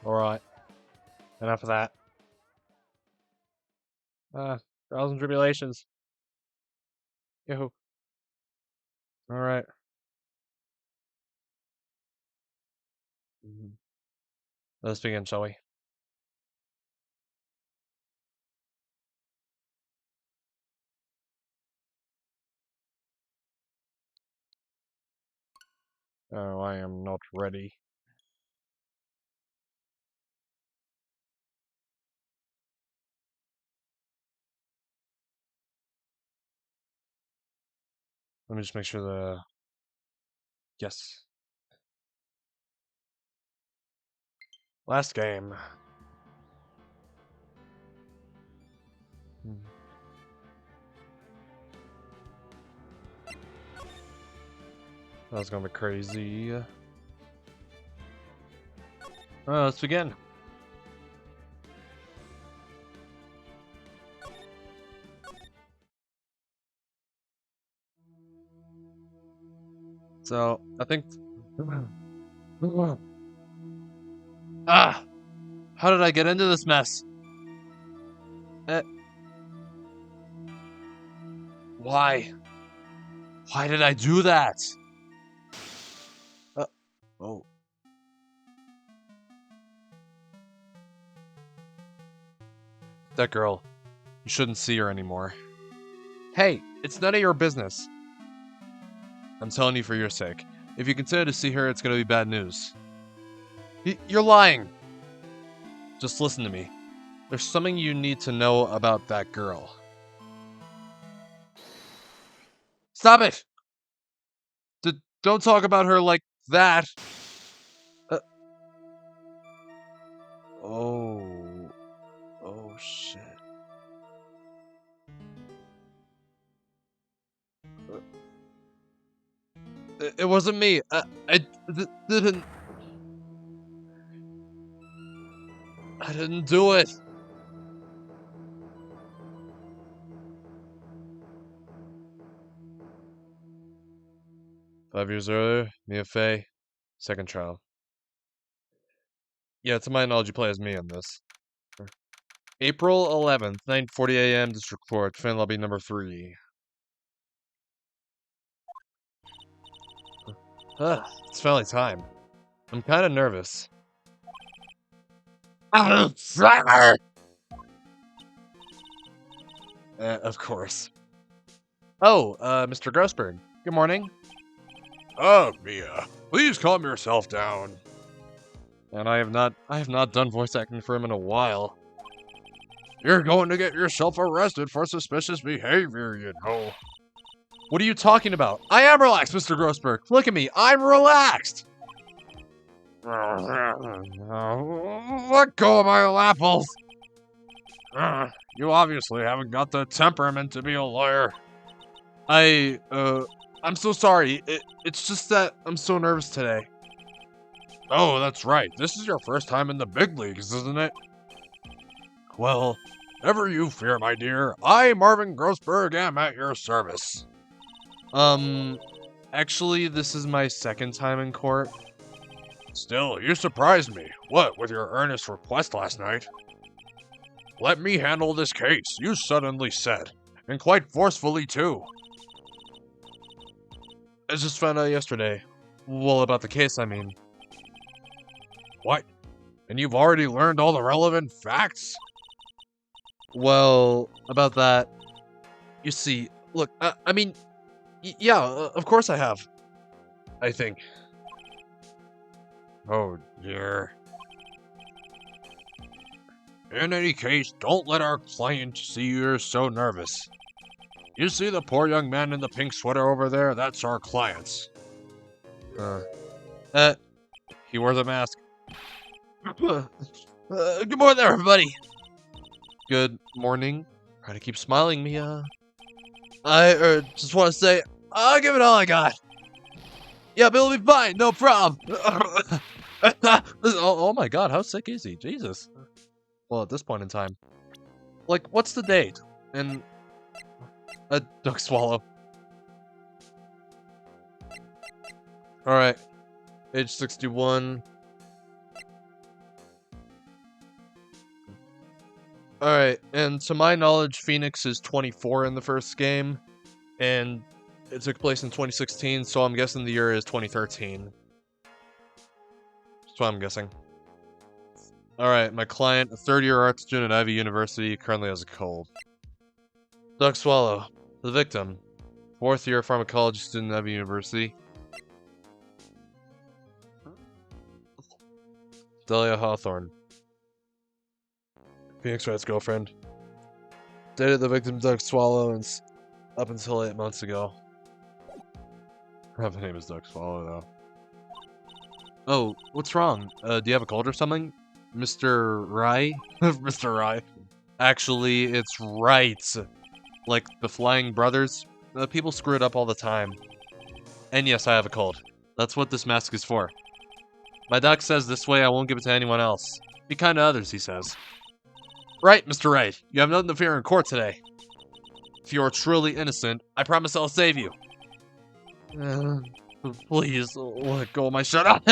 Alright. Enough of that. Trials and Tribulations. Yo. Alright. Let's begin, shall we? Oh, I am not ready. Let me just make sure the... Yes. Last game. That's gonna be crazy. Let's begin. So, I think... Ah! How did I get into this mess? Why? Why did I do that? Oh. That girl. You shouldn't see her anymore. Hey, it's none of your business. I'm telling you for your sake. If you continue to see her, it's gonna be bad news. You're lying! Just listen to me. There's something you need to know about that girl. Stop it! Don't talk about her like that! Oh... Oh, shit. It wasn't me. Didn't... I didn't do it. Five years earlier, Mia Fey, second trial. Yeah, to my knowledge, you play as me in this. April 11th, 9:40 a.m. District Court, fan lobby number 3. It's finally time. I'm kind of nervous. Of course. Oh, Mr. Grossberg. Good morning. Oh, Mia, please calm yourself down. And I have not done voice acting for him in a while. You're going to get yourself arrested for suspicious behavior, you know. What are you talking about? I am relaxed, Mr. Grossberg. Look at me. I'm relaxed. Let go of my apples. You obviously haven't got the temperament to be a lawyer. I'm so sorry. It's just that I'm so nervous today. Oh, that's right. This is your first time in the big leagues, isn't it? Well, never you fear, my dear. I, Marvin Grossberg, am at your service. Actually, this is my second time in court. Still, you surprised me. What, with your earnest request last night? Let me handle this case, you suddenly said. And quite forcefully, too. I just found out yesterday. Well, about the case, I mean. What? And you've already learned all the relevant facts? Well, about that. You see, look, I mean, yeah, of course I have. I think. Oh, dear. In any case, don't let our client see you're so nervous. You see the poor young man in the pink sweater over there? That's our client. He wears a mask. Good morning, everybody. Good morning. Try to keep smiling, Mia. I just want to say, I'll give it all I got. Yeah, but it'll be fine, no problem. Oh my god, how sick is he? Jesus. Well, at this point in time. Like, what's the date? And... a duck swallow. Alright. Age 61. Alright, and to my knowledge, Phoenix is 24 in the first game. And it took place in 2016, so I'm guessing the year is 2013. That's what I'm guessing. Alright, my client, a third-year art student at Ivy University, currently has a cold. Duck Swallow, the victim, fourth-year pharmacology student at Ivy University. Delia Hawthorne, Phoenix Wright's girlfriend. Dated the victim Duck Swallow and up until 8 months ago. Her name is Duck Swallow, though. Oh, what's wrong? Do you have a cold or something? Mr. Rye? Mr. Rye. Actually, it's right. Like the Flying Brothers. People screw it up all the time. And yes, I have a cold. That's what this mask is for. My doc says this way I won't give it to anyone else. Be kind to others, he says. Right, Mr. Wright. You have nothing to fear in court today. If you are truly innocent, I promise I'll save you. Please, let go of my shut up.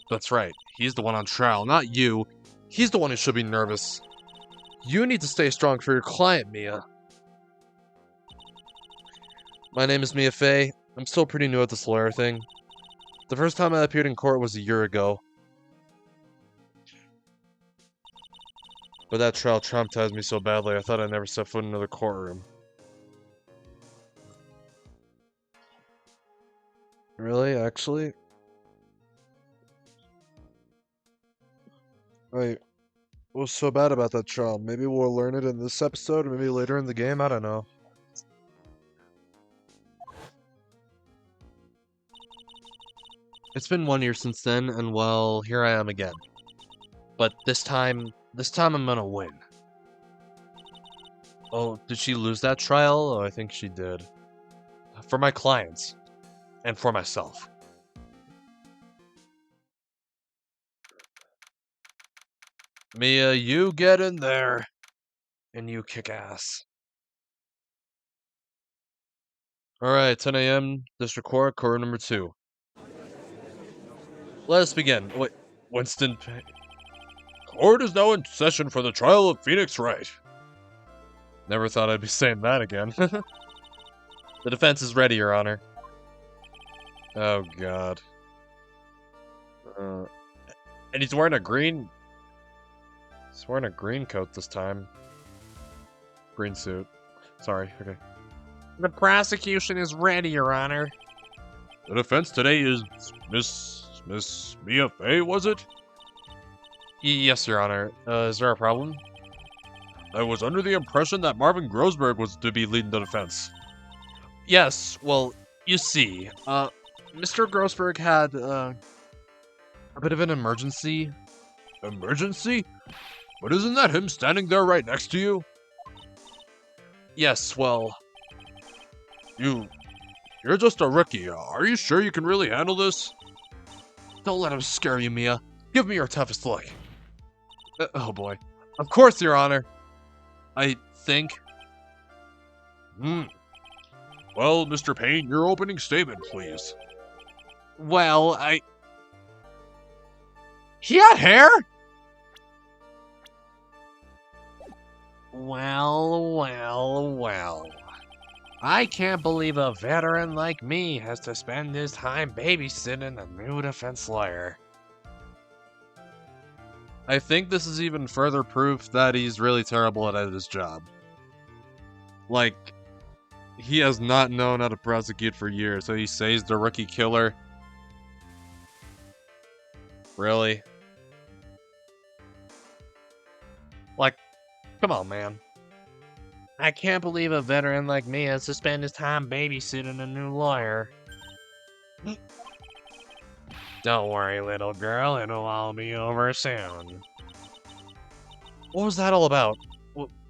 That's right. He's the one on trial, not you. He's the one who should be nervous. You need to stay strong for your client, Mia. My name is Mia Fey. I'm still pretty new at this lawyer thing. The first time I appeared in court was a year ago. But that trial traumatized me so badly, I thought I'd never set foot in another courtroom. Really? Actually? Wait, what was so bad about that trial? Maybe we'll learn it in this episode, or maybe later in the game? I don't know. It's been 1 year since then, and well, here I am again. But this time I'm gonna win. Oh, did she lose that trial? Oh, I think she did. For my clients. And for myself. Mia, you get in there. And you kick ass. Alright, 10 a.m. District Court, Court number 2. Let us begin. Wait, Winston... Court is now in session for the trial of Phoenix Wright. Never thought I'd be saying that again. The defense is ready, Your Honor. Oh, God. And he's wearing a green... He's wearing a green coat this time. Green suit. Sorry, okay. The prosecution is ready, Your Honor. The defense today is Miss Mia Fey, was it? Yes, Your Honor. Is there a problem? I was under the impression that Marvin Grossberg was to be leading the defense. Yes, well, you see, Mr. Grossberg had, a bit of an emergency. Emergency? But isn't that him standing there right next to you? Yes, well... You're just a rookie. Are you sure you can really handle this? Don't let him scare you, Mia. Give me your toughest look. Oh boy. Of course, Your Honor. I think... Well, Mr. Payne, your opening statement, please. Well, He had hair? Well. I can't believe a veteran like me has to spend his time babysitting a new defense lawyer. I think this is even further proof that he's really terrible at his job. Like, he has not known how to prosecute for years, so he says the rookie killer. Really? Like, come on, man. I can't believe a veteran like me has to spend his time babysitting a new lawyer. Don't worry, little girl, it'll all be over soon. What was that all about?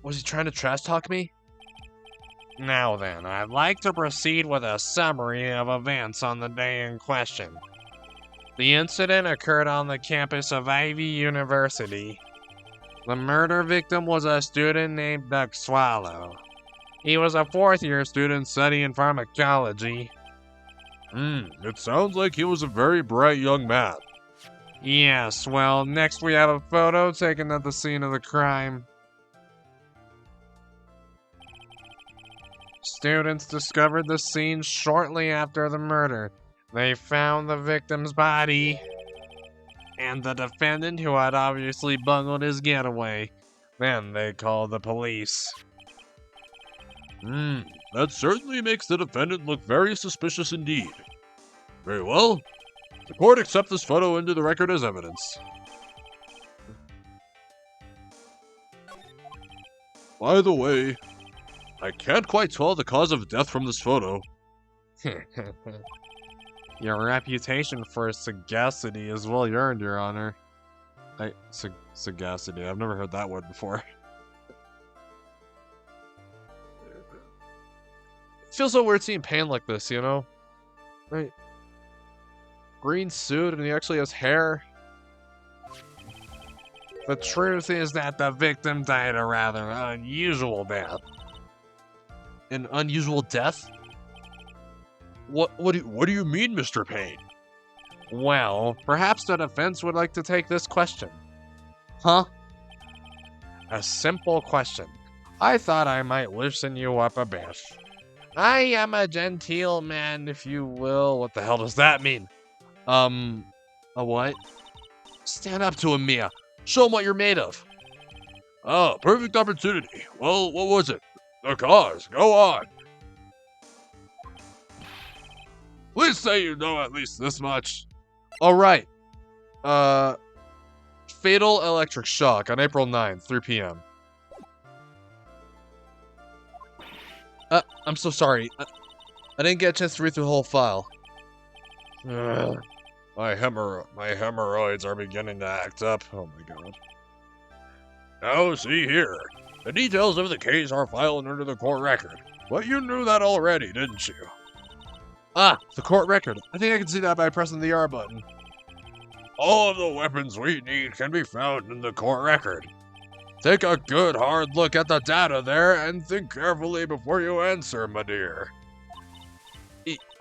Was he trying to trash talk me? Now then, I'd like to proceed with a summary of events on the day in question. The incident occurred on the campus of Ivy University. The murder victim was a student named Duck Swallow. He was a fourth-year student studying pharmacology. It sounds like he was a very bright young man. Yes, well, next we have a photo taken at the scene of the crime. Students discovered the scene shortly after the murder. They found the victim's body and the defendant, who had obviously bungled his getaway. Then they called the police. That certainly makes the defendant look very suspicious indeed. Very well. The court accepts this photo into the record as evidence. By the way, I can't quite tell the cause of death from this photo. Your reputation for sagacity is well earned, Your Honor. Sagacity. I've never heard that word before. It feels so weird seeing Payne like this, you know? Right? Green suit, and he actually has hair. The truth is that the victim died a rather unusual death. An unusual death? What do you mean, Mr. Payne? Well, perhaps the defense would like to take this question. Huh? A simple question. I thought I might loosen you up a bit. I am a genteel man, if you will. What the hell does that mean? A what? Stand up to him, Mia. Show him what you're made of. Ah, perfect opportunity. Well, what was it? The cause. Go on. Please say you know at least this much. All right. Fatal electric shock on April 9th, 3 p.m. I'm so sorry. I didn't get a chance to read through the whole file. Ugh. My hemorrhoids are beginning to act up. Oh my god. Now, see here. The details of the case are filed under the court record. But you knew that already, didn't you? Ah, the court record. I think I can see that by pressing the R button. All of the weapons we need can be found in the court record. Take a good hard look at the data there and think carefully before you answer, my dear.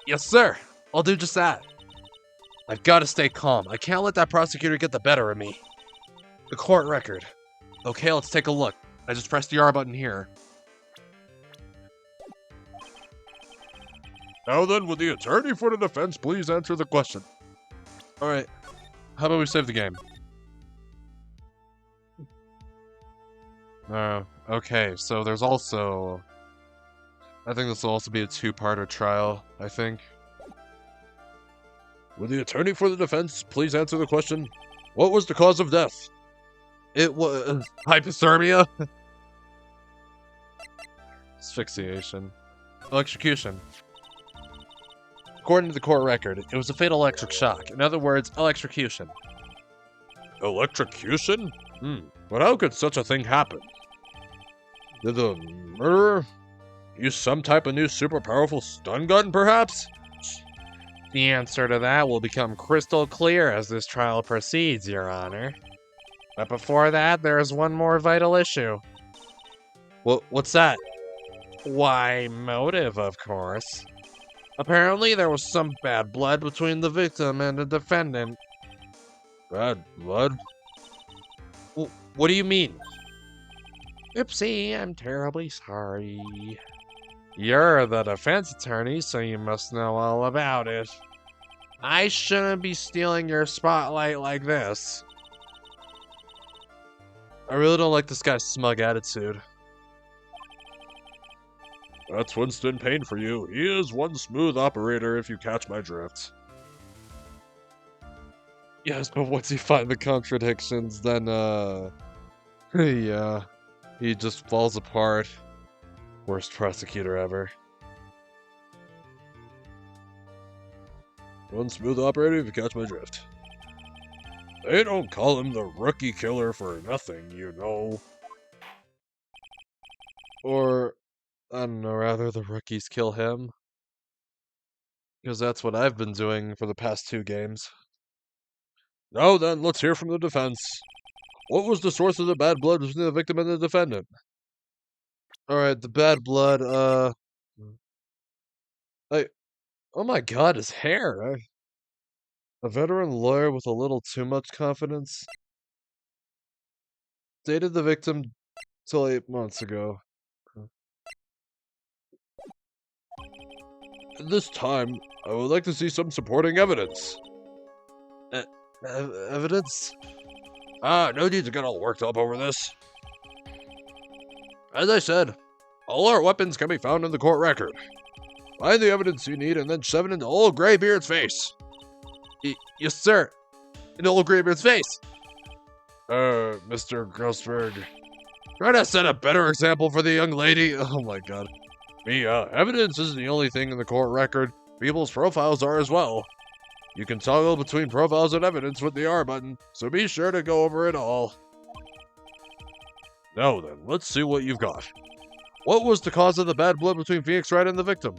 Yes, sir. I'll do just that. I've got to stay calm. I can't let that prosecutor get the better of me. The court record. Okay, let's take a look. I just pressed the R button here. Now then, will the attorney for the defense please answer the question? Alright. How about we save the game? Okay, so there's also... I think this will also be a two-parter trial, I think. Will the attorney for the defense please answer the question? What was the cause of death? It was... hypothermia? Asphyxiation. Electrocution. According to the court record, it was a fatal electric shock. In other words, electrocution. Electrocution? But how could such a thing happen? Did the murderer use some type of new super powerful stun gun, perhaps? The answer to that will become crystal clear as this trial proceeds, Your Honor. But before that, there is one more vital issue. What's that? Why, motive, of course. Apparently, there was some bad blood between the victim and the defendant. Bad blood? What do you mean? Oopsie, I'm terribly sorry. You're the defense attorney, so you must know all about it. I shouldn't be stealing your spotlight like this. I really don't like this guy's smug attitude. That's Winston Payne for you. He is one smooth operator, if you catch my drift. Yes, but once you find the contradictions, then, yeah, he just falls apart. Worst prosecutor ever. One smooth operator, if you catch my drift. They don't call him the rookie killer for nothing, you know. Or, I don't know, rather the rookies kill him. Because that's what I've been doing for the past 2 games. Now then, let's hear from the defense. What was the source of the bad blood between the victim and the defendant? Alright, the bad blood, oh my god, his hair! A veteran lawyer with a little too much confidence. Dated the victim till 8 months ago. At this time, I would like to see some supporting evidence. Evidence? No need to get all worked up over this. As I said, all our weapons can be found in the court record. Find the evidence you need and then shove it into old Greybeard's face. Yes, sir. In old Greybeard's face. Mr. Grossberg. Try to set a better example for the young lady. Oh my god. Mia, evidence isn't the only thing in the court record. People's profiles are as well. You can toggle between profiles and evidence with the R button, so be sure to go over it all. Now then, let's see what you've got. What was the cause of the bad blood between Phoenix Wright and the victim?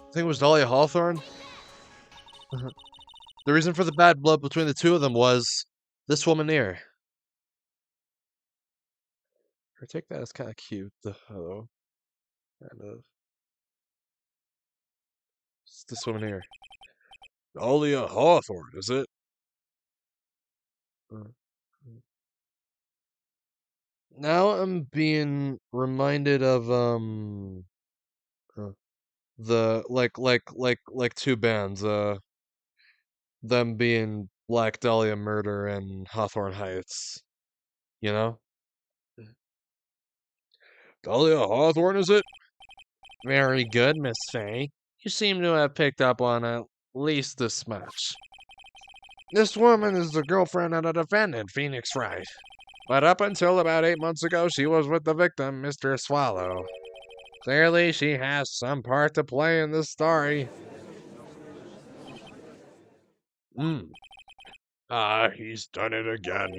I think it was Dahlia Hawthorne. The reason for the bad blood between the two of them was this woman here. I take that as kind of cute, though. Kind of. It's this woman here. Dahlia Hawthorne, is it? Now I'm being reminded of the like two bands, them being Black Dahlia Murder and Hawthorne Heights. You know? Dahlia Hawthorne, is it? Very good, Miss Fay. You seem to have picked up on at least this much. This woman is the girlfriend of the defendant, Phoenix Wright. But up until about 8 months ago, she was with the victim, Mr. Swallow. Clearly, she has some part to play in this story. He's done it again.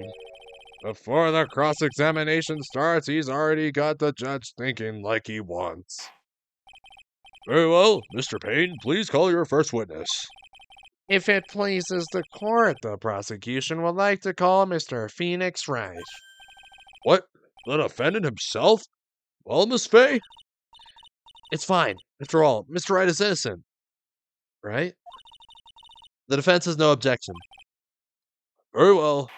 Before the cross-examination starts, he's already got the judge thinking like he wants. Very well, Mr. Payne, please call your first witness. If it pleases the court, the prosecution would like to call Mr. Phoenix Wright. What? The defendant himself? Well, Miss Fay? It's fine. After all, Mr. Wright is innocent. Right? The defense has no objection. Very well.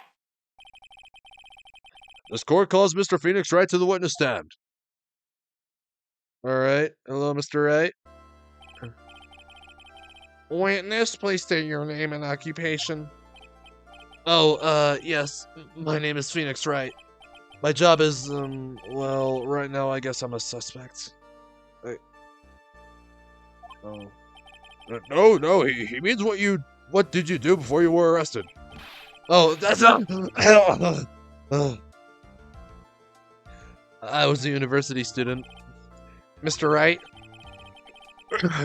This court calls Mr. Phoenix Wright to the witness stand. Alright. Hello, Mr. Wright. Witness, please state your name and occupation. Oh, yes. My name is Phoenix Wright. My job is, well, right now I guess I'm a suspect. No, he means what did you do before you were arrested? Oh, that's not... I was a university student. Mr. Wright,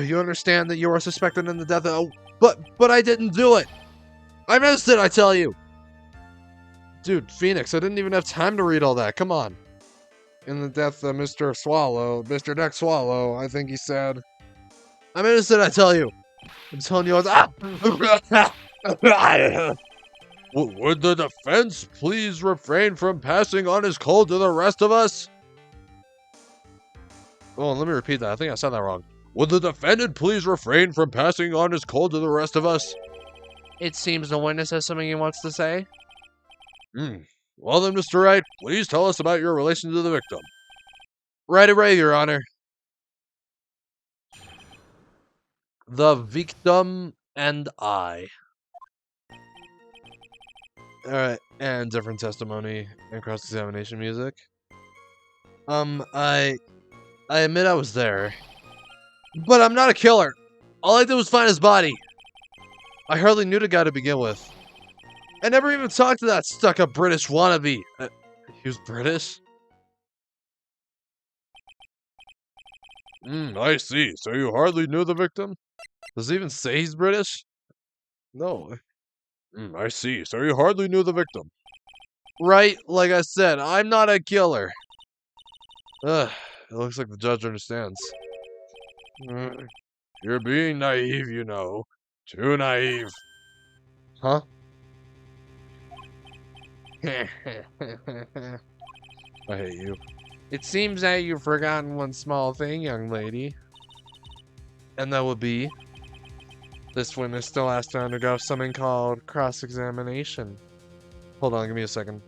you understand that you are suspected in the death of... But I didn't do it! I'm innocent, I tell you! Dude, Phoenix, I didn't even have time to read all that, come on. In the death of Mr. Deck Swallow, I think he said... I'm innocent, I tell you! I'm telling you, I was... Would the defense please refrain from passing on his cold to the rest of us? Oh, let me repeat that. I think I said that wrong. Would the defendant please refrain from passing on his cold to the rest of us? It seems the witness has something he wants to say. Well then, Mr. Wright, please tell us about your relation to the victim. Right away, Your Honor. The victim and I. Alright, and different testimony and cross-examination music. I admit I was there. But I'm not a killer. All I did was find his body. I hardly knew the guy to begin with. I never even talked to that stuck-up British wannabe. He was British? I see. So you hardly knew the victim? Does he even say he's British? No. I see. So you hardly knew the victim. Right, like I said, I'm not a killer. Ugh, it looks like the judge understands. You're being naive, you know. Too naive. Huh? I hate you. It seems that you've forgotten one small thing, young lady. And that would be? This witness still has to undergo something called cross-examination. Hold on, give me a second.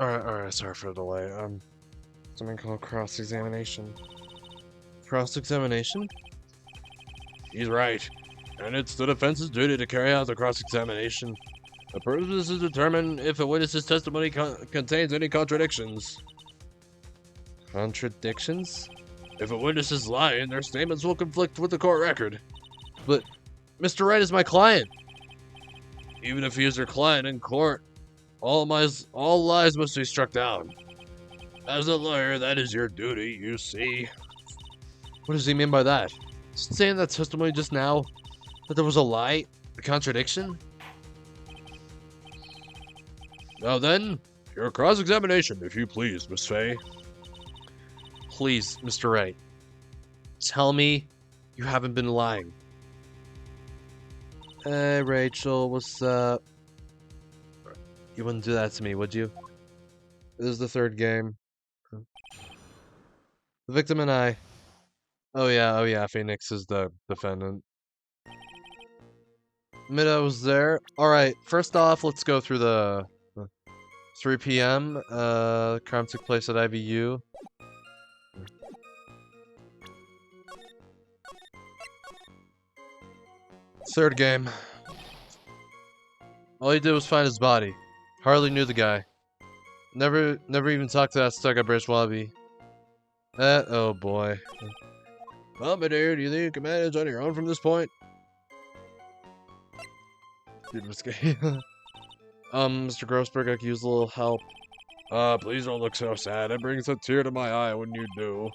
Alright, sorry for the delay. Something called cross-examination. Cross-examination? He's right. And it's the defense's duty to carry out the cross-examination. The purpose is to determine if a witness's testimony contains any contradictions. Contradictions? If a witness is lying, their statements will conflict with the court record. But Mr. Wright is my client. Even if he is your client in court, all lies must be struck down. As a lawyer, that is your duty, you see. What does he mean by that? Saying that testimony just now that there was a lie, a contradiction? Now then, your cross-examination, if you please, Miss Fay. Please, Mr. Wright, tell me you haven't been lying. Hey, Rachel, what's up? You wouldn't do that to me, would you? This is the third game. The victim and I. Oh yeah, Phoenix is the defendant. Mida was there. Alright, first off, let's go through the 3 p.m. Crime took place at IVU. Third game. All he did was find his body. Hardly knew the guy. Never even talked to that stuck-up British wallaby. Oh boy. Well, my dear, do you think you can manage on your own from this point? Dude, what's good? Mr. Grossberg, I could use a little help. Please don't look so sad. It brings a tear to my eye when you do.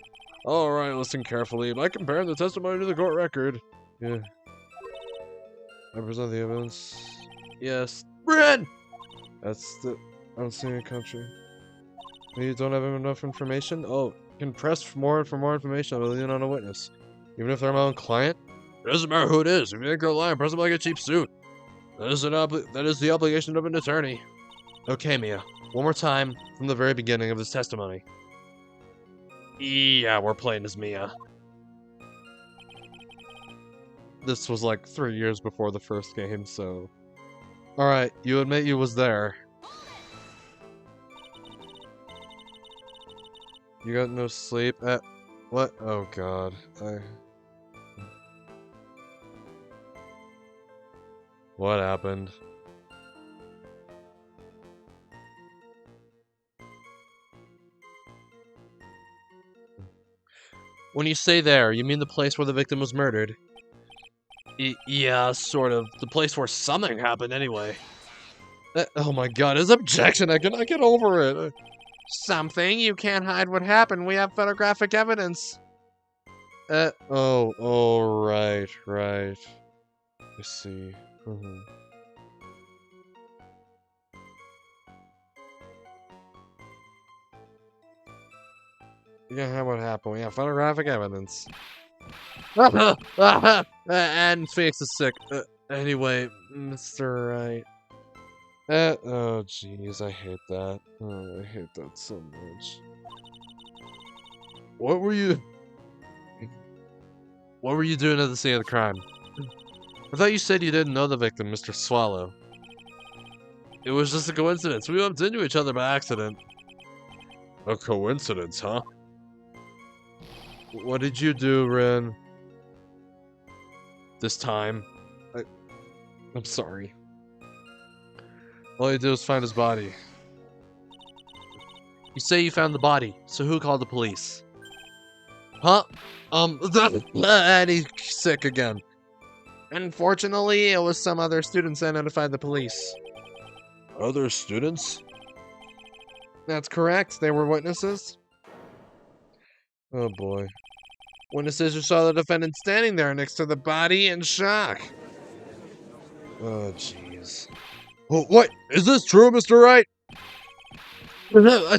Alright, listen carefully. By comparing the testimony to the court record. Yeah. I present the evidence. Yes. Bryn! That's the... I don't see any country. You don't have enough information? Oh, you can press for more information. I'll lean on a witness. Even if they're my own client? It doesn't matter who it is. If you think they're lying, press them like a cheap suit. That is the obligation of an attorney. Okay, Mia. One more time from the very beginning of this testimony. Yeah, we're playing as Mia. This was like 3 years before the first game, so... Alright, you admit you was there. You got no sleep? What? Oh god. What happened? When you say there, you mean the place where the victim was murdered? Yeah, sort of. The place where something happened, anyway. Oh my god, his objection! I cannot get over it! Something? You can't hide what happened. We have photographic evidence. Oh, right. I see. You can't hide what happened. We have photographic evidence. And Phoenix is sick. Anyway, Mr. Wright. Oh jeez, I hate that. Oh, I hate that so much. What were you doing at the scene of the crime? I thought you said you didn't know the victim, Mr. Swallow. It was just a coincidence. We bumped into each other by accident. A coincidence, huh? What did you do, Ren? This time? I'm sorry. All you did was find his body. You say you found the body, so who called the police? Huh? And he's sick again. Unfortunately, it was some other students that notified the police. Other students? That's correct. They were witnesses. Oh boy. Witnesses who saw the defendant standing there next to the body in shock. Oh jeez. Oh, what? Is this true, Mr. Wright? Oh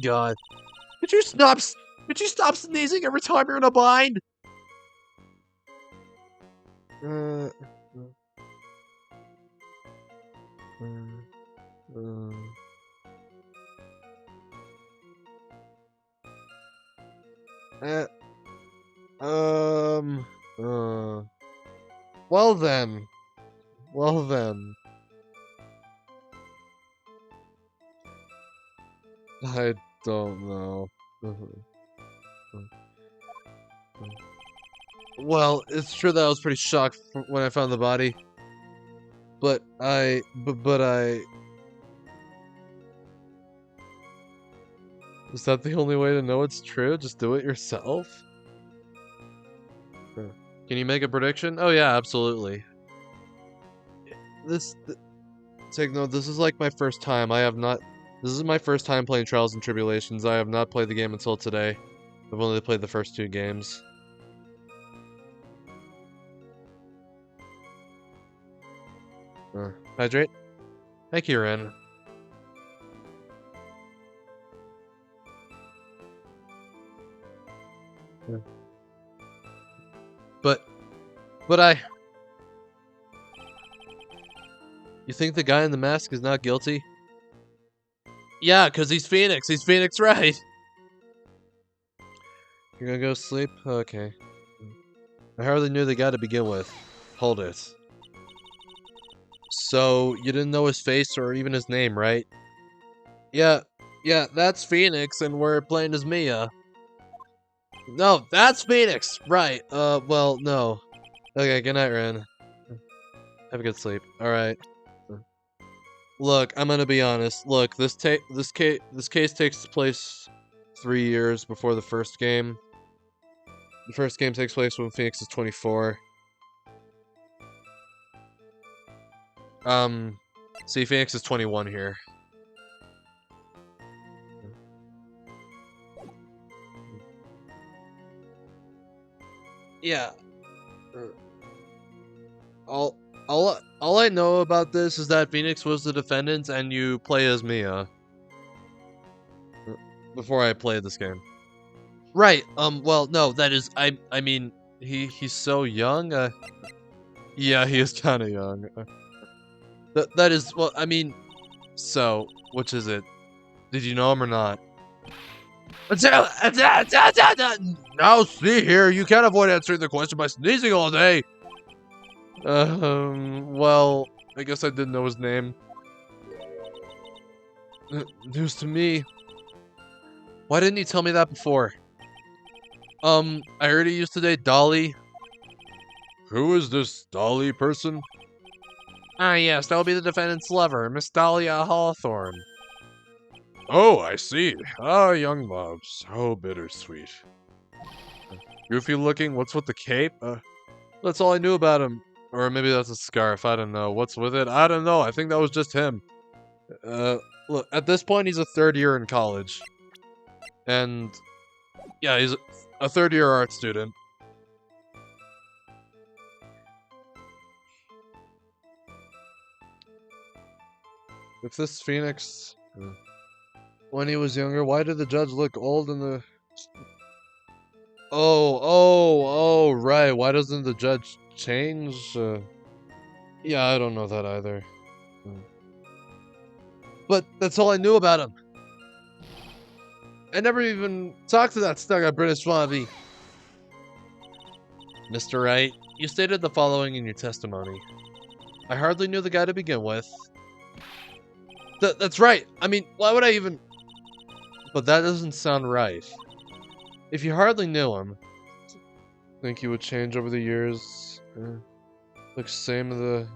god. Could you stop sneezing every time you're in a bind? Well then. Well then. I don't know. Well, it's true that I was pretty shocked when I found the body. But Is that the only way to know it's true? Just do it yourself? Huh. Can you make a prediction? Oh yeah, absolutely. Take note, this is like my first time. This is my first time playing Trials and Tribulations. I have not played the game until today. I've only played the first 2 games. Hydrate? Thank you, Ren. But you think the guy in the mask is not guilty? Yeah, because he's Phoenix. He's Phoenix Wright. You're gonna go sleep? Okay. I hardly knew the guy to begin with. Hold it. So, you didn't know his face or even his name, right? Yeah, that's Phoenix, and we're playing as Mia. No, that's Phoenix! Right, well, no. Okay, good night, Ren. Have a good sleep. Alright. Look, I'm gonna be honest. Look, this case takes place 3 years before the first game. The first game takes place when Phoenix is 24. See, Phoenix is 21 here. Yeah. All I know about this is that Phoenix was the defendant and you play as Mia. Before I played this game. Right, well, no, that is, I mean, he's so young, yeah, he is kinda young. That is, well, I mean, so, which is it? Did you know him or not? Now, see here, you can't avoid answering the question by sneezing all day! Well, I guess I didn't know his name. News to me. Why didn't you tell me that before? I heard he used to date Dolly. Who is this Dolly person? Ah, yes, that will be the defendant's lover, Miss Dahlia Hawthorne. Oh, I see. Ah, young loves. How bittersweet. Goofy looking, what's with the cape? That's all I knew about him. Or maybe that's a scarf, I don't know. What's with it? I don't know, I think that was just him. Look, at this point he's a 3rd year in college. And, yeah, he's a 3rd year art student. If this Phoenix... when he was younger, why did the judge look old in the... Oh, right. Why doesn't the judge change? Yeah, I don't know that either. But that's all I knew about him. I never even talked to that stuck-up British wannabe. Mr. Wright, you stated the following in your testimony. I hardly knew the guy to begin with. That's right. I mean, why would I even... But that doesn't sound right. If you hardly knew him, think he would change over the years? Looks same as the...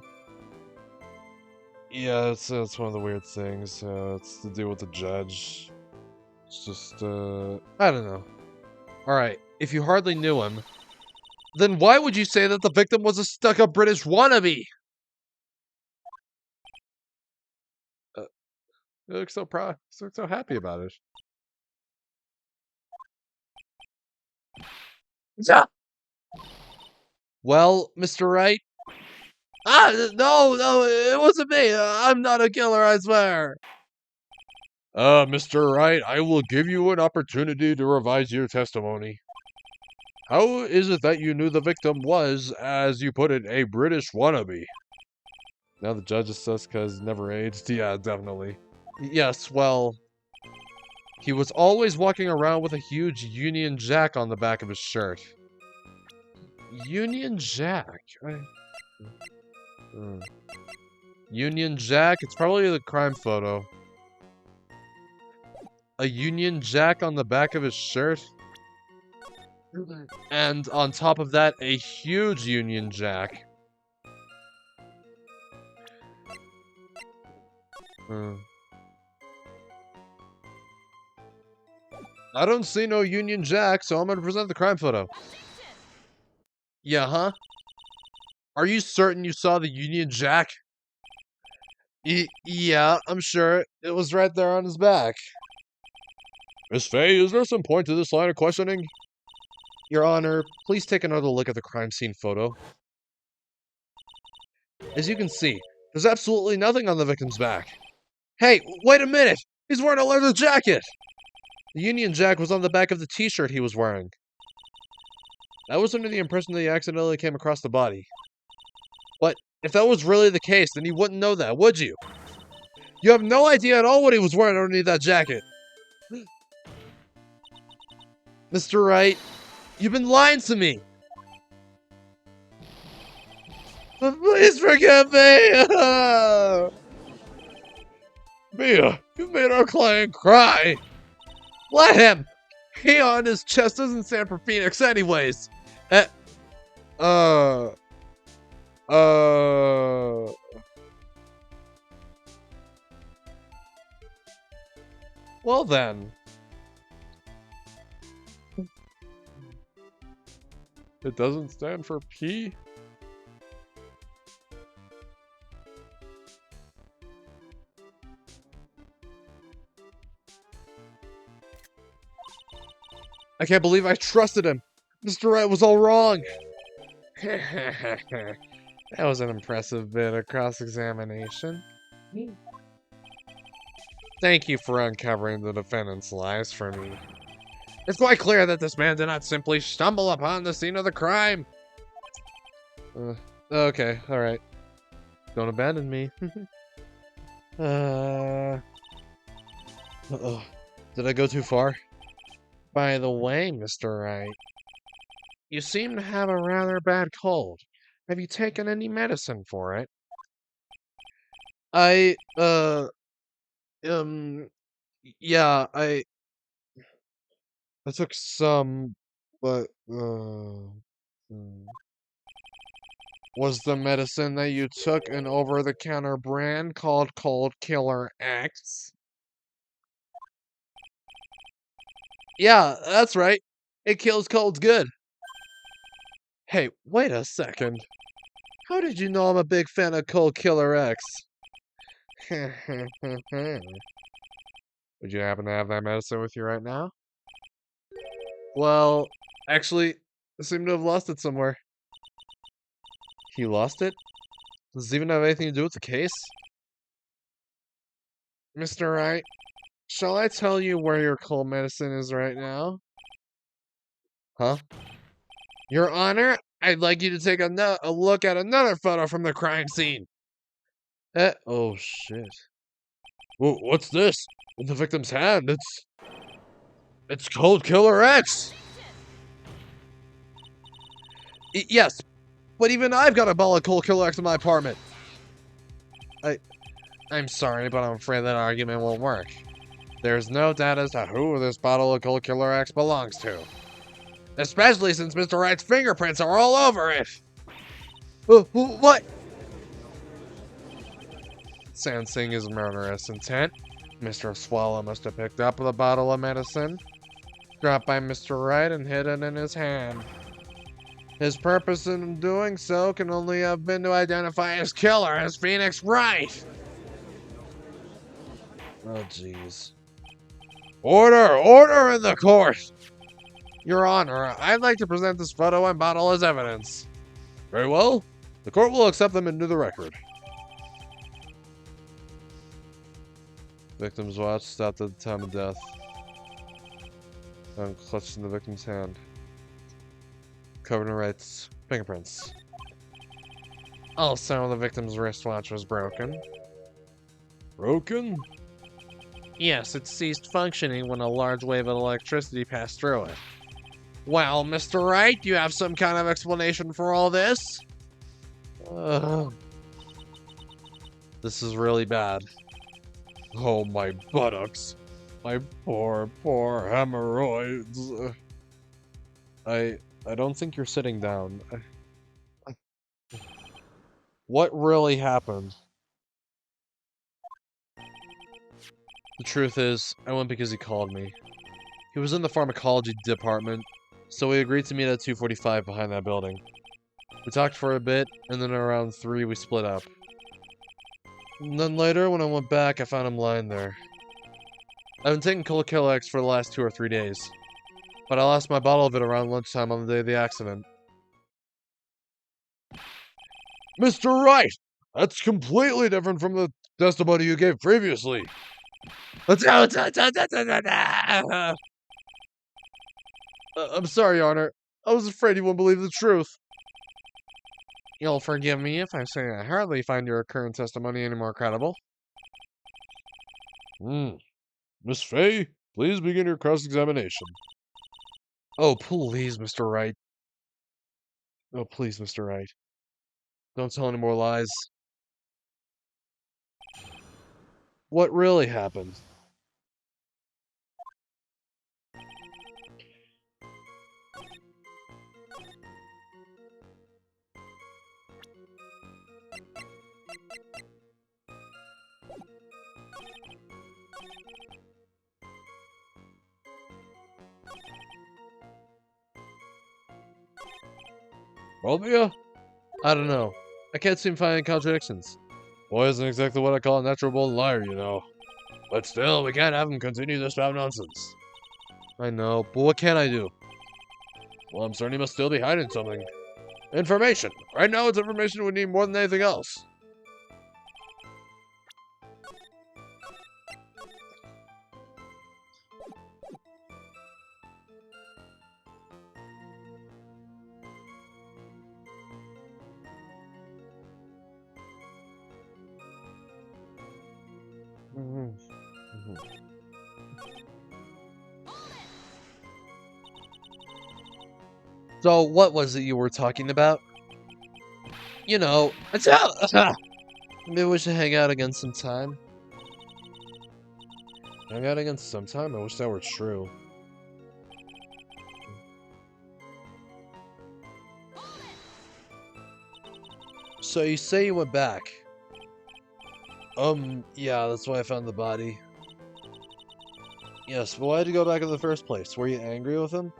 Yeah, it's one of the weird things. It's to do with the judge. It's just, I don't know. Alright, if you hardly knew him, then why would you say that the victim was a stuck-up British wannabe? You look so proud, so happy about it. Yeah. Well, Mr. Wright? No, it wasn't me. I'm not a killer, I swear. Mr. Wright, I will give you an opportunity to revise your testimony. How is it that you knew the victim was, as you put it, a British wannabe? Now the judge is sus because never aged. Yeah, definitely. Yes, well... He was always walking around with a huge Union Jack on the back of his shirt. Union Jack? Union Jack? It's probably the crime photo. A Union Jack on the back of his shirt? And on top of that, a huge Union Jack. I don't see no Union Jack, so I'm gonna present the crime photo. Yeah, huh? Are you certain you saw the Union Jack? Yeah, I'm sure. It was right there on his back. Miss Faye, is there some point to this line of questioning? Your Honor, please take another look at the crime scene photo. As you can see, there's absolutely nothing on the victim's back. Hey, wait a minute! He's wearing a leather jacket! The Union Jack was on the back of the t-shirt he was wearing. I was under the impression that he accidentally came across the body. But if that was really the case, then you wouldn't know that, would you? You have no idea at all what he was wearing underneath that jacket. Mr. Wright, you've been lying to me. Please forgive me. Mia, you made our client cry. Let him. He on his chest doesn't stand for Phoenix anyways. Well then. It doesn't stand for P? I can't believe I trusted him. Mr. Wright was all wrong. That was an impressive bit of cross-examination. Thank you for uncovering the defendant's lies for me. It's quite clear that this man did not simply stumble upon the scene of the crime. Okay, alright. Don't abandon me. Uh-oh. Did I go too far? By the way, Mr. Wright, you seem to have a rather bad cold. Have you taken any medicine for it? Yeah, I took some, but, was the medicine that you took an over-the-counter brand called Cold Killer X? Yeah, that's right. It kills colds good. Hey, wait a second. How did you know I'm a big fan of Cold Killer X? Would you happen to have that medicine with you right now? Well, actually, I seem to have lost it somewhere. He lost it? Does it even have anything to do with the case? Mr. Wright, shall I tell you where your cold medicine is right now? Huh? Your Honor, I'd like you to take a look at another photo from the crime scene. Oh shit. Whoa, what's this? In the victim's hand, it's Cold Killer X! Yes, but even I've got a bottle of Cold Killer X in my apartment. I'm sorry, but I'm afraid that argument won't work. There's no doubt as to who this bottle of Cold Killer X belongs to. Especially since Mr. Wright's fingerprints are all over it! What? Sensing his murderous intent, Mr. Swallow must have picked up the bottle of medicine, dropped by Mr. Wright, and hid it in his hand. His purpose in doing so can only have been to identify his killer as Phoenix Wright! Oh, jeez. Order! Order in the court! Your Honor, I'd like to present this photo and bottle as evidence. Very well. The court will accept them into the record. Victim's watch stopped at the time of death. I'm clutched in the victim's hand. Covered in Wright's fingerprints. Also, the victim's wristwatch was broken. Broken? Yes, it ceased functioning when a large wave of electricity passed through it. Well, Mr. Wright, do you have some kind of explanation for all this? This is really bad. Oh, my buttocks. My poor, poor hemorrhoids. I don't think you're sitting down. What really happened? The truth is, I went because he called me. He was in the pharmacology department, so we agreed to meet at 2:45 behind that building. We talked for a bit, and then around 3 we split up. And then later, when I went back, I found him lying there. I've been taking Cola-X for the last 2 or 3 days, but I lost my bottle of it around lunchtime on the day of the accident. Mr. Wright, that's completely different from the testimony you gave previously. I'm sorry, Your Honor. I was afraid you wouldn't believe the truth. You'll forgive me if I say I hardly find your current testimony any more credible. Miss Fay, please begin your cross-examination. Oh, please, Mr. Wright. Oh, please, Mr. Wright. Don't tell any more lies. What really happened? Well, Mia? I don't know. I can't seem to find any contradictions. Boy isn't exactly what I call a natural-born liar, you know. But still, we can't have him continue this foul nonsense. I know, but what can I do? Well, I'm certain he must still be hiding something. Information! Right now, it's information we need more than anything else. So, what was it you were talking about? You know, maybe we should hang out again sometime. Hang out again sometime? I wish that were true. So you say you went back? Yeah, that's why I found the body. Yes, but why did you go back in the first place? Were you angry with him?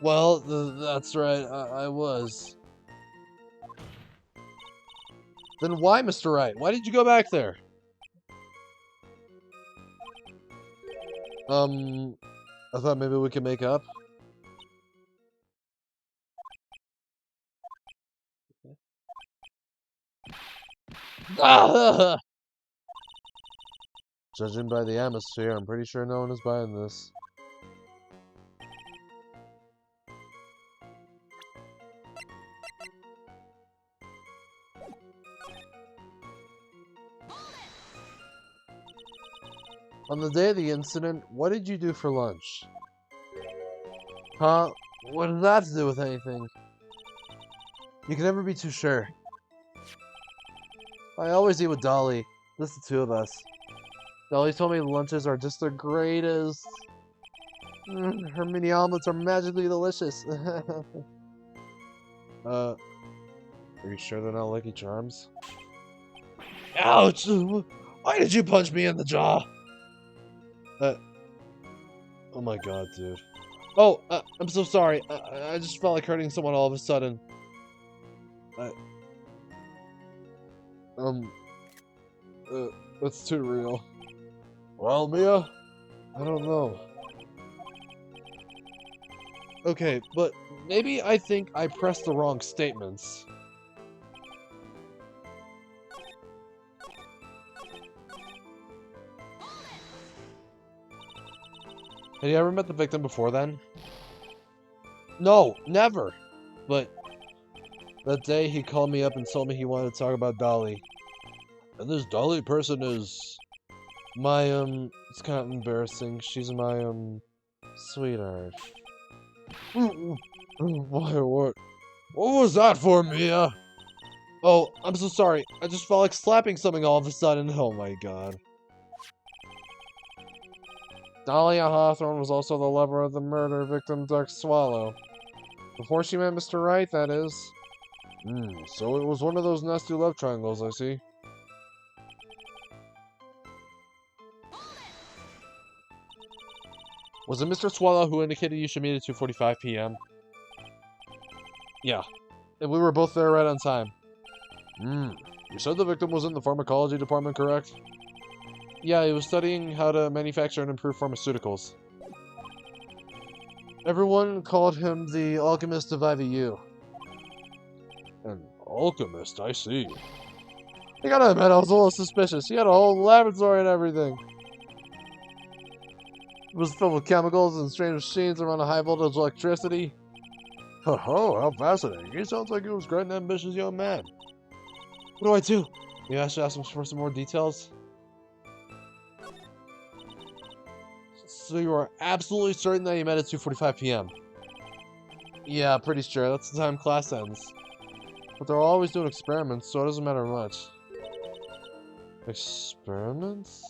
Well, that's right, I was. Then why, Mr. Wright? Why did you go back there? I thought maybe we could make up. Judging by the atmosphere, I'm pretty sure no one is buying this. On the day of the incident, what did you do for lunch? Huh? What does that have to do with anything? You can never be too sure. I always eat with Dolly. Just the two of us. Dolly told me lunches are just the greatest. Her mini omelets are magically delicious. Are you sure they're not Lucky Charms? Ouch! Why did you punch me in the jaw? Oh my god, dude. Oh, I'm so sorry. I just felt like hurting someone all of a sudden. That's too real. Well, Mia? I don't know. Okay, but maybe I think I pressed the wrong statements. Had you ever met the victim before then? No, never. But that day he called me up and told me he wanted to talk about Dolly. And this Dolly person is... My, it's kind of embarrassing. She's my, sweetheart. What was that for, Mia? Oh, I'm so sorry. I just felt like slapping something all of a sudden. Oh my god. Dahlia Hawthorne was also the lover of the murder victim, Duck Swallow. Before she met Mr. Wright, that is. So it was one of those nasty love triangles, I see. Was it Mr. Swallow who indicated you should meet at 2:45 p.m.? Yeah. And we were both there right on time. You said the victim was in the pharmacology department, correct? Yeah, he was studying how to manufacture and improve pharmaceuticals. Everyone called him the alchemist of IVU. An alchemist, I see. I gotta admit, I was a little suspicious. He had a whole laboratory and everything. It was filled with chemicals and strange machines around a high voltage electricity. Oh, how fascinating. He sounds like he was quite an ambitious young man. What do I do? Maybe I should ask him for some more details. So you are absolutely certain that you met at 2:45 p.m.? Yeah, pretty sure. That's the time class ends. But they're always doing experiments, so it doesn't matter much. Experiments?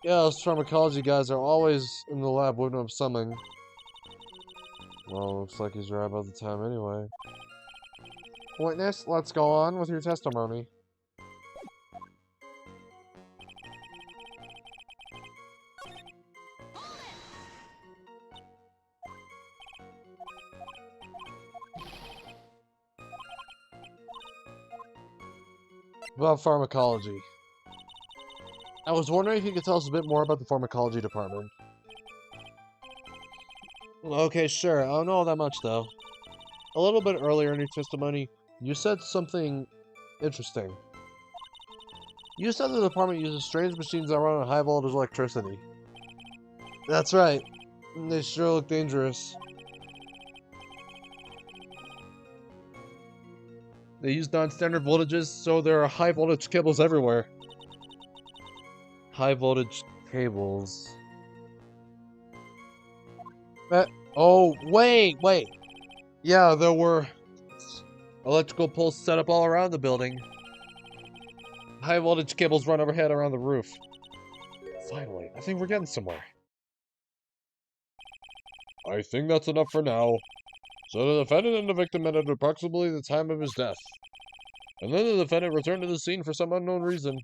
Yeah, those pharmacology guys are always in the lab whipping up something. Well, looks like he's right about the time anyway. Witness, let's go on with your testimony. About pharmacology. I was wondering if you could tell us a bit more about the pharmacology department. Okay, sure. I don't know that much, though. A little bit earlier in your testimony, you said something interesting. You said the department uses strange machines that run on high voltage electricity. That's right. They sure look dangerous. They use non-standard voltages, so there are high voltage cables everywhere. High voltage cables. Oh, wait. Yeah, there were electrical poles set up all around the building. High voltage cables run overhead around the roof. Finally, I think we're getting somewhere. I think that's enough for now. So the defendant and the victim met at approximately the time of his death. And then the defendant returned to the scene for some unknown reason.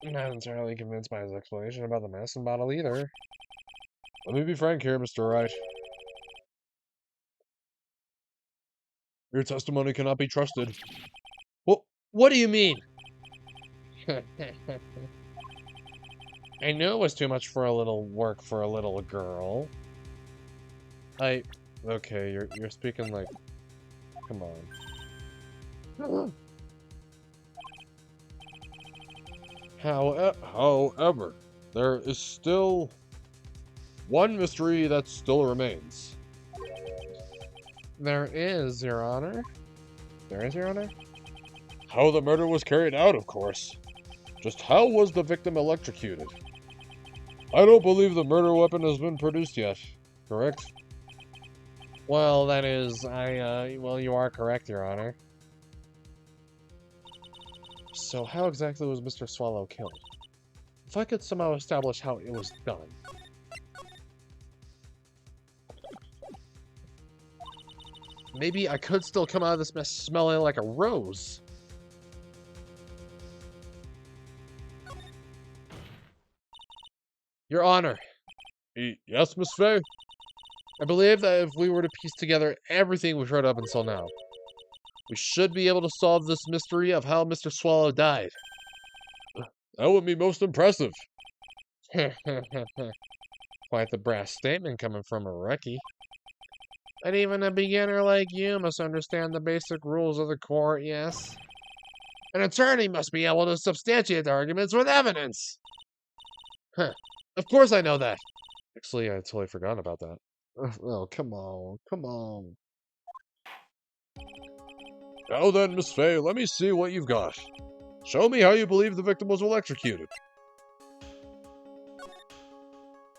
I'm not entirely convinced by his explanation about the medicine bottle either. Let me be frank here, Mr. Wright. Your testimony cannot be trusted. What do you mean? I knew it was too much for a little work for a little girl. Okay, you're speaking like, come on. However, there is still one mystery that still remains. There is, Your Honor. There is, Your Honor? How the murder was carried out, of course. Just how was the victim electrocuted? I don't believe the murder weapon has been produced yet, correct? Well, that is, well, you are correct, Your Honor. So how exactly was Mr. Swallow killed? If I could somehow establish how it was done. Maybe I could still come out of this mess smelling like a rose. Your Honor. Yes, Miss Fay? I believe that if we were to piece together everything we've heard up until now, we should be able to solve this mystery of how Mr. Swallow died. That would be most impressive. Quite the brass statement coming from a rookie. And even a beginner like you must understand the basic rules of the court, yes? An attorney must be able to substantiate arguments with evidence! Of course I know that! Actually, I totally forgot about that. Oh, come on. Now then, Miss Fay, let me see what you've got. Show me how you believe the victim was electrocuted.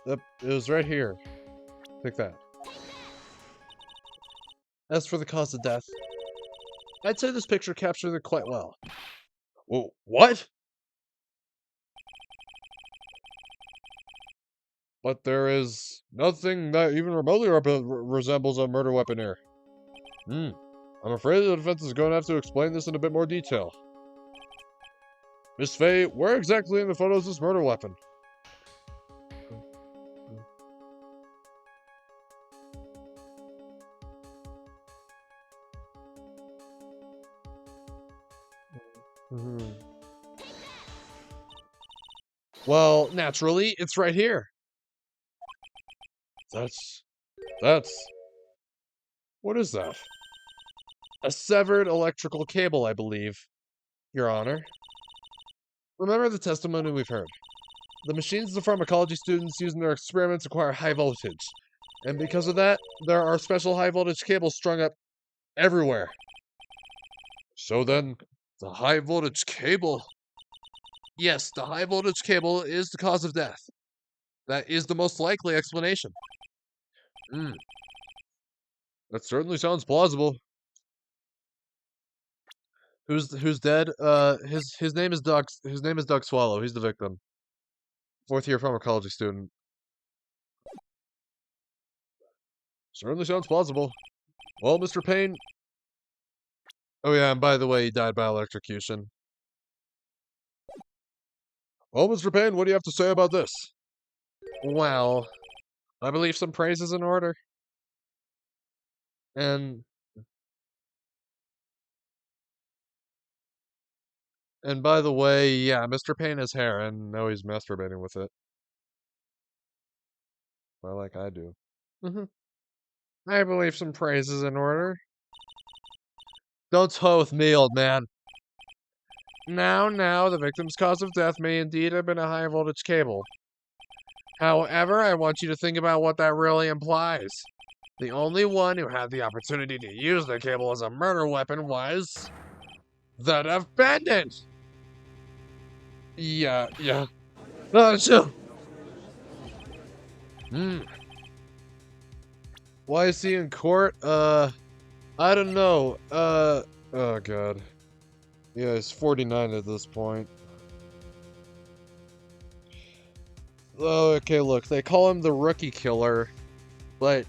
It was right here. Take that. As for the cause of death, I'd say this picture captures it quite well. Whoa, what? But there is nothing that even remotely resembles a murder weapon here. I'm afraid the defense is going to have to explain this in a bit more detail. Miss Fay, where exactly in the photo is this murder weapon? Mhm. Well, naturally, it's right here. That's... What is that? A severed electrical cable, I believe, Your Honor. Remember the testimony we've heard. The machines the pharmacology students use in their experiments acquire high voltage. And because of that, there are special high voltage cables strung up everywhere. So then, the high voltage cable... Yes, the high voltage cable is the cause of death. That is the most likely explanation. That certainly sounds plausible. Who's dead? His name is Doug Swallow. He's the victim. 4th-year pharmacology student. Certainly sounds plausible. Well, Mr. Payne... Oh yeah, and by the way, he died by electrocution. Well, Mr. Payne, what do you have to say about this? Well, I believe some praise is in order. And by the way, yeah, Mr. Payne has hair, and now he's masturbating with it. Well, like I do. I believe some praise is in order. Don't toy with me, old man. Now, the victim's cause of death may indeed have been a high voltage cable. However, I want you to think about what that really implies. The only one who had the opportunity to use the cable as a murder weapon was... the defendant! Yeah. Sure. Why is he in court? I don't know. Oh god. Yeah, he's 49 at this point. Oh, okay, look, they call him the rookie killer, but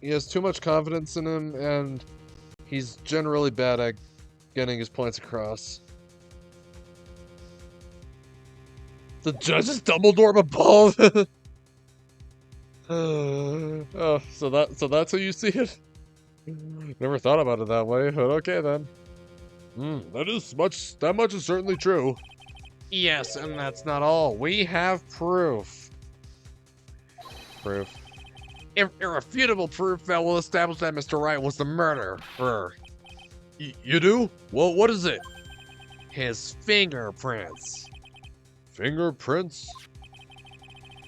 he has too much confidence in him, and he's generally bad at getting his points across. The judge is Dumbledore above. Oh, so that's how you see it? Never thought about it that way, but okay then. That much is certainly true. Yes, and that's not all. We have proof. Irrefutable proof that will establish that Mr. Wright was the murderer. You do? Well, what is it? His fingerprints. Fingerprints?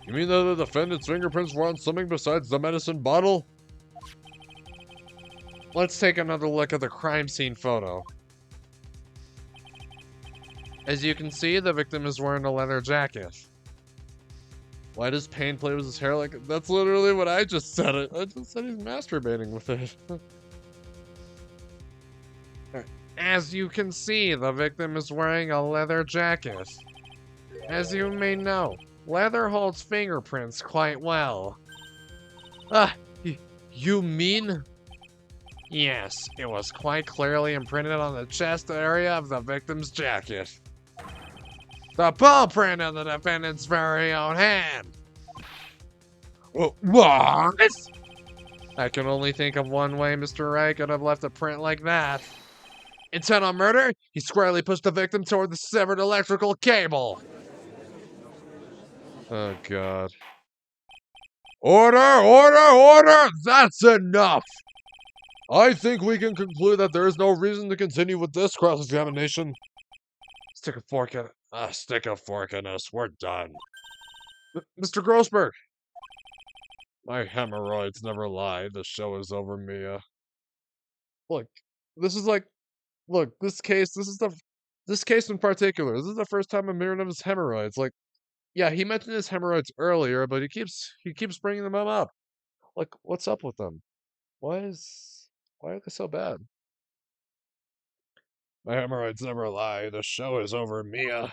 You mean that the defendant's fingerprints were on something besides the medicine bottle? Let's take another look at the crime scene photo. As you can see, the victim is wearing a leather jacket. Why does Payne play with his hair like... That's literally what I just said. I just said he's masturbating with it. As you can see, the victim is wearing a leather jacket. As you may know, leather holds fingerprints quite well. You mean? Yes, it was quite clearly imprinted on the chest area of the victim's jacket. The paw print of the defendant's very own hand. What? I can only think of one way Mr. Wright could have left a print like that. Intent on murder, he squarely pushed the victim toward the severed electrical cable. Oh, God. Order! That's enough! I think we can conclude that there is no reason to continue with this cross-examination. Stick a fork in us. We're done. Mr. Grossberg! My hemorrhoids never lie. The show is over, Mia. Look, this case in particular, this is the first time I'm hearing of his hemorrhoids. Like, yeah, he mentioned his hemorrhoids earlier, but he keeps bringing them up. Like, what's up with them? Why are they so bad? My hemorrhoids never lie. The show is over, Mia.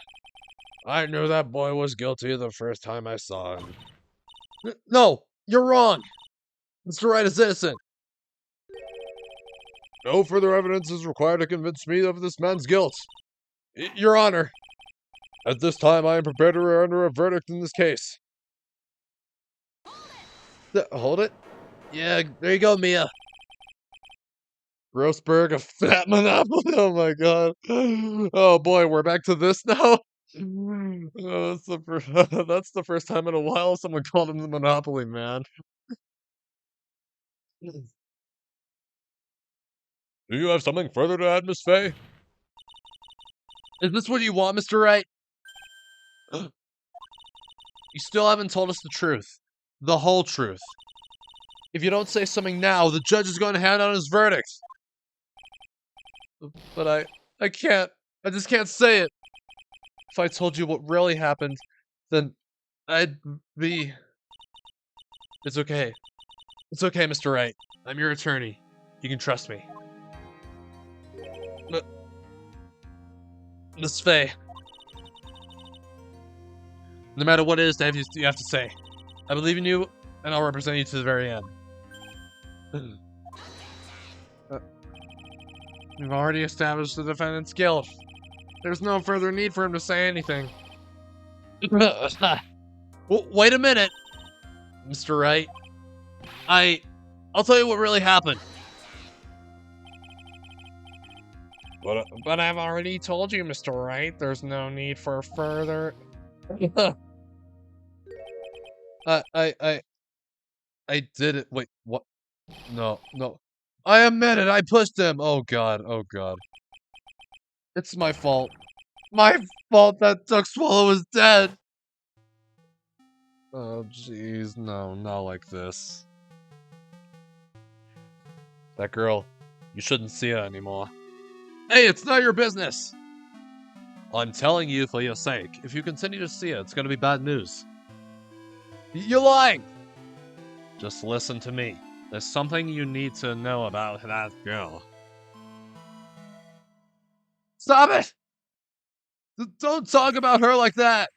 I knew that boy was guilty the first time I saw him. No, you're wrong. Mr. Wright is innocent. No further evidence is required to convince me of this man's guilt. Your Honor, at this time I am prepared to render a verdict in this case. Hold it. Yeah, there you go, Mia. Grossberg, a fat monopoly. Oh my god. Oh boy, we're back to this now. Oh, that's the first time in a while someone called him the Monopoly Man. Do you have something further to add, Miss Fay? Is this what you want, Mr. Wright? You still haven't told us the truth. The whole truth. If you don't say something now, the judge is going to hand out his verdict. But I can't. I just can't say it. If I told you what really happened, then I'd be... It's okay. It's okay, Mr. Wright. I'm your attorney. You can trust me. Miss Fay. No matter what it is that you have to say, I believe in you, and I'll represent you to the very end. We've already established the defendant's guilt. There's no further need for him to say anything. Well, wait a minute, Mr. Wright. I'll tell you what really happened. But I've already told you, Mr. Wright, there's no need for further... I did it. Wait, what? No. I admit it. I pushed him. Oh god. It's my fault. My fault that Duck Swallow is dead. Oh jeez, no, not like this. That girl, you shouldn't see her anymore. Hey, it's not your business. I'm telling you for your sake. If you continue to see her, it's gonna be bad news. You're lying. Just listen to me. There's something you need to know about that girl. Stop it! Don't talk about her like that!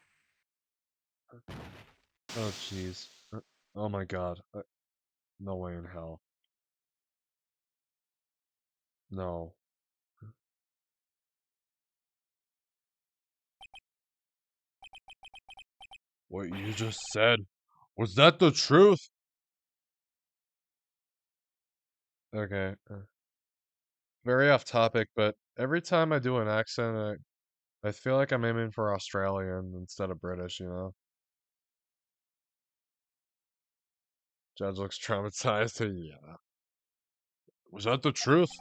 Oh, jeez. Oh my god. No way in hell. No. What you just said, was that the truth? Okay. Very off topic, but every time I do an accent, I feel like I'm aiming for Australian instead of British, you know? Judge looks traumatized. Yeah. Was that the truth?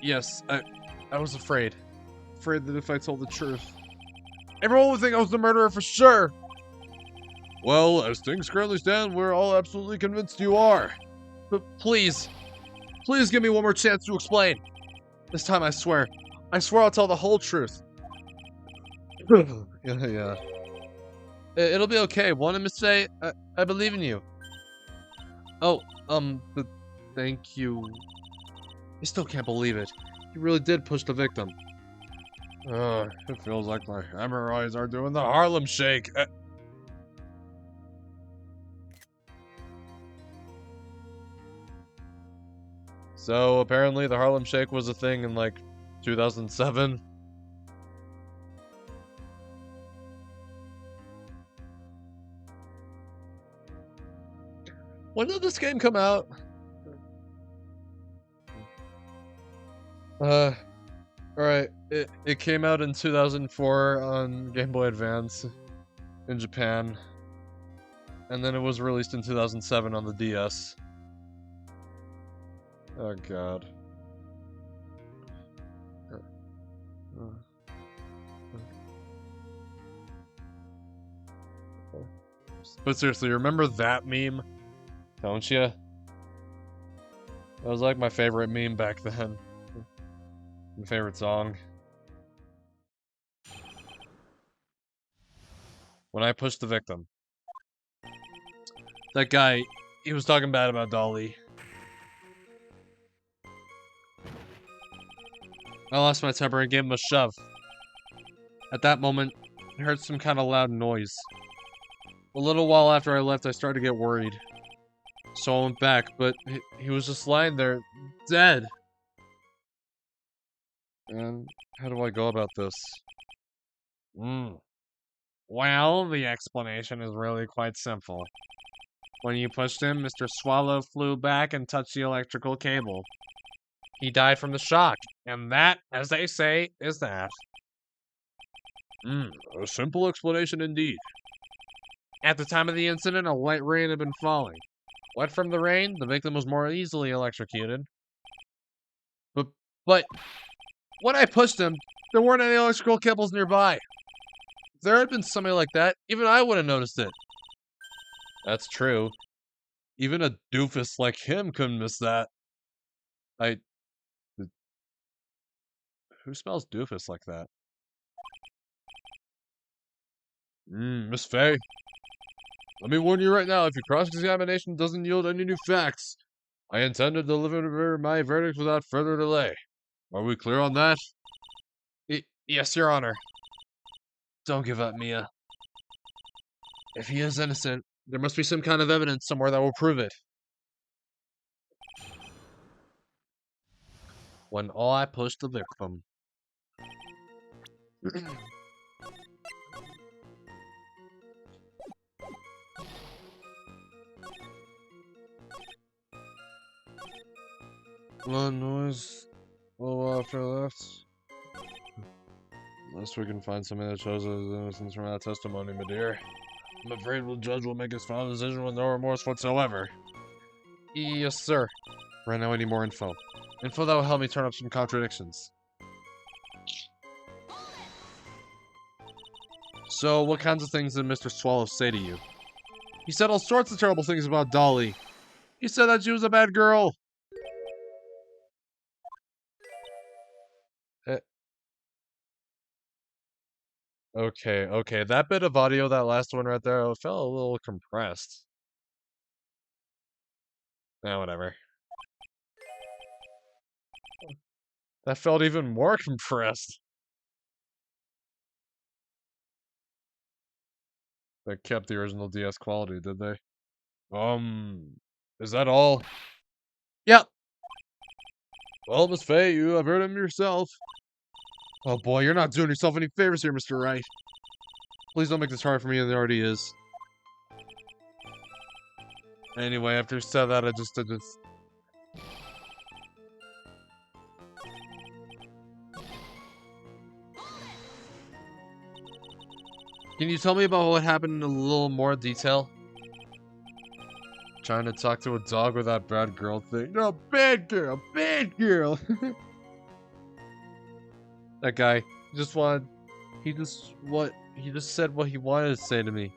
Yes, I was afraid. Afraid that if I told the truth, everyone would think I was the murderer for sure. Well, as things currently stand, we're all absolutely convinced you are. But please give me one more chance to explain. This time I swear I'll tell the whole truth. Yeah. It'll be okay. Want him to say, I believe in you. Oh, but thank you. I still can't believe it. You really did push the victim. It feels like my hemorrhoids are doing the Harlem Shake. So apparently the Harlem Shake was a thing in like 2007. When did this game come out? Alright. It came out in 2004 on Game Boy Advance in Japan. And then it was released in 2007 on the DS. Oh god. But seriously, remember that meme? Don't you? That was like my favorite meme back then. My favorite song. When I pushed the victim. That guy, he was talking bad about Dolly. I lost my temper and gave him a shove. At that moment, I heard some kind of loud noise. A little while after I left, I started to get worried. So I went back, but he was just lying there, dead. And how do I go about this? Well, the explanation is really quite simple. When you pushed him, Mr. Swallow flew back and touched the electrical cable. He died from the shock, and that, as they say, is that. A simple explanation indeed. At the time of the incident, a light rain had been falling. Wet from the rain, the victim was more easily electrocuted. But when I pushed him, there weren't any electrical cables nearby. If there had been something like that, even I would have noticed it. That's true. Even a doofus like him couldn't miss that. Who smells doofus like that? Miss Faye. Let me warn you right now, if your cross-examination doesn't yield any new facts, I intend to deliver my verdict without further delay. Are we clear on that? Yes, Your Honor. Don't give up, Mia. If he is innocent, there must be some kind of evidence somewhere that will prove it. When all I pushed the victim. Loud noise. A little while after I left. Unless we can find something that shows his innocence from that testimony, my dear. I'm afraid the judge will make his final decision with no remorse whatsoever. Yes, sir. Right now I need more info. Info that will help me turn up some contradictions. So, what kinds of things did Mr. Swallow say to you? He said all sorts of terrible things about Dolly. He said that she was a bad girl. Okay. That bit of audio, that last one right there, it felt a little compressed. Whatever. That felt even more compressed. They kept the original DS quality, did they? Is that all? Yep. Well, Miss Faye, you have heard him yourself. Oh boy, you're not doing yourself any favors here, Mr. Wright. Please don't make this hard for me than it already is. Anyway, after you said that, I just did this. Can you tell me about what happened in a little more detail? Trying to talk to a dog with that bad girl thing. No, bad girl, bad girl. That guy he just said what he wanted to say to me.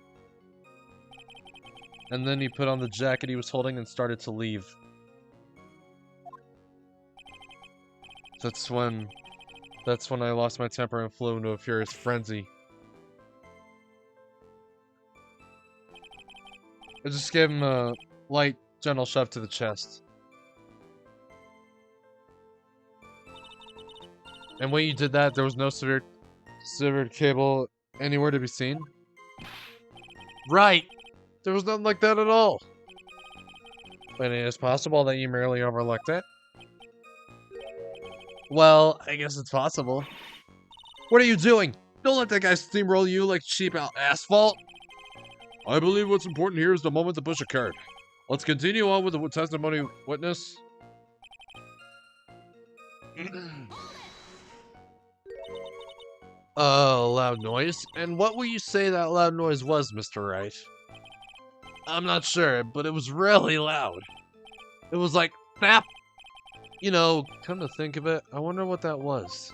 And then he put on the jacket he was holding and started to leave. That's when I lost my temper and flew into a furious frenzy. I just gave him a light, gentle shove to the chest. And when you did that, there was no severed cable anywhere to be seen? Right. There was nothing like that at all. But it is possible that you merely overlooked it. Well, I guess it's possible. What are you doing? Don't let that guy steamroll you like cheap asphalt. I believe what's important here is the moment to push a card. Let's continue on with the testimony witness. Loud noise. And what will you say that loud noise was, Mr. Wright? I'm not sure, but it was really loud. It was like, snap! You know, come to think of it, I wonder what that was.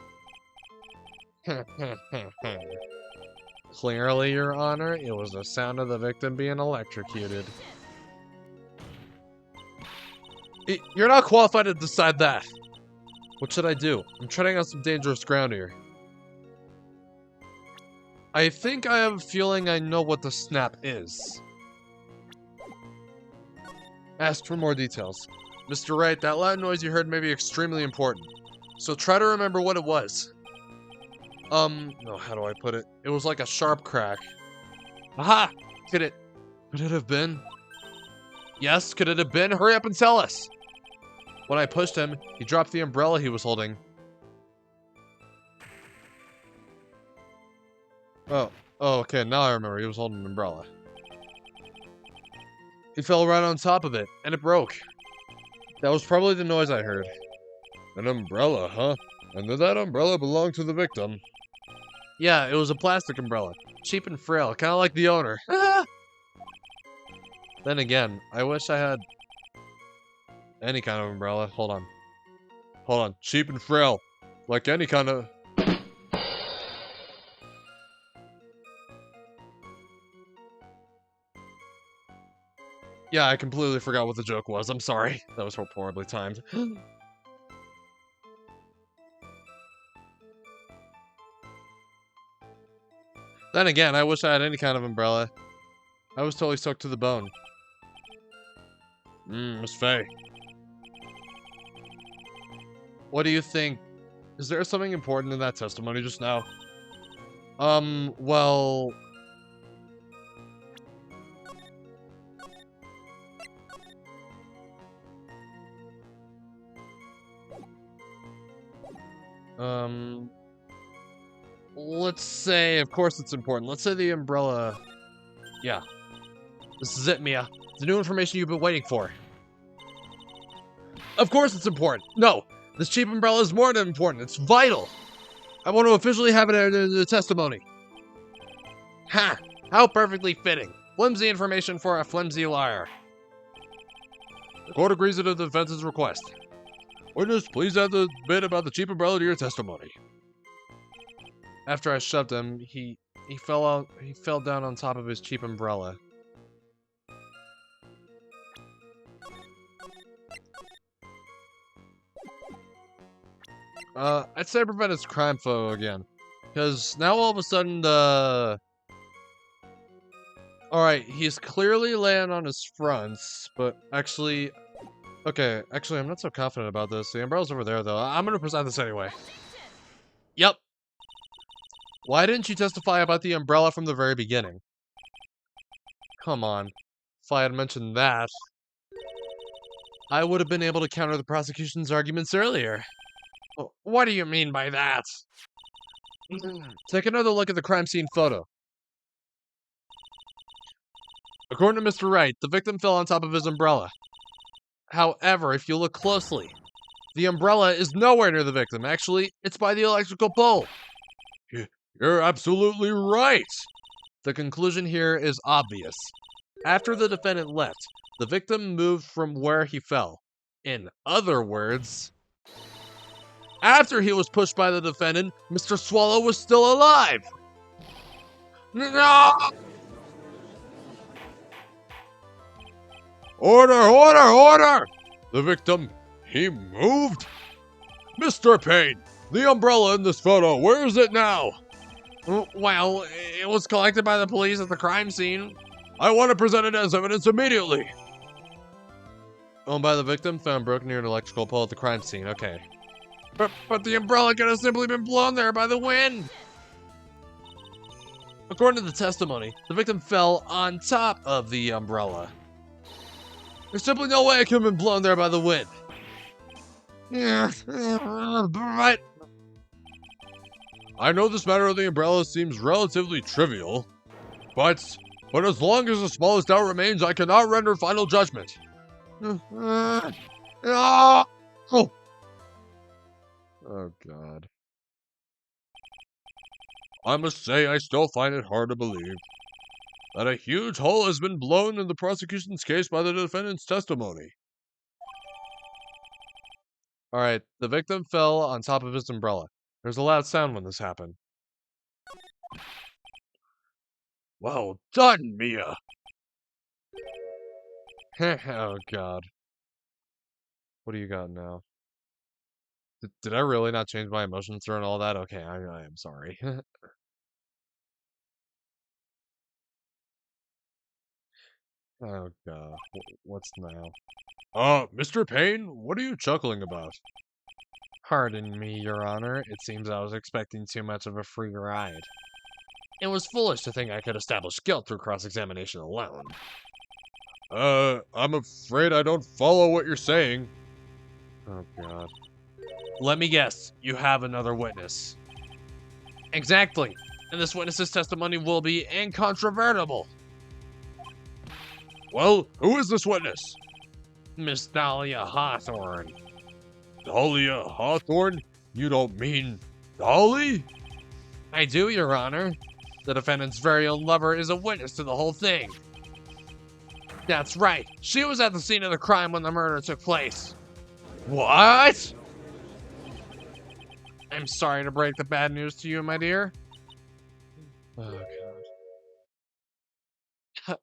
Clearly, Your Honor, it was the sound of the victim being electrocuted. You're not qualified to decide that. What should I do? I'm treading on some dangerous ground here. I think I have a feeling I know what the snap is. Ask for more details. Mr. Wright, that loud noise you heard may be extremely important. So try to remember what it was. No, how do I put it? It was like a sharp crack. Aha! Could it have been? Yes, could it have been? Hurry up and tell us! When I pushed him, he dropped the umbrella he was holding. Oh, okay, now I remember. He was holding an umbrella. He fell right on top of it, and it broke. That was probably the noise I heard. An umbrella, huh? And did that umbrella belong to the victim? Yeah, it was a plastic umbrella. Cheap and frail, kind of like the owner. Then again, I wish I had any kind of umbrella. Hold on. Hold on, cheap and frail. Like any kind of... Yeah, I completely forgot what the joke was. I'm sorry. That was horribly timed. Then again, I wish I had any kind of umbrella. I was totally soaked to the bone. Miss Faye. What do you think? Is there something important in that testimony just now? Well... Let's say, of course it's important. Let's say the umbrella... Yeah. This is it, Mia. The new information you've been waiting for. Of course it's important. No, this cheap umbrella is more than important. It's vital. I want to officially have it in the testimony. Ha! How perfectly fitting. Flimsy information for a flimsy liar. The court agrees to the defense's request. Witness, please add the bit about the cheap umbrella to your testimony. After I shoved him, he fell down on top of his cheap umbrella. I'd say prevent his crime photo again. Because now all of a sudden Alright, he's clearly laying on his fronts, but actually... Okay, actually I'm not so confident about this. The umbrella's over there though. I'm gonna present this anyway. Yep. Why didn't you testify about the umbrella from the very beginning? Come on. If I had mentioned that, I would have been able to counter the prosecution's arguments earlier. What do you mean by that? Take another look at the crime scene photo. According to Mr. Wright, the victim fell on top of his umbrella. However, if you look closely, the umbrella is nowhere near the victim. Actually, it's by the electrical pole. You're absolutely right. The conclusion here is obvious. After the defendant left, the victim moved from where he fell. In other words, after he was pushed by the defendant, Mr. Swallow was still alive. No! Order, order, order! The victim, he moved? Mr. Payne, the umbrella in this photo, where is it now? Well, it was collected by the police at the crime scene. I want to present it as evidence immediately. Owned by the victim, found broken near an electrical pole at the crime scene. Okay. But the umbrella could have simply been blown there by the wind. According to the testimony, the victim fell on top of the umbrella. There's simply no way it could have been blown there by the wind. But I know this matter of the umbrella seems relatively trivial, but as long as the smallest doubt remains, I cannot render final judgment. Oh, God. I must say I still find it hard to believe that a huge hole has been blown in the prosecution's case by the defendant's testimony. Alright, the victim fell on top of his umbrella. There's a loud sound when this happened. Well done, Mia! Oh, God. What do you got now? Did I really not change my emotions during all that? Okay, I am sorry. Oh, God. What's now? Mr. Payne, what are you chuckling about? pardon me, Your Honor. It seems I was expecting too much of a free ride. It was foolish to think I could establish guilt through cross-examination alone. I'm afraid I don't follow what you're saying. Oh, God. Let me guess. You have another witness. Exactly. And this witness's testimony will be incontrovertible. Well, who is this witness? Miss Dahlia Hawthorne. Dahlia Hawthorne? You don't mean Dolly? I do, Your Honor. The defendant's very own lover is a witness to the whole thing. That's right. She was at the scene of the crime when the murder took place. What? I'm sorry to break the bad news to you, my dear. Oh, God.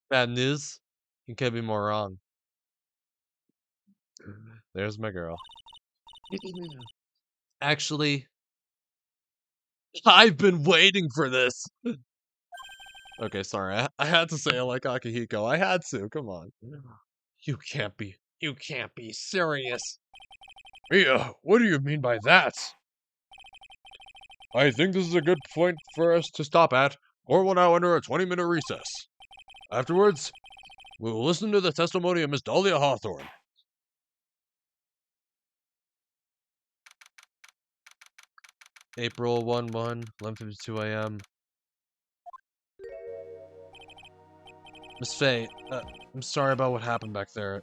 Bad news? You can't be more wrong. There's my girl. Actually, I've been waiting for this. Okay, sorry. I had to say it like Akihiko. I had to. Come on. You can't be serious. Mia, what do you mean by that? I think this is a good point for us to stop at, or we'll now enter a 20-minute recess. Afterwards, we will listen to the testimony of Miss Dahlia Hawthorne. April 11:52 a.m. Miss Faye, I'm sorry about what happened back there.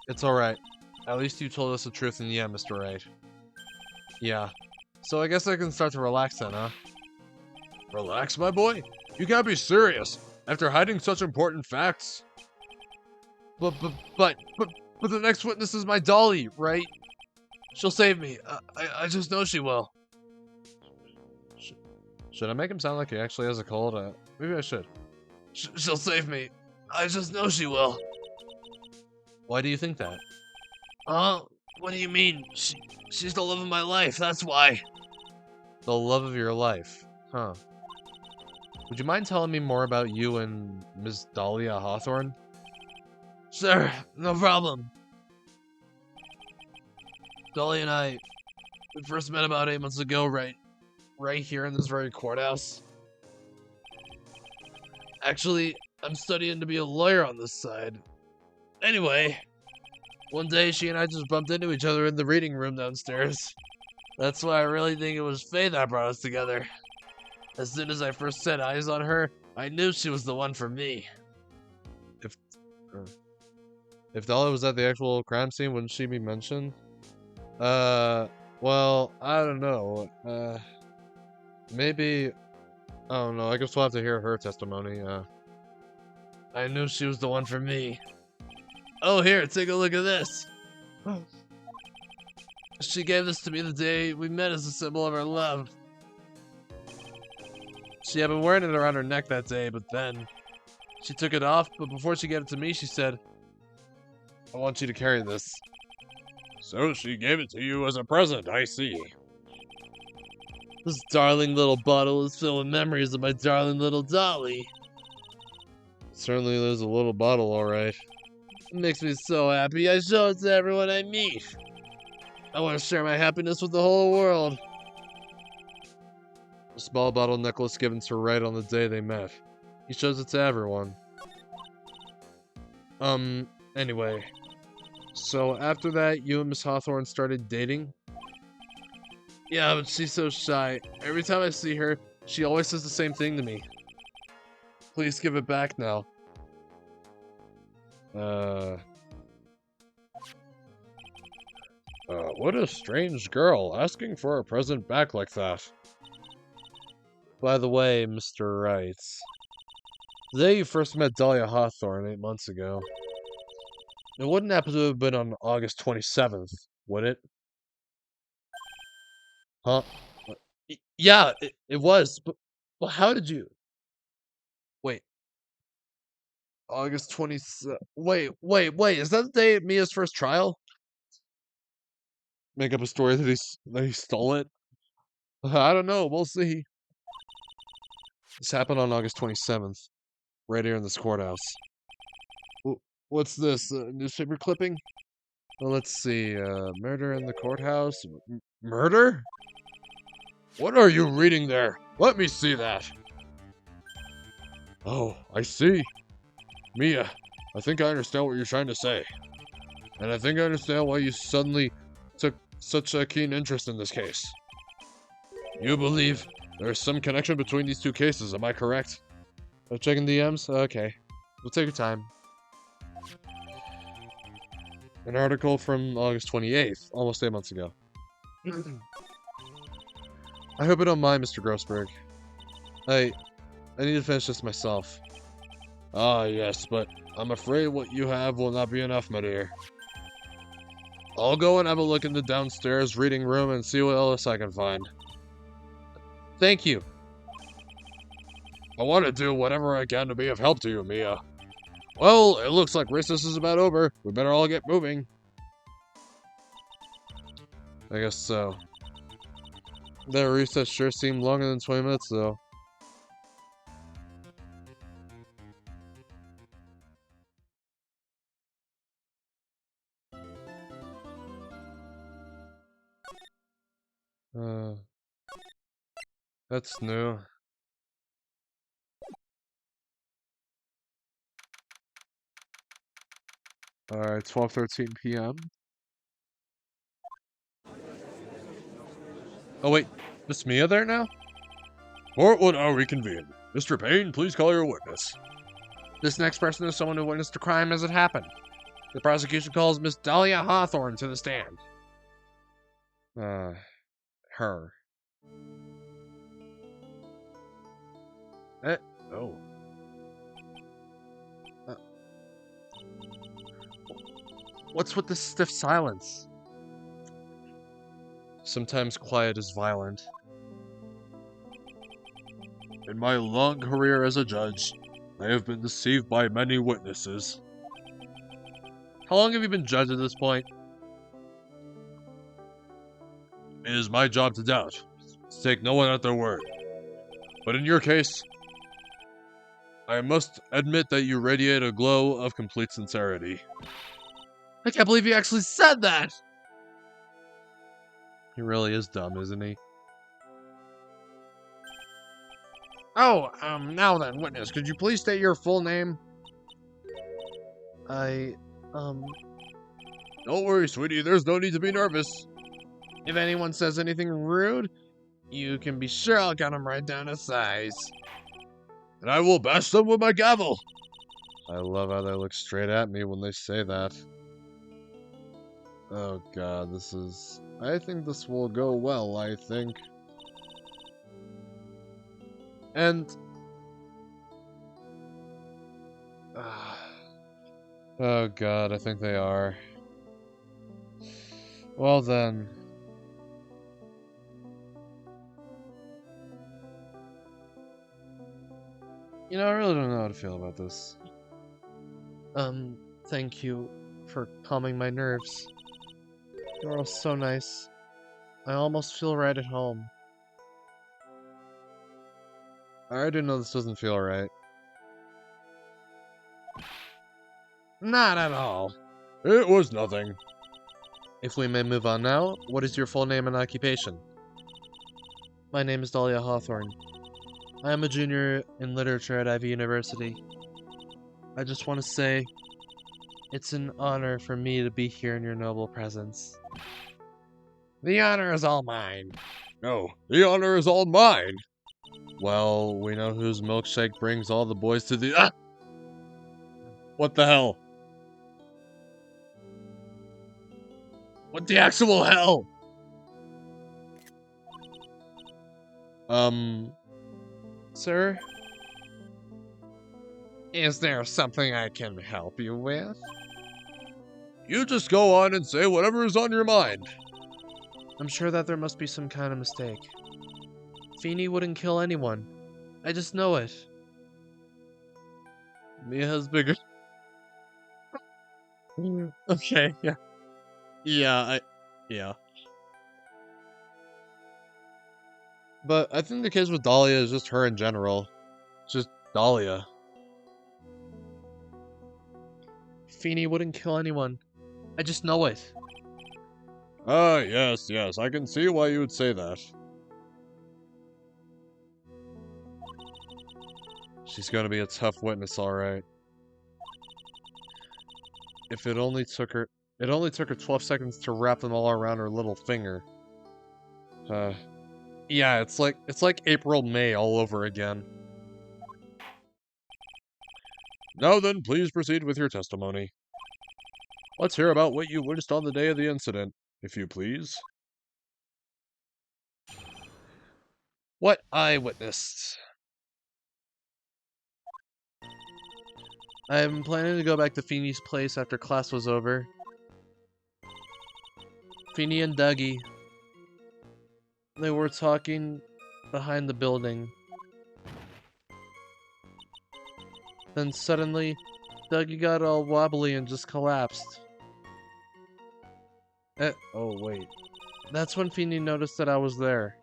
It's alright. At least you told us the truth in the end, Mr. Wright. Yeah. So I guess I can start to relax then, huh? Relax, my boy. You can't be serious. After hiding such important facts. But the next witness is my Dolly, right? She'll save me. I just know she will. Should I make him sound like he actually has a cold? Maybe I should. She'll save me. I just know she will. Why do you think that? What do you mean? She's the love of my life, that's why. The love of your life, huh? Would you mind telling me more about you and Miss Dahlia Hawthorne? Sure, no problem. Dolly and we first met about 8 months ago, right here in this very courthouse. Actually, I'm studying to be a lawyer on this side. Anyway, one day she and I just bumped into each other in the reading room downstairs. That's why I really think it was fate that brought us together. As soon as I first set eyes on her, I knew she was the one for me. If Dolly was at the actual crime scene, wouldn't she be mentioned? Well, I don't know. Maybe, I don't know, I guess we'll have to hear her testimony. I knew she was the one for me. Oh, here, take a look at this. She gave this to me the day we met as a symbol of our love. She had been wearing it around her neck that day, but then she took it off, but before she gave it to me, she said, I want you to carry this. So she gave it to you as a present, I see. This darling little bottle is filled with memories of my darling little Dolly. Certainly there's a little bottle, alright. It makes me so happy, I show it to everyone I meet. I want to share my happiness with the whole world. A small bottle necklace given to Wright on the day they met. He shows it to everyone. Anyway. So after that, you and Miss Hawthorne started dating? Yeah, but she's so shy. Every time I see her, she always says the same thing to me. Please give it back now. What a strange girl, asking for a present back like that. By the way, Mr. Wright, the day you first met Dahlia Hawthorne 8 months ago, it wouldn't happen to have been on August 27th, would it? Huh? Yeah, it was, but how did you... Wait. August 27th... Wait, is that the day of Mia's first trial? Make up a story that he stole it? I don't know, we'll see. This happened on August 27th, right here in this courthouse. What's this, newspaper clipping? Well, let's see, murder in the courthouse. Murder? What are you reading there? Let me see that. Oh, I see. Mia, I think I understand what you're trying to say. And I think I understand why you suddenly took such a keen interest in this case. You believe there's some connection between these two cases, am I correct? Checking DMs? Okay. We'll take your time. An article from August 28th, almost 8 months ago. I hope you don't mind, Mr. Grossberg. I need to finish this myself. Ah, yes, but I'm afraid what you have will not be enough, my dear. I'll go and have a look in the downstairs reading room and see what else I can find. Thank you. I want to do whatever I can to be of help to you, Mia. Well, it looks like recess is about over. We better all get moving. I guess so. That recess sure seemed longer than 20 minutes, though. That's new. Alright, 12:13 p.m. Oh wait, Miss Mia there now? Court will now reconvene. Mr. Payne, please call your witness. This next person is someone who witnessed a crime as it happened. The prosecution calls Miss Dahlia Hawthorne to the stand. Her. Oh. What's with this stiff silence? Sometimes quiet is violent. In my long career as a judge, I have been deceived by many witnesses. How long have you been judged at this point? It is my job to doubt, to take no one at their word. But in your case, I must admit that you radiate a glow of complete sincerity. I can't believe you actually said that! He really is dumb, isn't he? Oh, now then, witness, could you please state your full name? Don't worry, sweetie, there's no need to be nervous. If anyone says anything rude, you can be sure I'll cut them right down to size. And I will bash them with my gavel. I love how they look straight at me when they say that. Oh god, I think this will go well, I think. And... oh god, I think they are. Well then... You know, I really don't know how to feel about this. Thank you for calming my nerves. You're all so nice. I almost feel right at home. I already know this doesn't feel right. Not at all. It was nothing. If we may move on now, what is your full name and occupation? My name is Dahlia Hawthorne. I am a junior in literature at Ivy University. I just want to say, it's an honor for me to be here in your noble presence. The honor is all mine. No, the honor is all mine. Well, we know whose milkshake brings all the boys to the... What the hell? What the actual hell? Sir? Is there something I can help you with? You just go on and say whatever is on your mind. I'm sure that there must be some kind of mistake. Feeny wouldn't kill anyone. I just know it. Mia has bigger... Okay, yeah. Yeah. But I think the case with Dahlia is just her in general. Just Dahlia. Feeny wouldn't kill anyone. I just know it. Ah, yes, I can see why you would say that. She's gonna be a tough witness, alright. If it only took her 12 seconds to wrap them all around her little finger. Yeah, it's like April, May all over again. Now then, please proceed with your testimony. Let's hear about what you witnessed on the day of the incident, if you please. What I witnessed. I'm planning to go back to Feeney's place after class was over. Feeney and Dougie. They were talking behind the building. Then suddenly, Dougie got all wobbly and just collapsed. Oh wait. That's when Feeney noticed that I was there.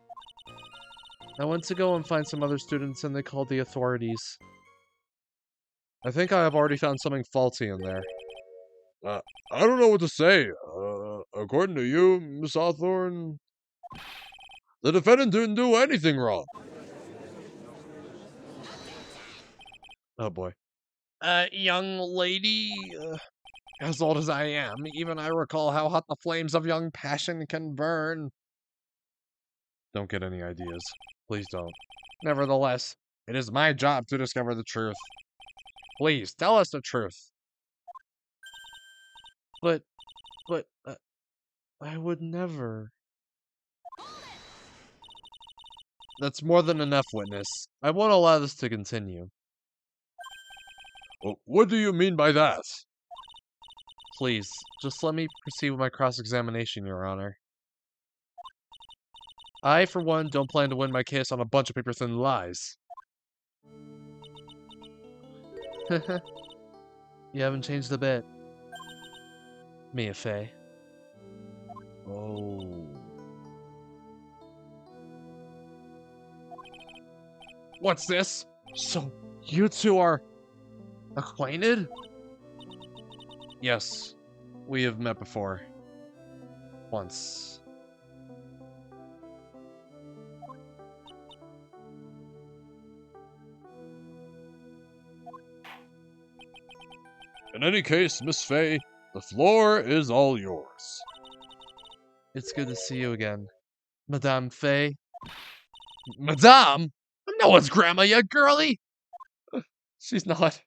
I went to go and find some other students and they called the authorities. I think I have already found something faulty in there. I don't know what to say. According to you, Miss Hawthorne, the defendant didn't do anything wrong. Oh boy. Young lady, as old as I am, even I recall how hot the flames of young passion can burn. Don't get any ideas. Please don't. Nevertheless, it is my job to discover the truth. Please, tell us the truth. But, I would never. That's more than enough, witness. I won't allow this to continue. What do you mean by that? Please, just let me proceed with my cross-examination, Your Honor. I, for one, don't plan to win my case on a bunch of paper-thin lies. You haven't changed a bit. Mia Fey. Oh. What's this? So, you two are Acquainted? Yes, we have met before. Once. In any case, Miss Fey, the floor is all yours. It's good to see you again. Madame Fey. Madame? I'm no one's grandma yet, girlie! She's not.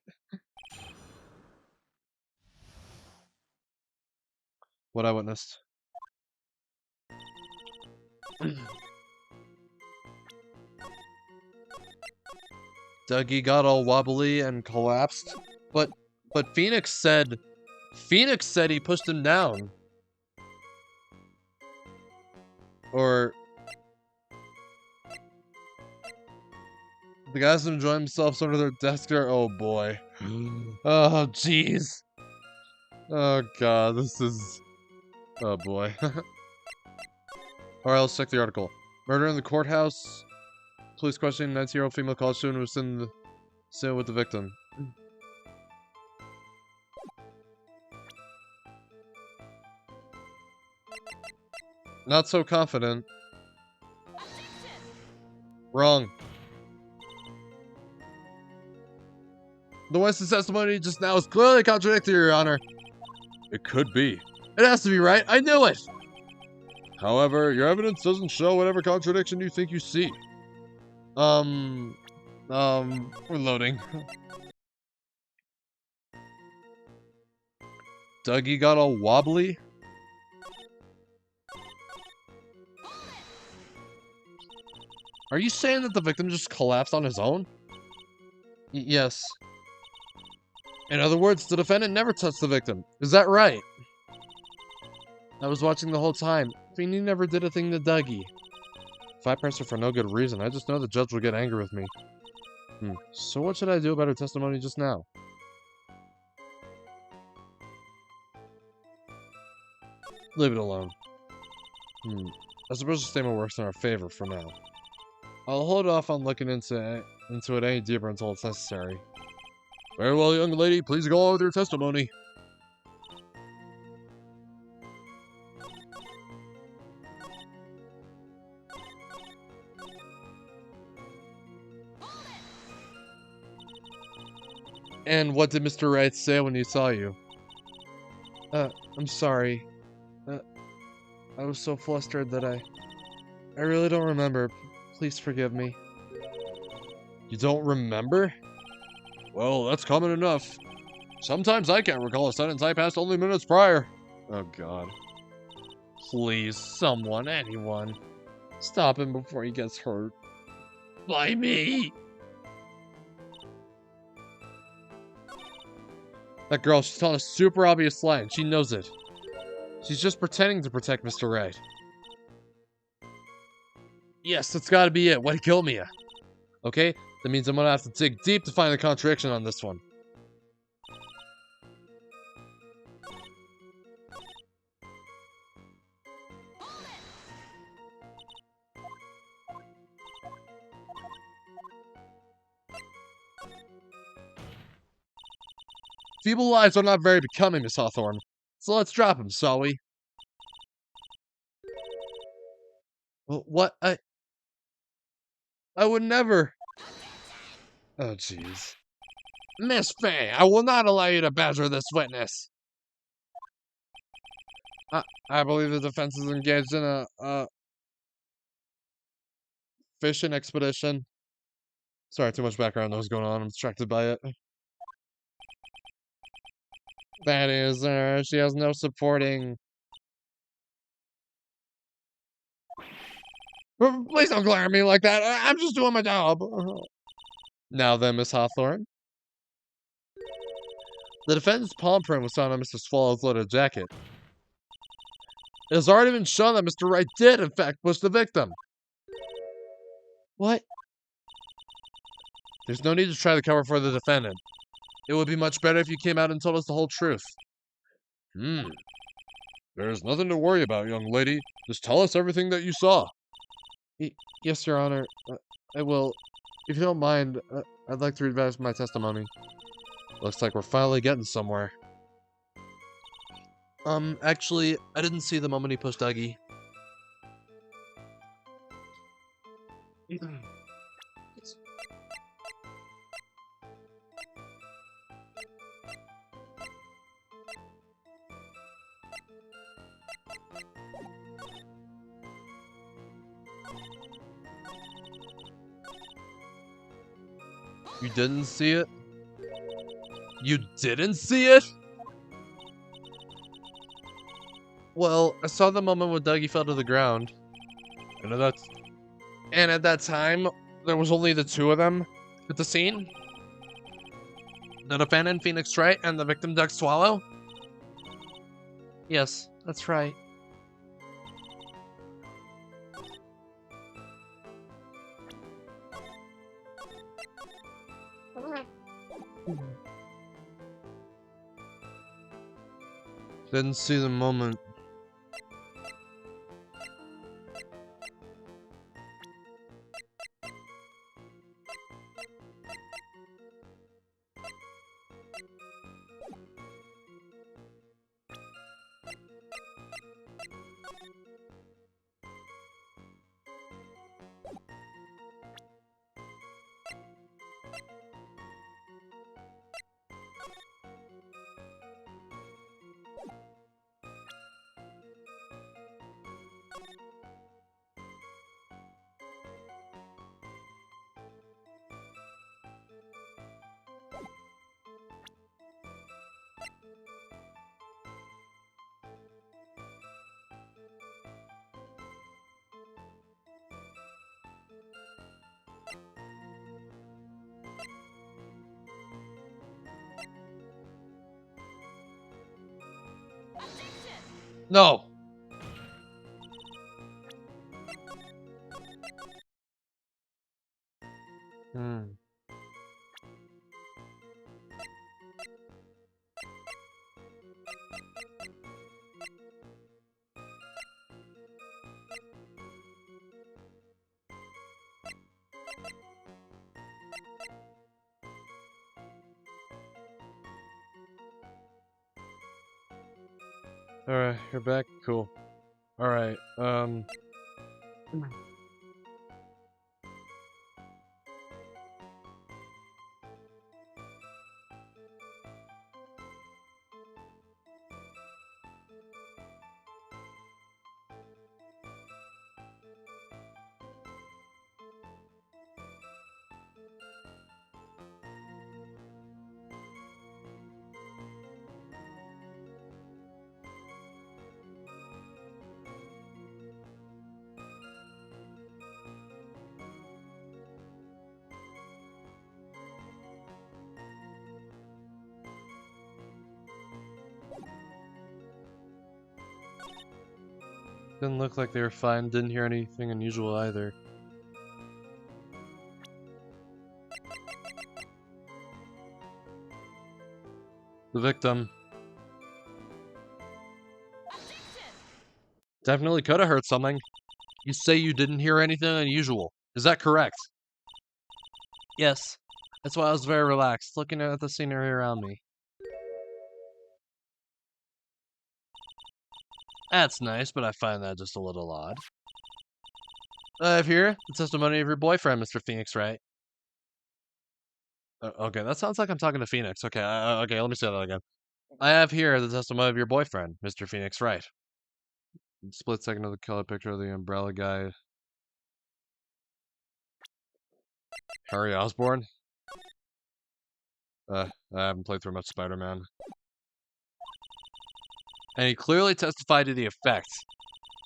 What I witnessed. Dougie got all wobbly and collapsed, but Phoenix said he pushed him down. Or the guys enjoying themselves under their desk there. Oh boy. Oh jeez. Oh god, this is. Oh boy. Alright, let's check the article. Murder in the courthouse. Police questioning 19-year-old female college student who was in the cell with the victim. Not so confident. Wrong. The witness testimony just now is clearly contradictory, Your Honor. It could be. It has to be right. I knew it. However, your evidence doesn't show whatever contradiction you think you see. We're loading. Dougie got all wobbly. Are you saying that the victim just collapsed on his own? Yes. In other words, the defendant never touched the victim. Is that right? I was watching the whole time. Feeney never did a thing to Dougie. If I press her for no good reason, I just know the judge will get angry with me. So what should I do about her testimony just now? Leave it alone. I suppose the statement works in our favor for now. I'll hold off on looking into it any deeper until it's necessary. Very well, young lady. Please go on with your testimony. And what did Mr. Wright say when he saw you? I'm sorry. I was so flustered that I really don't remember. Please forgive me. You don't remember? Well, that's common enough. Sometimes I can't recall a sentence I passed only minutes prior. Oh, God. Please, someone, anyone. Stop him before he gets hurt. By me! That girl, she's telling a super obvious lie, and she knows it. She's just pretending to protect Mr. Right. Yes, that's gotta be it. Why'd he kill me? Okay, that means I'm gonna have to dig deep to find the contradiction on this one. Feeble lies are not very becoming, Miss Hawthorne. So let's drop him, shall we? Well, what? I would never. Oh, jeez. Miss Fay, I will not allow you to badger this witness. I believe the defense is engaged in a fishing expedition. Sorry, too much background noise going on. I'm distracted by it. That is, she has no supporting. Please don't glare at me like that. I'm just doing my job. Now then, Miss Hawthorne. The defendant's palm print was found on Mr. Swallow's loaded jacket. It has already been shown that Mr. Wright did, in fact, push the victim. What? There's no need to try to cover for the defendant. It would be much better if you came out and told us the whole truth. There's nothing to worry about, young lady. Just tell us everything that you saw. Yes, Your Honor. I will. If you don't mind, I'd like to revise my testimony. Looks like we're finally getting somewhere. Actually, I didn't see the moment he pushed Dougie. You didn't see it? You didn't see it? Well, I saw the moment when Dougie fell to the ground. And at that time, there was only the two of them at the scene. The defendant, Phoenix Wright, and the victim, Doug Swallow. Yes, that's right. Didn't see the moment. No. Alright, you're back? Cool. Alright, Didn't look like they were fine. Didn't hear anything unusual either. The victim. Definitely could have heard something. You say you didn't hear anything unusual. Is that correct? Yes. That's why I was very relaxed, looking at the scenery around me. That's nice, but I find that just a little odd. I have here the testimony of your boyfriend, Mr. Phoenix, right? Okay, that sounds like I'm talking to Phoenix. Okay, okay, let me say that again. I have here the testimony of your boyfriend, Mr. Phoenix, right? Split second of the color picture of the umbrella guy. Harry Osborn? I haven't played through much Spider-Man. And he clearly testified to the effect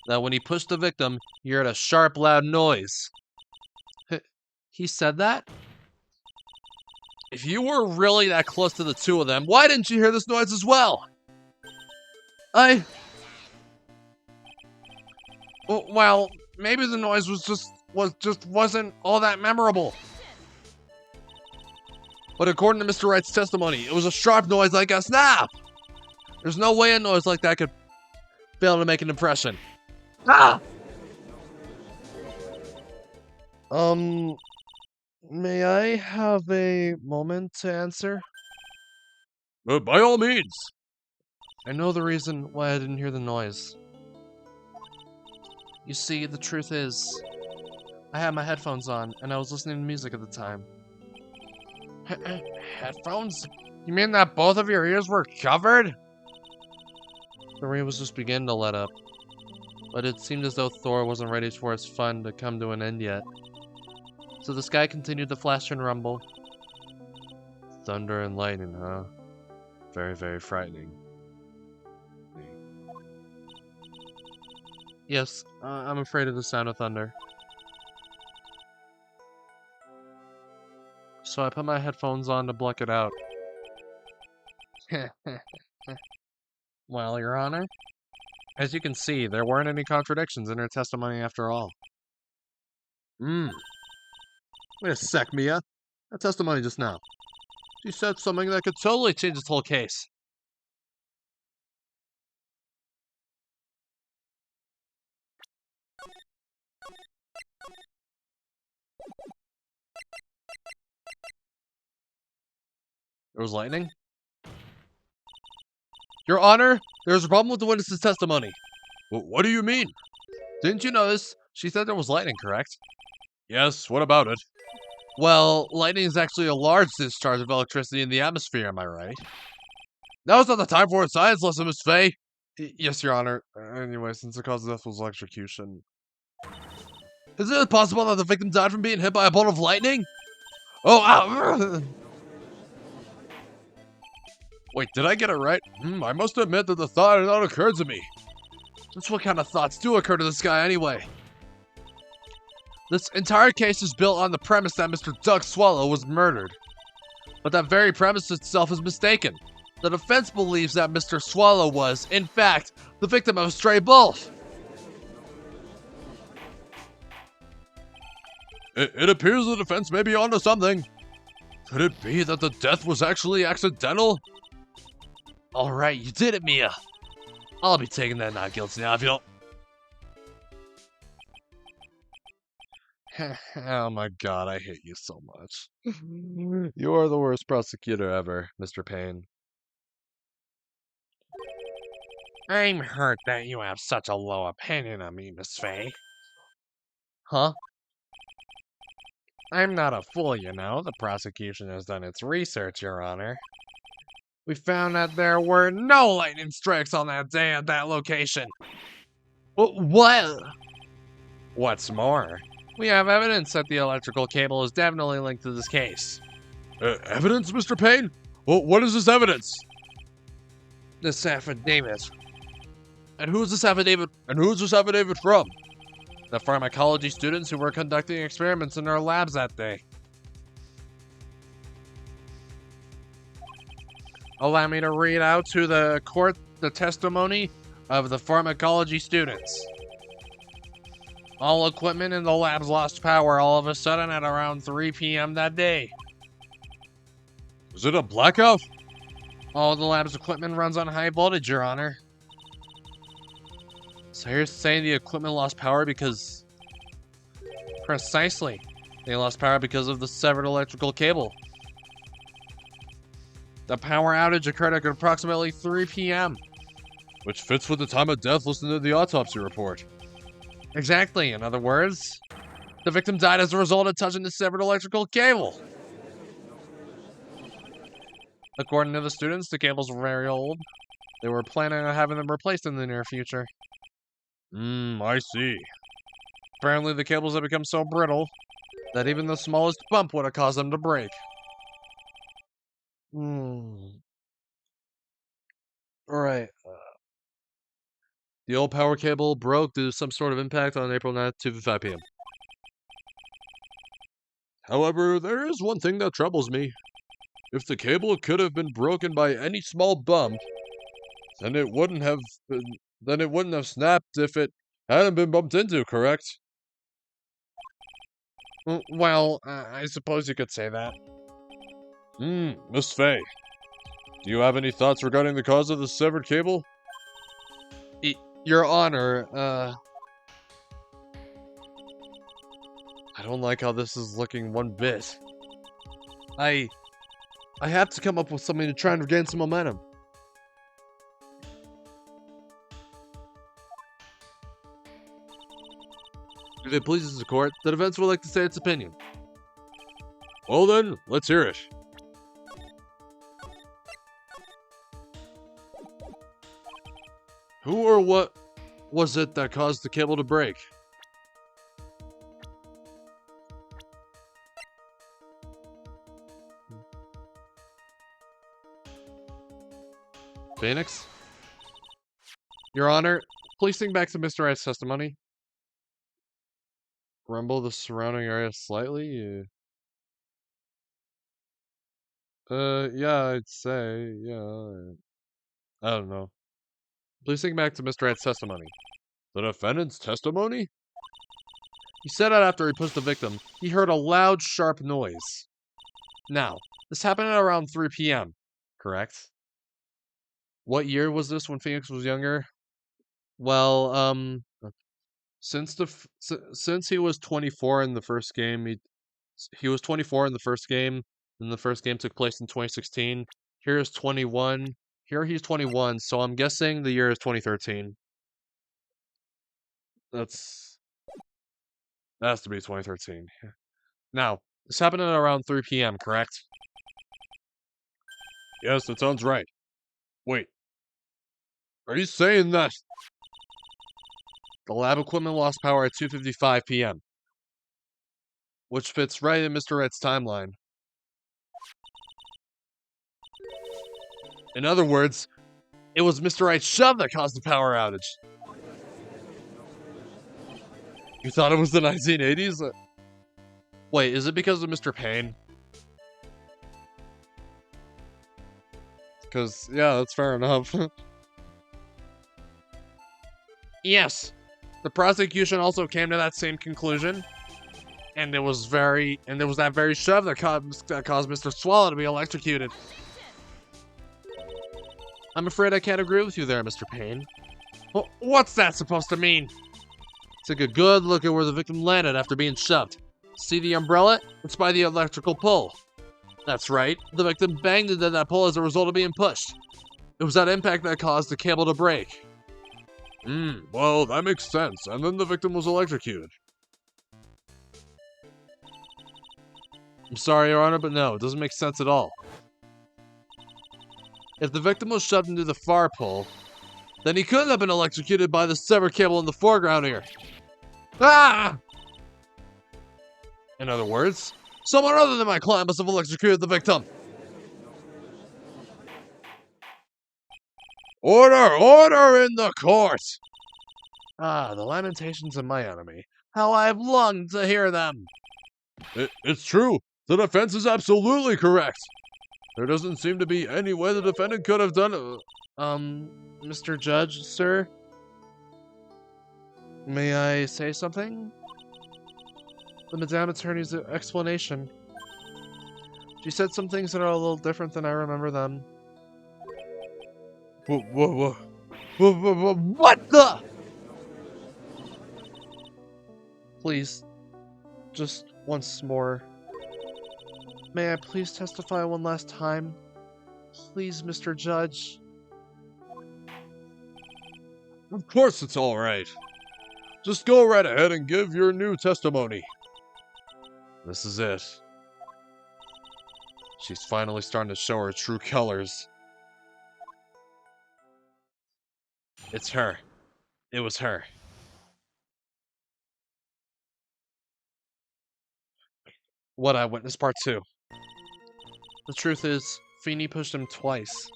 that when he pushed the victim, he heard a sharp, loud noise. He said that? If you were really that close to the two of them, why didn't you hear this noise as well? Well, maybe the noise wasn't all that memorable. But according to Mr. Wright's testimony, it was a sharp noise like a snap. There's no way a noise like that could fail to make an impression. Ah! May I have a moment to answer? By all means. I know the reason why I didn't hear the noise. You see, the truth is, I had my headphones on, and I was listening to music at the time. Headphones? You mean that both of your ears were covered? The rain was just beginning to let up, but it seemed as though Thor wasn't ready for his fun to come to an end yet. So the sky continued to flash and rumble. Thunder and lightning, huh? Very, very frightening. Yes, I'm afraid of the sound of thunder. So I put my headphones on to block it out. Well, Your Honor, as you can see, there weren't any contradictions in her testimony after all. Wait a sec, Mia. That testimony just now. She said something that could totally change this whole case. There was lightning? Your Honor, there's a problem with the witness's testimony. What do you mean? Didn't you notice? She said there was lightning, correct? Yes, what about it? Well, lightning is actually a large discharge of electricity in the atmosphere, am I right? Now's not the time for a science lesson, Miss Faye. Yes, Your Honor. Anyway, since the cause of death was electrocution. Is it possible that the victim died from being hit by a bolt of lightning? Oh, ow! Wait, did I get it right? I must admit that the thought had not occurred to me. Just what kind of thoughts do occur to this guy anyway? This entire case is built on the premise that Mr. Doug Swallow was murdered. But that very premise itself is mistaken. The defense believes that Mr. Swallow was, in fact, the victim of a stray bullet. It appears the defense may be onto something. Could it be that the death was actually accidental? Alright, you did it, Mia. I'll be taking that not guilty now if you don't... Oh my god, I hate you so much. You are the worst prosecutor ever, Mr. Payne. I'm hurt that you have such a low opinion of me, Miss Faye. Huh? I'm not a fool, you know. The prosecution has done its research, Your Honor. We found that there were no lightning strikes on that day at that location. What? What's more, we have evidence that the electrical cable is definitely linked to this case. Evidence, Mr. Payne? Well, what is this evidence? This affidavit. And who's this affidavit? And who's this affidavit from? The pharmacology students who were conducting experiments in our labs that day. Allow me to read out to the court the testimony of the pharmacology students. All equipment in the labs lost power all of a sudden at around 3 p.m. that day. Was it a blackout? All the lab's equipment runs on high voltage, Your Honor. So you're saying the equipment lost power because... Precisely. They lost power because of the severed electrical cable. The power outage occurred at approximately 3 p.m. Which fits with the time of death listed in the autopsy report. Exactly. In other words, the victim died as a result of touching the severed electrical cable. According to the students, the cables were very old. They were planning on having them replaced in the near future. I see. Apparently, the cables have become so brittle that even the smallest bump would have caused them to break. Alright. The old power cable broke due to some sort of impact on April 9th, 2:55 p.m. However, there is one thing that troubles me. If the cable could have been broken by any small bump, then it wouldn't have snapped if it hadn't been bumped into, correct? Well, I suppose you could say that. Miss Faye, do you have any thoughts regarding the cause of the severed cable? Your Honor, I don't like how this is looking one bit. I have to come up with something to try and regain some momentum. If it pleases the court, the defense would like to say its opinion. Well then, let's hear it. Who or what was it that caused the cable to break? Phoenix? Your Honor, please think back to Mr. Wright's testimony. Rumble the surrounding area slightly? Yeah, I'd say, yeah. I don't know. Please think back to Mr. Wright's testimony. The defendant's testimony? He said that after he pushed the victim, he heard a loud, sharp noise. Now, this happened at around 3 p.m., correct? What year was this when Phoenix was younger? Well, since he was 24 in the first game, he was 24 in the first game, and the first game took place in 2016. Here is 21. Here he's 21, so I'm guessing the year is 2013. That has to be 2013. Now, this happened at around 3 p.m., correct? Yes, that sounds right. Wait. Are you saying that? The lab equipment lost power at 2:55 p.m., which fits right in Mr. Wright's timeline. In other words, it was Mr. Wright's shove that caused the power outage. You thought it was the 1980s? Wait, is it because of Mr. Payne? Because, yeah, that's fair enough. Yes, the prosecution also came to that same conclusion, and it was that very shove that caused Mr. Swallow to be electrocuted. I'm afraid I can't agree with you there, Mr. Payne. Well, what's that supposed to mean? Take a good look at where the victim landed after being shoved. See the umbrella? It's by the electrical pole. That's right, the victim banged into that pole as a result of being pushed. It was that impact that caused the cable to break. Well, that makes sense, and then the victim was electrocuted. I'm sorry, Your Honor, but no, it doesn't make sense at all. If the victim was shoved into the far pole, then he couldn't have been electrocuted by the severed cable in the foreground here. Ah! In other words, someone other than my client must have electrocuted the victim. Order! Order in the court! Ah, the lamentations of my enemy. How I have longed to hear them. It's true. The defense is absolutely correct. There doesn't seem to be any way the defendant could have done it. Mr. Judge, sir? May I say something? The Madame Attorney's explanation. She said some things that are a little different than I remember them. What the? Please, just once more. May I please testify one last time? Please, Mr. Judge. Of course it's all right. Just go right ahead and give your new testimony. This is it. She's finally starting to show her true colors. It's her. It was her. What I witnessed part 2. The truth is, Feeney pushed him twice.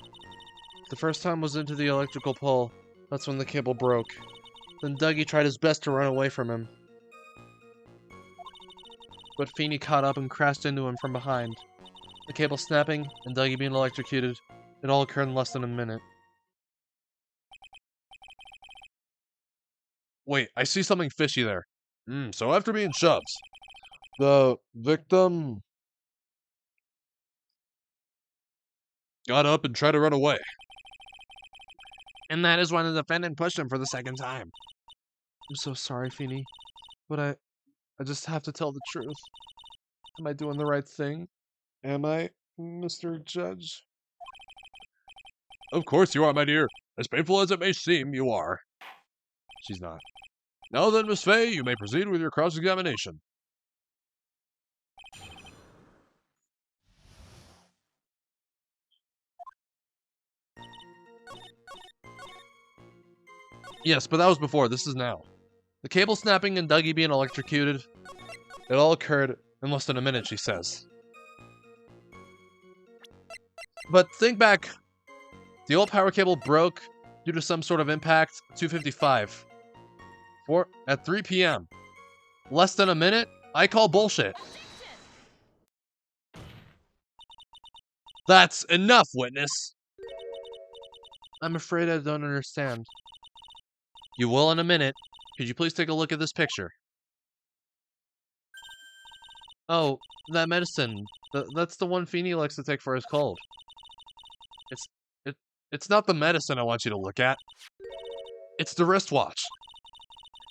The first time was into the electrical pole. That's when the cable broke. Then Dougie tried his best to run away from him. But Feeney caught up and crashed into him from behind. The cable snapping and Dougie being electrocuted. It all occurred in less than a minute. Wait, I see something fishy there. So after being shoved, the victim got up and tried to run away. And that is when the defendant pushed him for the second time. I'm so sorry, Feeney. But I just have to tell the truth. Am I doing the right thing? Am I, Mr. Judge? Of course you are, my dear. As painful as it may seem, you are. She's not. Now then, Miss Fay, you may proceed with your cross-examination. Yes, but that was before. This is now. The cable snapping and Dougie being electrocuted. It all occurred in less than a minute, she says. But think back. The old power cable broke due to some sort of impact at 2:55. At 3 p.m. Less than a minute? I call bullshit. That's enough, witness. I'm afraid I don't understand. You will in a minute. Could you please take a look at this picture? Oh, that medicine. That's the one Feeney likes to take for his cold. It's not the medicine I want you to look at. It's the wristwatch.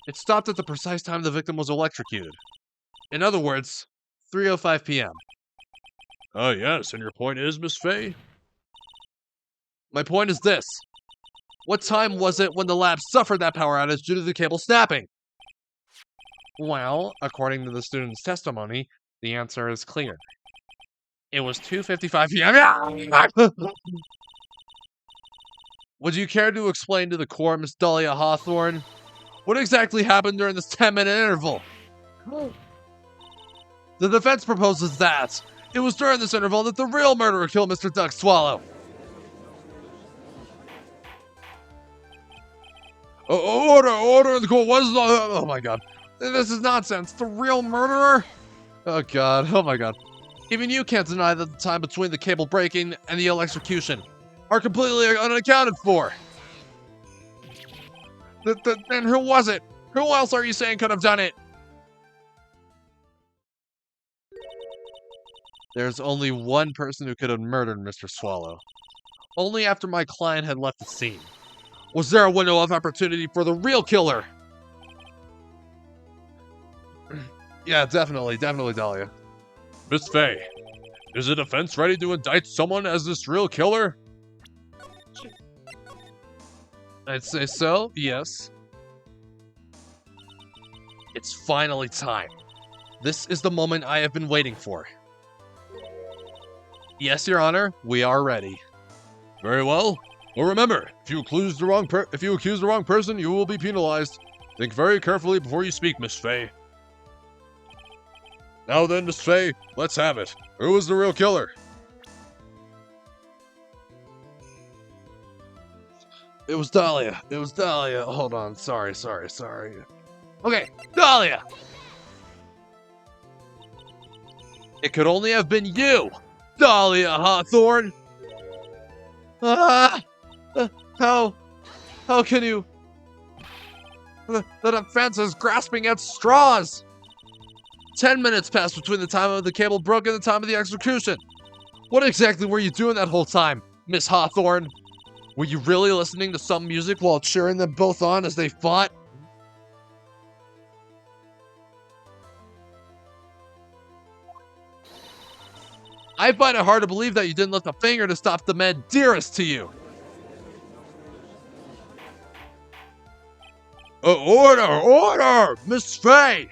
It stopped at the precise time the victim was electrocuted. In other words, 3:05 p.m. Yes, and your point is, Miss Fay? My point is this. What time was it when the lab suffered that power outage due to the cable snapping? Well, according to the student's testimony, the answer is clear. It was 2:55 p.m. Would you care to explain to the court, Miss Dahlia Hawthorne, what exactly happened during this 10-minute interval? The defense proposes that it was during this interval that the real murderer killed Mr. Duck Swallow. Order in the court. What is Oh my god. This is nonsense. The real murderer? Oh god. Oh my god. Even you can't deny that the time between the cable breaking and the electrocution are completely unaccounted for. Then who was it? Who else are you saying could have done it? There's only one person who could have murdered Mr. Swallow. Only after my client had left the scene. Was there a window of opportunity for the real killer? Yeah, definitely, Dahlia. Miss Fay, is the defense ready to indict someone as this real killer? I'd say so, yes. It's finally time. This is the moment I have been waiting for. Yes, Your Honor, we are ready. Very well. Well, remember, if you accuse the wrong person, you will be penalized. Think very carefully before you speak, Miss Fay. Now then, Miss Fay, let's have it. Who was the real killer? It was Dahlia. Hold on. Sorry. Okay, Dahlia! It could only have been you, Dahlia Hawthorne! How can you... The defense is grasping at straws! 10 minutes passed between the time of the cable broke and the time of the execution. What exactly were you doing that whole time, Miss Hawthorne? Were you really listening to some music while cheering them both on as they fought? I find it hard to believe that you didn't lift a finger to stop the men dearest to you. Order! Miss Fay!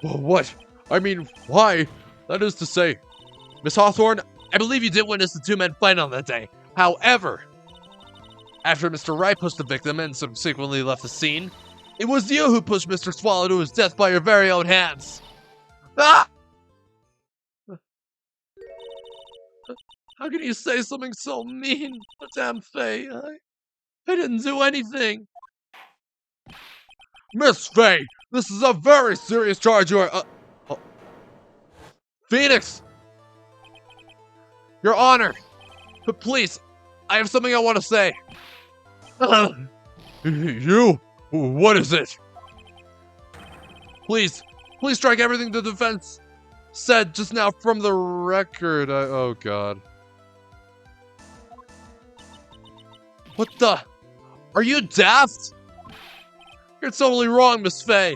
What? I mean, why? That is to say, Miss Hawthorne, I believe you did witness the two men fight on that day. However, after Mr. Wright pushed the victim and subsequently left the scene, it was you who pushed Mr. Swallow to his death by your very own hands. Ah! How can you say something so mean, Madame Fay? I didn't do anything. Miss Fay, this is a very serious charge you are. Phoenix! Your Honor! But please, I have something I want to say. You? What is it? Please strike everything the defense said just now from the record. Oh God. What the? Are you daft? You're totally wrong, Miss Fay.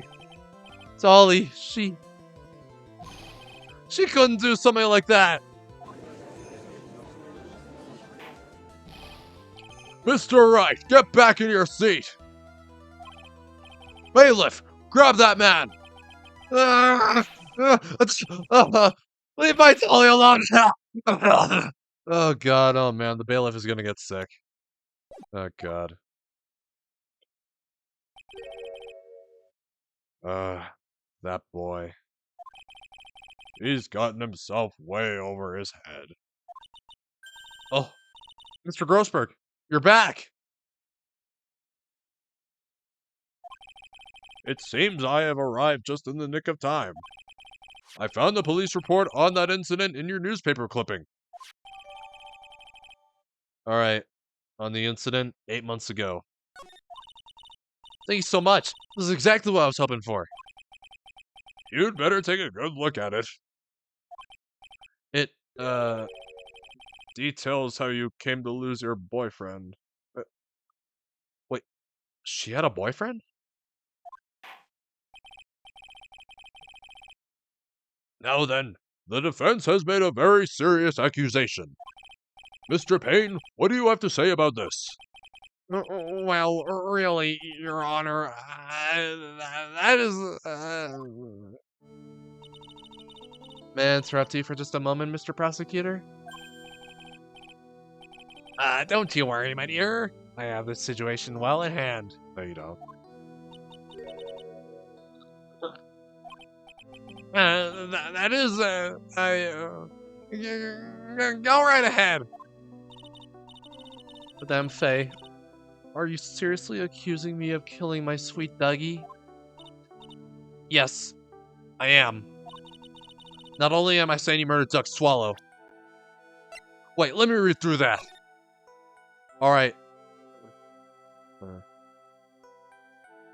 Dolly, she couldn't do something like that. Mr. Wright, get back in your seat. Bailiff, grab that man. Leave my Dolly alone. Oh God, oh man, the bailiff is gonna get sick. Oh God. That boy. He's gotten himself way over his head. Oh, Mr. Grossberg, you're back. It seems I have arrived just in the nick of time. I found the police report on that incident in your newspaper clipping. All right, on the incident 8 months ago. Thank you so much. This is exactly what I was hoping for. You'd better take a good look at it. It, details how you came to lose your boyfriend. Wait, she had a boyfriend? Now then, the defense has made a very serious accusation. Mr. Payne, what do you have to say about this? Well, really, Your Honor, that is, May I interrupt you for just a moment, Mr. Prosecutor? don't you worry, my dear. I have this situation well in hand. No, you don't. That is, go right ahead. Madame Fay, are you seriously accusing me of killing my sweet Dougie? Yes, I am. Not only am I saying you murdered Duck Swallow. Wait, let me read through that. Alright.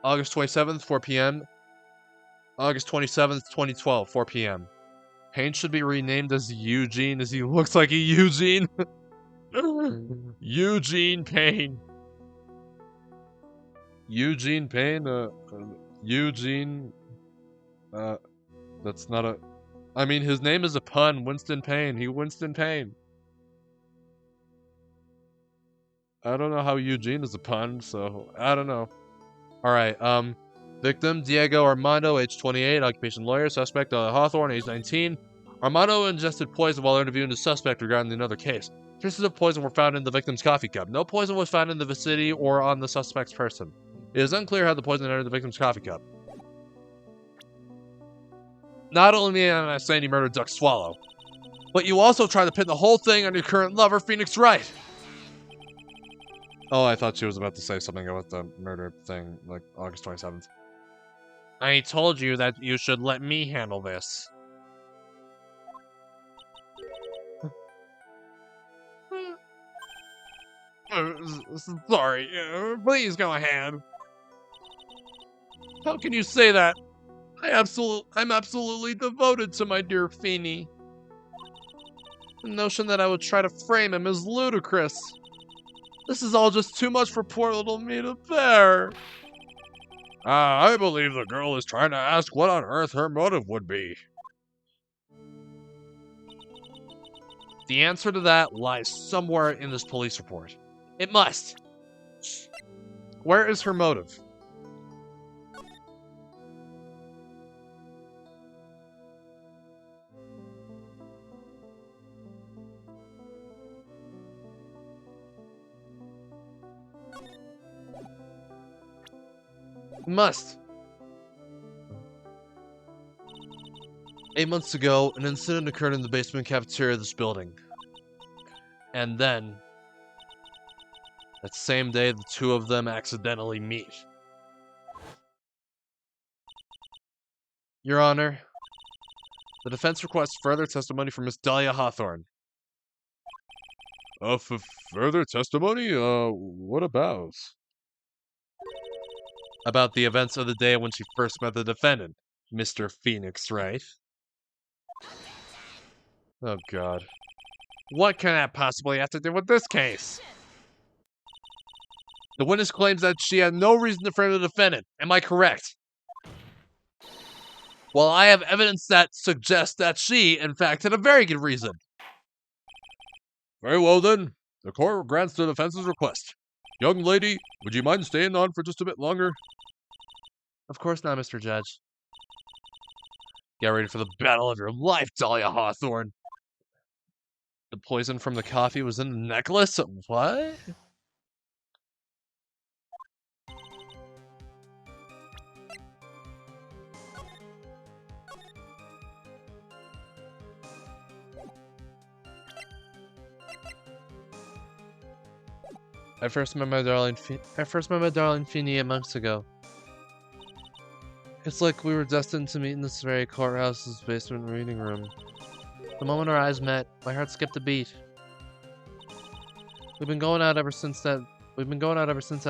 August 27th, 4 p.m. August 27th, 2012, 4 p.m. Payne should be renamed as Eugene as he looks like a Eugene. Eugene Payne. Eugene Payne? Eugene... that's not a... I mean, his name is a pun. Winston Payne. Winston Payne. I don't know how Eugene is a pun, so I don't know. Alright, victim, Diego Armando, age 28, occupation lawyer, suspect, Hawthorne, age 19. Armando ingested poison while interviewing the suspect regarding another case. Traces of poison were found in the victim's coffee cup. No poison was found in the vicinity or on the suspect's person. It is unclear how the poison entered the victim's coffee cup. Not only am I saying you murdered Duck Swallow, but you also tried to pin the whole thing on your current lover, Phoenix Wright. Oh, I thought she was about to say something about the murder thing, like August 27th. I told you that you should let me handle this. Sorry, please go ahead. How can you say that? I'm absolutely devoted to my dear Feeny. The notion that I would try to frame him is ludicrous. This is all just too much for poor little me to bear. I believe the girl is trying to ask what on earth her motive would be. The answer to that lies somewhere in this police report. It must. Where is her motive? Must. 8 months ago, an incident occurred in the basement cafeteria of this building. And then, that same day, the two of them accidentally meet. Your Honor, the defense requests further testimony from Miss Dahlia Hawthorne. Further testimony? What about? About the events of the day when she first met the defendant, Mr. Phoenix, right? Oh, God. What can that possibly have to do with this case? The witness claims that she had no reason to frame the defendant. Am I correct? Well, I have evidence that suggests that she, in fact, had a very good reason. Very well then. The court grants the defense's request. Young lady, would you mind staying on for just a bit longer? Of course not, Mr. Judge. Get ready for the battle of your life, Dahlia Hawthorne. The poison from the coffee was in the necklace? What? I first met my darling Feeny 8 months ago. It's like we were destined to meet in this very courthouse's basement reading room. The moment our eyes met, my heart skipped a beat. We've been going out ever since that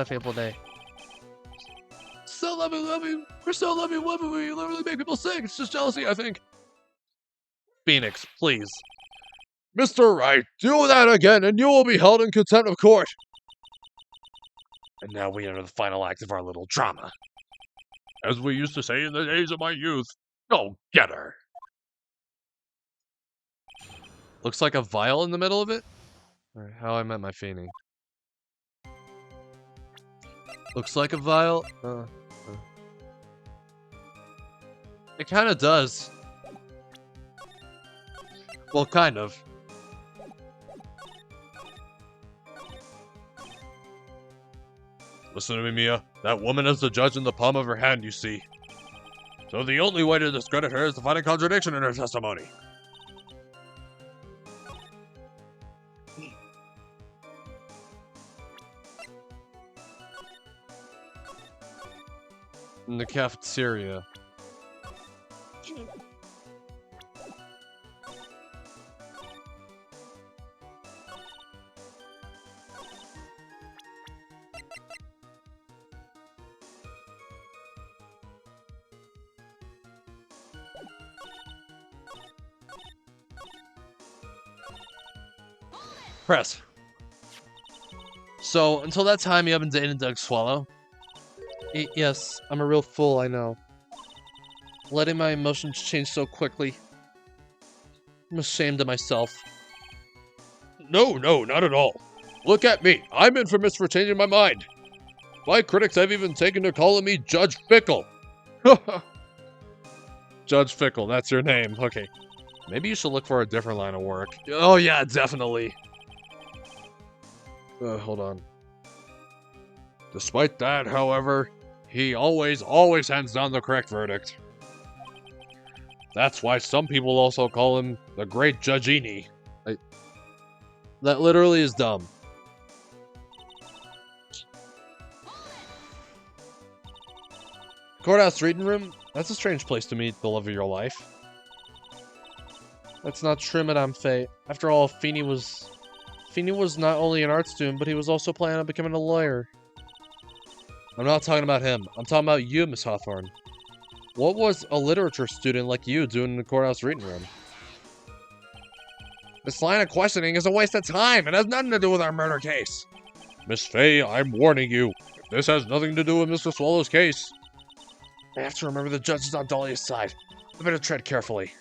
fateful day. So lovey. We're so lovey. We literally make people sick. It's just jealousy, I think. Phoenix, please. Mr. Wright, do that again and you will be held in contempt of court. And now we enter the final act of our little drama. As we used to say in the days of my youth, go get her. Looks like a vial in the middle of it? Or how I met my Feeny. Looks like a vial. It kind of does. Well, kind of. Listen to me, Mia. That woman is the judge in the palm of her hand, you see. So the only way to discredit her is to find a contradiction in her testimony. In the cafeteria. Press. So, until that time, you haven't dated Doug Swallow? Yes, I'm a real fool, I know. Letting my emotions change so quickly. I'm ashamed of myself. No, not at all. Look at me. I'm infamous for changing my mind. My critics have even taken to calling me Judge Fickle. Judge Fickle, that's your name. Okay. Maybe you should look for a different line of work. Oh yeah, definitely. Hold on. Despite that, however, he always hands down the correct verdict. That's why some people also call him the Great Judgini. That literally is dumb. Courthouse reading room? That's a strange place to meet the love of your life. That's not true, Madame Fate. After all, Feeny was not only an art student, but he was also planning on becoming a lawyer. I'm not talking about him. I'm talking about you, Miss Hawthorne. What was a literature student like you doing in the courthouse reading room? This line of questioning is a waste of time. It has nothing to do with our murder case. Miss Fay, I'm warning you. This has nothing to do with Mr. Swallow's case. I have to remember the judge is on Dahlia's side. I better tread carefully.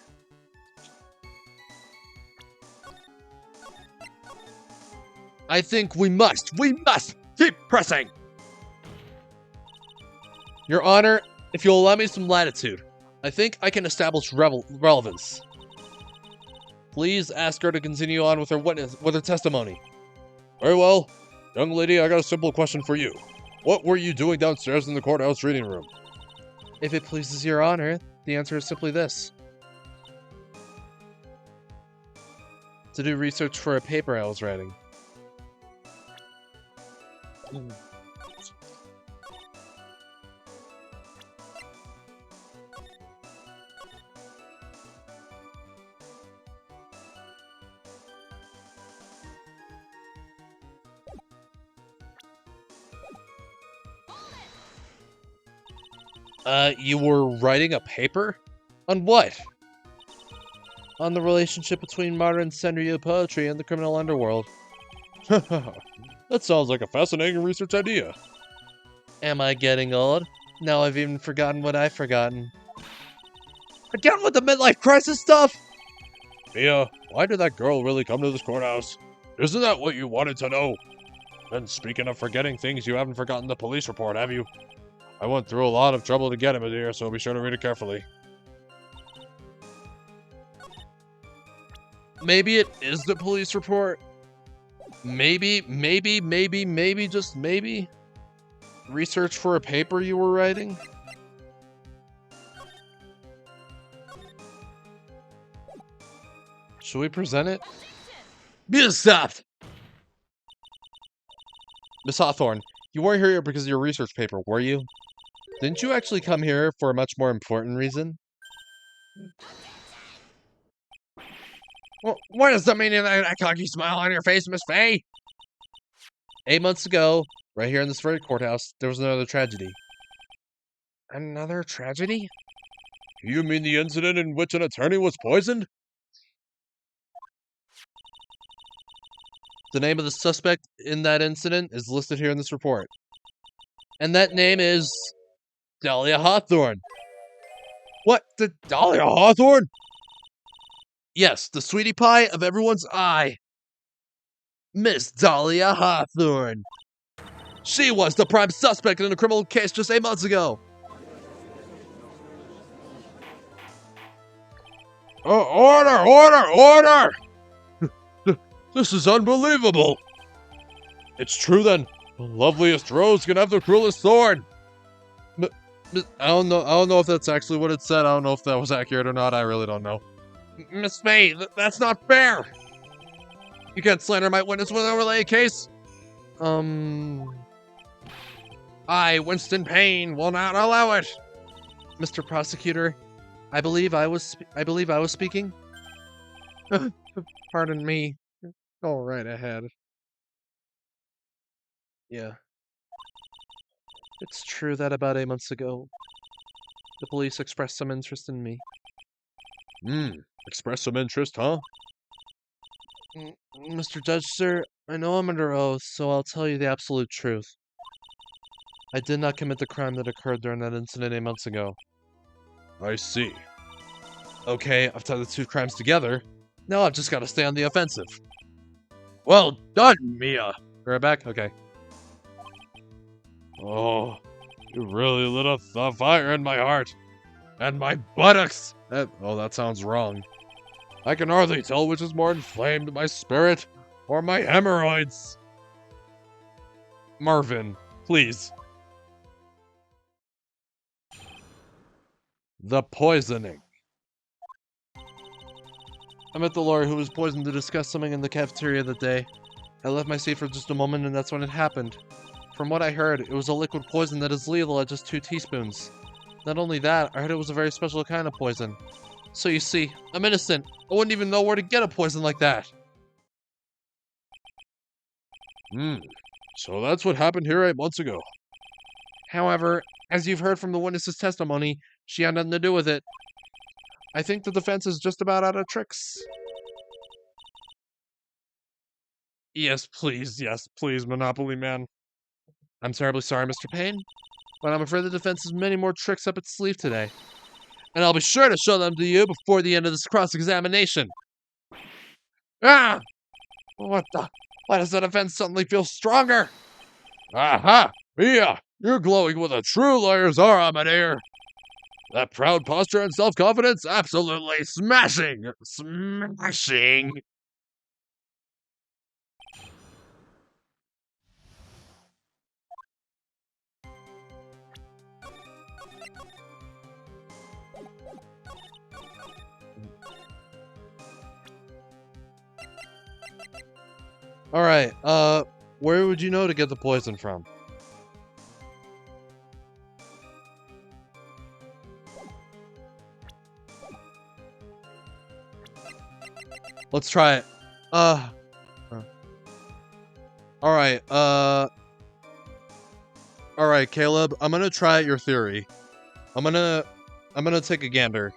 I think we must Keep pressing! Your Honor, if you'll allow me some latitude, I think I can establish relevance. Please ask her to continue on with her testimony. Very well. Young lady, I got a simple question for you. What were you doing downstairs in the courthouse reading room? If it pleases your Honor, the answer is simply this. To do research for a paper I was writing. You were writing a paper? On what? On the relationship between modern Senryu poetry and the criminal underworld. That sounds like a fascinating research idea. Am I getting old? Now I've even forgotten what I've forgotten. Again with the midlife crisis stuff! Mia, why did that girl really come to this courthouse? Isn't that what you wanted to know? And speaking of forgetting things, you haven't forgotten the police report, have you? I went through a lot of trouble to get him here, so be sure to read it carefully. Maybe it is the police report. Maybe, just maybe. Research for a paper you were writing? Should we present it? Be stopped! Miss Hawthorne, you weren't here because of your research paper, were you? Didn't you actually come here for a much more important reason? Well, what is the meaning of that cocky smile on your face, Miss Fay? 8 months ago, right here in this very courthouse, there was another tragedy. Another tragedy? You mean the incident in which an attorney was poisoned? The name of the suspect in that incident is listed here in this report. And that name is Dahlia Hawthorne. What? The Dahlia Hawthorne? Yes, the sweetie pie of everyone's eye. Miss Dahlia Hawthorne. She was the prime suspect in a criminal case just 8 months ago. Order! This is unbelievable! It's true then. The loveliest rose can have the cruelest thorn. I don't know if that's actually what it said. I don't know if that was accurate or not. I really don't know. Miss Fay, that's not fair! You can't slander my witness with a related case. I, Winston Payne, will not allow it. Mr. Prosecutor, I believe I was speaking. Pardon me. Go right ahead. Yeah. It's true that about 8 months ago, the police expressed some interest in me. Express some interest, huh? Mr. Judge, sir, I know I'm under oath, so I'll tell you the absolute truth. I did not commit the crime that occurred during that incident 8 months ago. I see. Okay, I've tied the two crimes together. Now I've just got to stay on the offensive. Well done, Mia! Right back? Okay. Oh, you really lit a fire in my heart. And my buttocks! That sounds wrong. I can hardly tell which is more inflamed, my spirit or my hemorrhoids. Marvin, please. The poisoning. I met the lawyer who was poisoned to discuss something in the cafeteria that day. I left my seat for just a moment and that's when it happened. From what I heard, it was a liquid poison that is lethal at just 2 teaspoons. Not only that, I heard it was a very special kind of poison. So you see, I'm innocent. I wouldn't even know where to get a poison like that. So that's what happened here 8 months ago. However, as you've heard from the witness's testimony, she had nothing to do with it. I think the defense is just about out of tricks. Yes, please, Monopoly Man. I'm terribly sorry, Mr. Payne, but I'm afraid the defense has many more tricks up its sleeve today. And I'll be sure to show them to you before the end of this cross-examination. Ah! What the? Why does the defense suddenly feel stronger? Aha! Mia! You're glowing with a true lawyer's aura, my dear! That proud posture and self-confidence, absolutely smashing! Smashing! Alright, where would you know to get the poison from? Let's try it. Alright, alright, Caleb, I'm gonna try out your theory. I'm gonna take a gander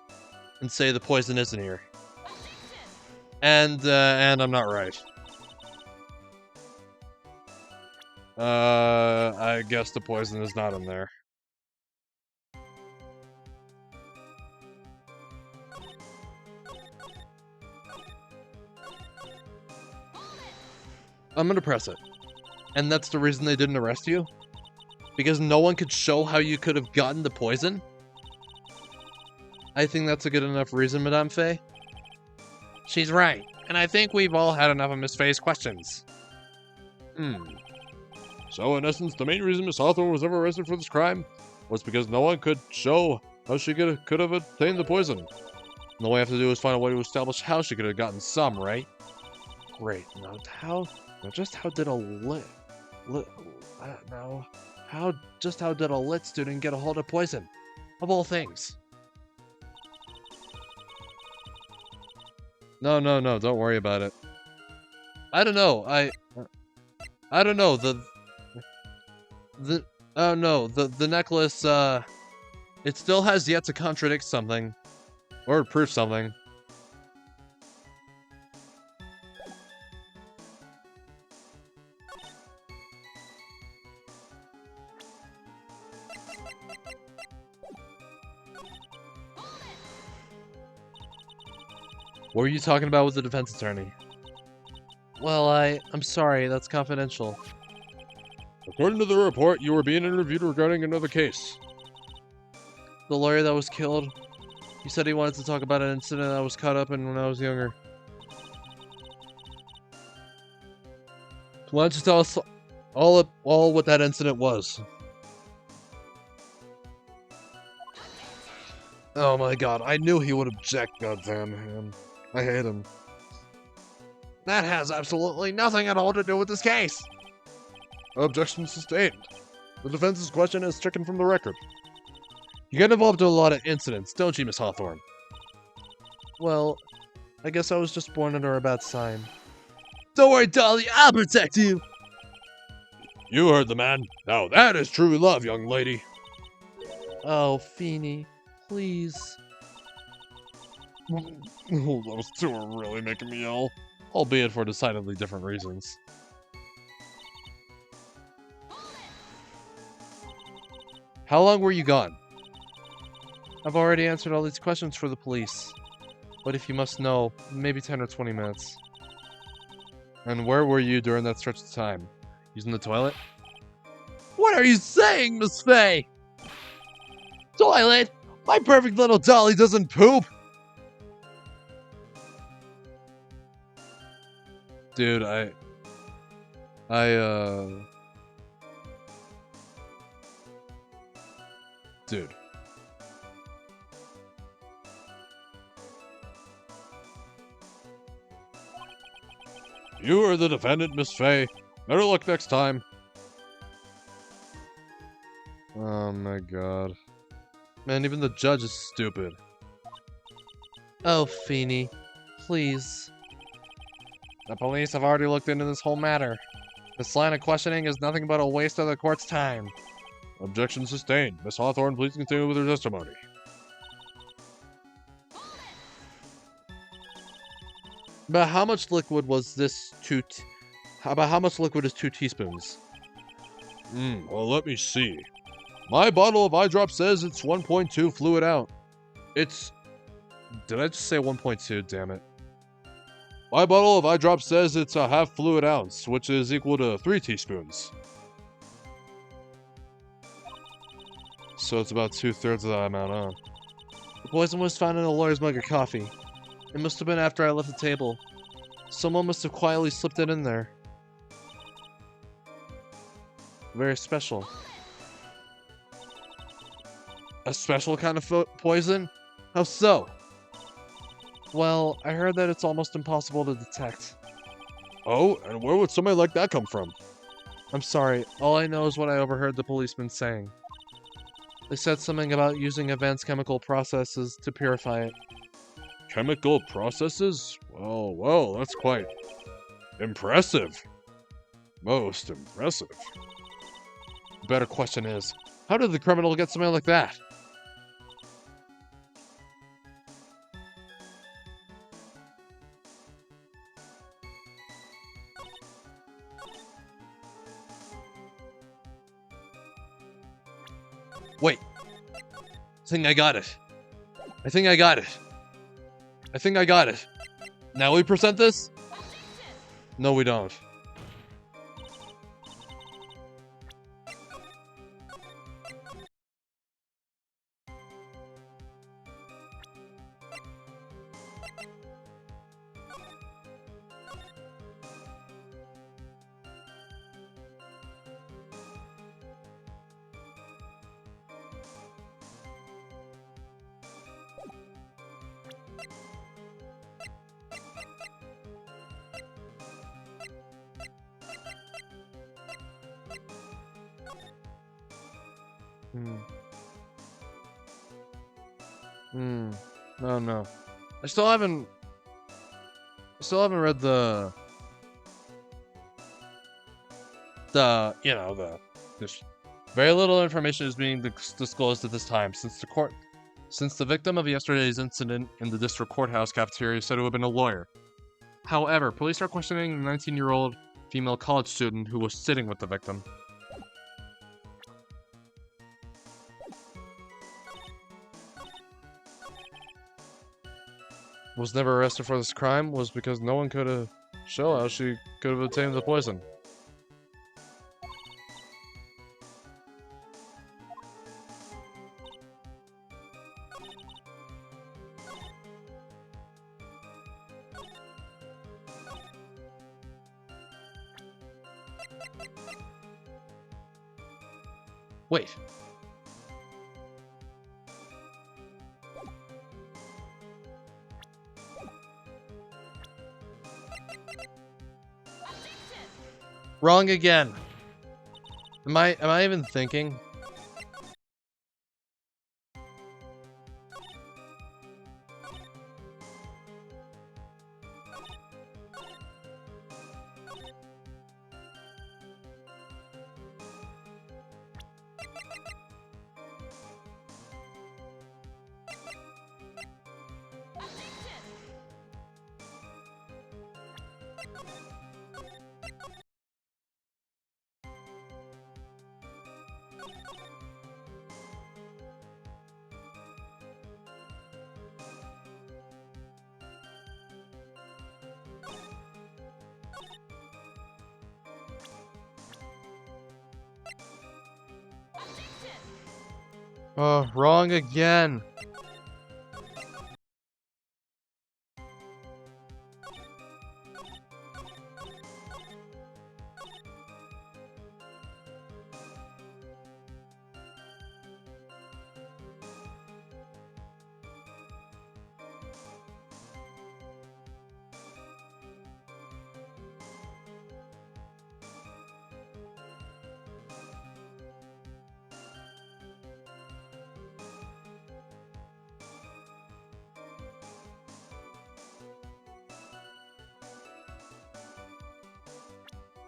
and say the poison isn't here. And I'm not right. I guess the poison is not in there. I'm gonna press it. And that's the reason they didn't arrest you? Because no one could show how you could have gotten the poison? I think that's a good enough reason, Madame Faye. She's right, and I think we've all had enough of Miss Faye's questions. So, in essence, the main reason Miss Hawthorne was ever arrested for this crime was because no one could show how she could have obtained the poison. And all we have to do is find a way to establish how she could have gotten some, right? Great. Now, just how did a lit student get a hold of poison? Of all things. No, don't worry about it. I don't know. I don't know. The necklace, it still has yet to contradict something. Or prove something. What were you talking about with the defense attorney? Well, I'm sorry, that's confidential. According to the report, you were being interviewed regarding another case. The lawyer that was killed, he said he wanted to talk about an incident I was caught up in when I was younger. Why don't you tell us all what that incident was? Oh my god, I knew he would object, goddamn him. I hate him. That has absolutely nothing at all to do with this case. Objection sustained. The defense's question is stricken from the record. You get involved in a lot of incidents, don't you, Miss Hawthorne? Well, I guess I was just born under a bad sign. Don't worry, Dolly, I'll protect you! You heard the man. Now that is true love, young lady. Oh, Feeny, please. Those two are really making me ill. Albeit for decidedly different reasons. How long were you gone? I've already answered all these questions for the police. But if you must know, maybe 10 or 20 minutes. And where were you during that stretch of time? Using the toilet? What are you saying, Miss Faye? Toilet? My perfect little dolly doesn't poop! Dude, Dude. You are the defendant, Miss Faye. Better luck next time. Oh my god. Man, even the judge is stupid. Oh, Feeny. Please. The police have already looked into this whole matter. This line of questioning is nothing but a waste of the court's time. Objection sustained. Miss Hawthorne, please continue with your testimony. About how much liquid was this about how much liquid is 2 teaspoons? Well, let me see. My bottle of eye drop says it's 1.2 fluid out. It's... Did I just say 1.2? Damn it. My bottle of eye drop says it's a half fluid ounce, which is equal to 3 teaspoons. So it's about 2/3 of that amount, huh? The poison was found in a lawyer's mug of coffee. It must have been after I left the table. Someone must have quietly slipped it in there. Very special. A special kind of poison? How so? Well, I heard that it's almost impossible to detect. Oh, and where would somebody like that come from? I'm sorry, all I know is what I overheard the policeman saying. They said something about using advanced chemical processes to purify it. Chemical processes? Well, that's quite impressive. Most impressive. The better question is, how did the criminal get something like that? Wait. I think I got it. I think I got it. Now we present this? No, we don't. No. I still haven't read this very little information is being disclosed at this time since the victim of yesterday's incident in the district courthouse cafeteria said it would have been a lawyer. However, police are questioning a 19-year-old female college student who was sitting with the victim. Was never arrested for this crime was because no one could show how she could have obtained the poison. Wait. Wrong again. Am I even thinking? Oh, wrong again.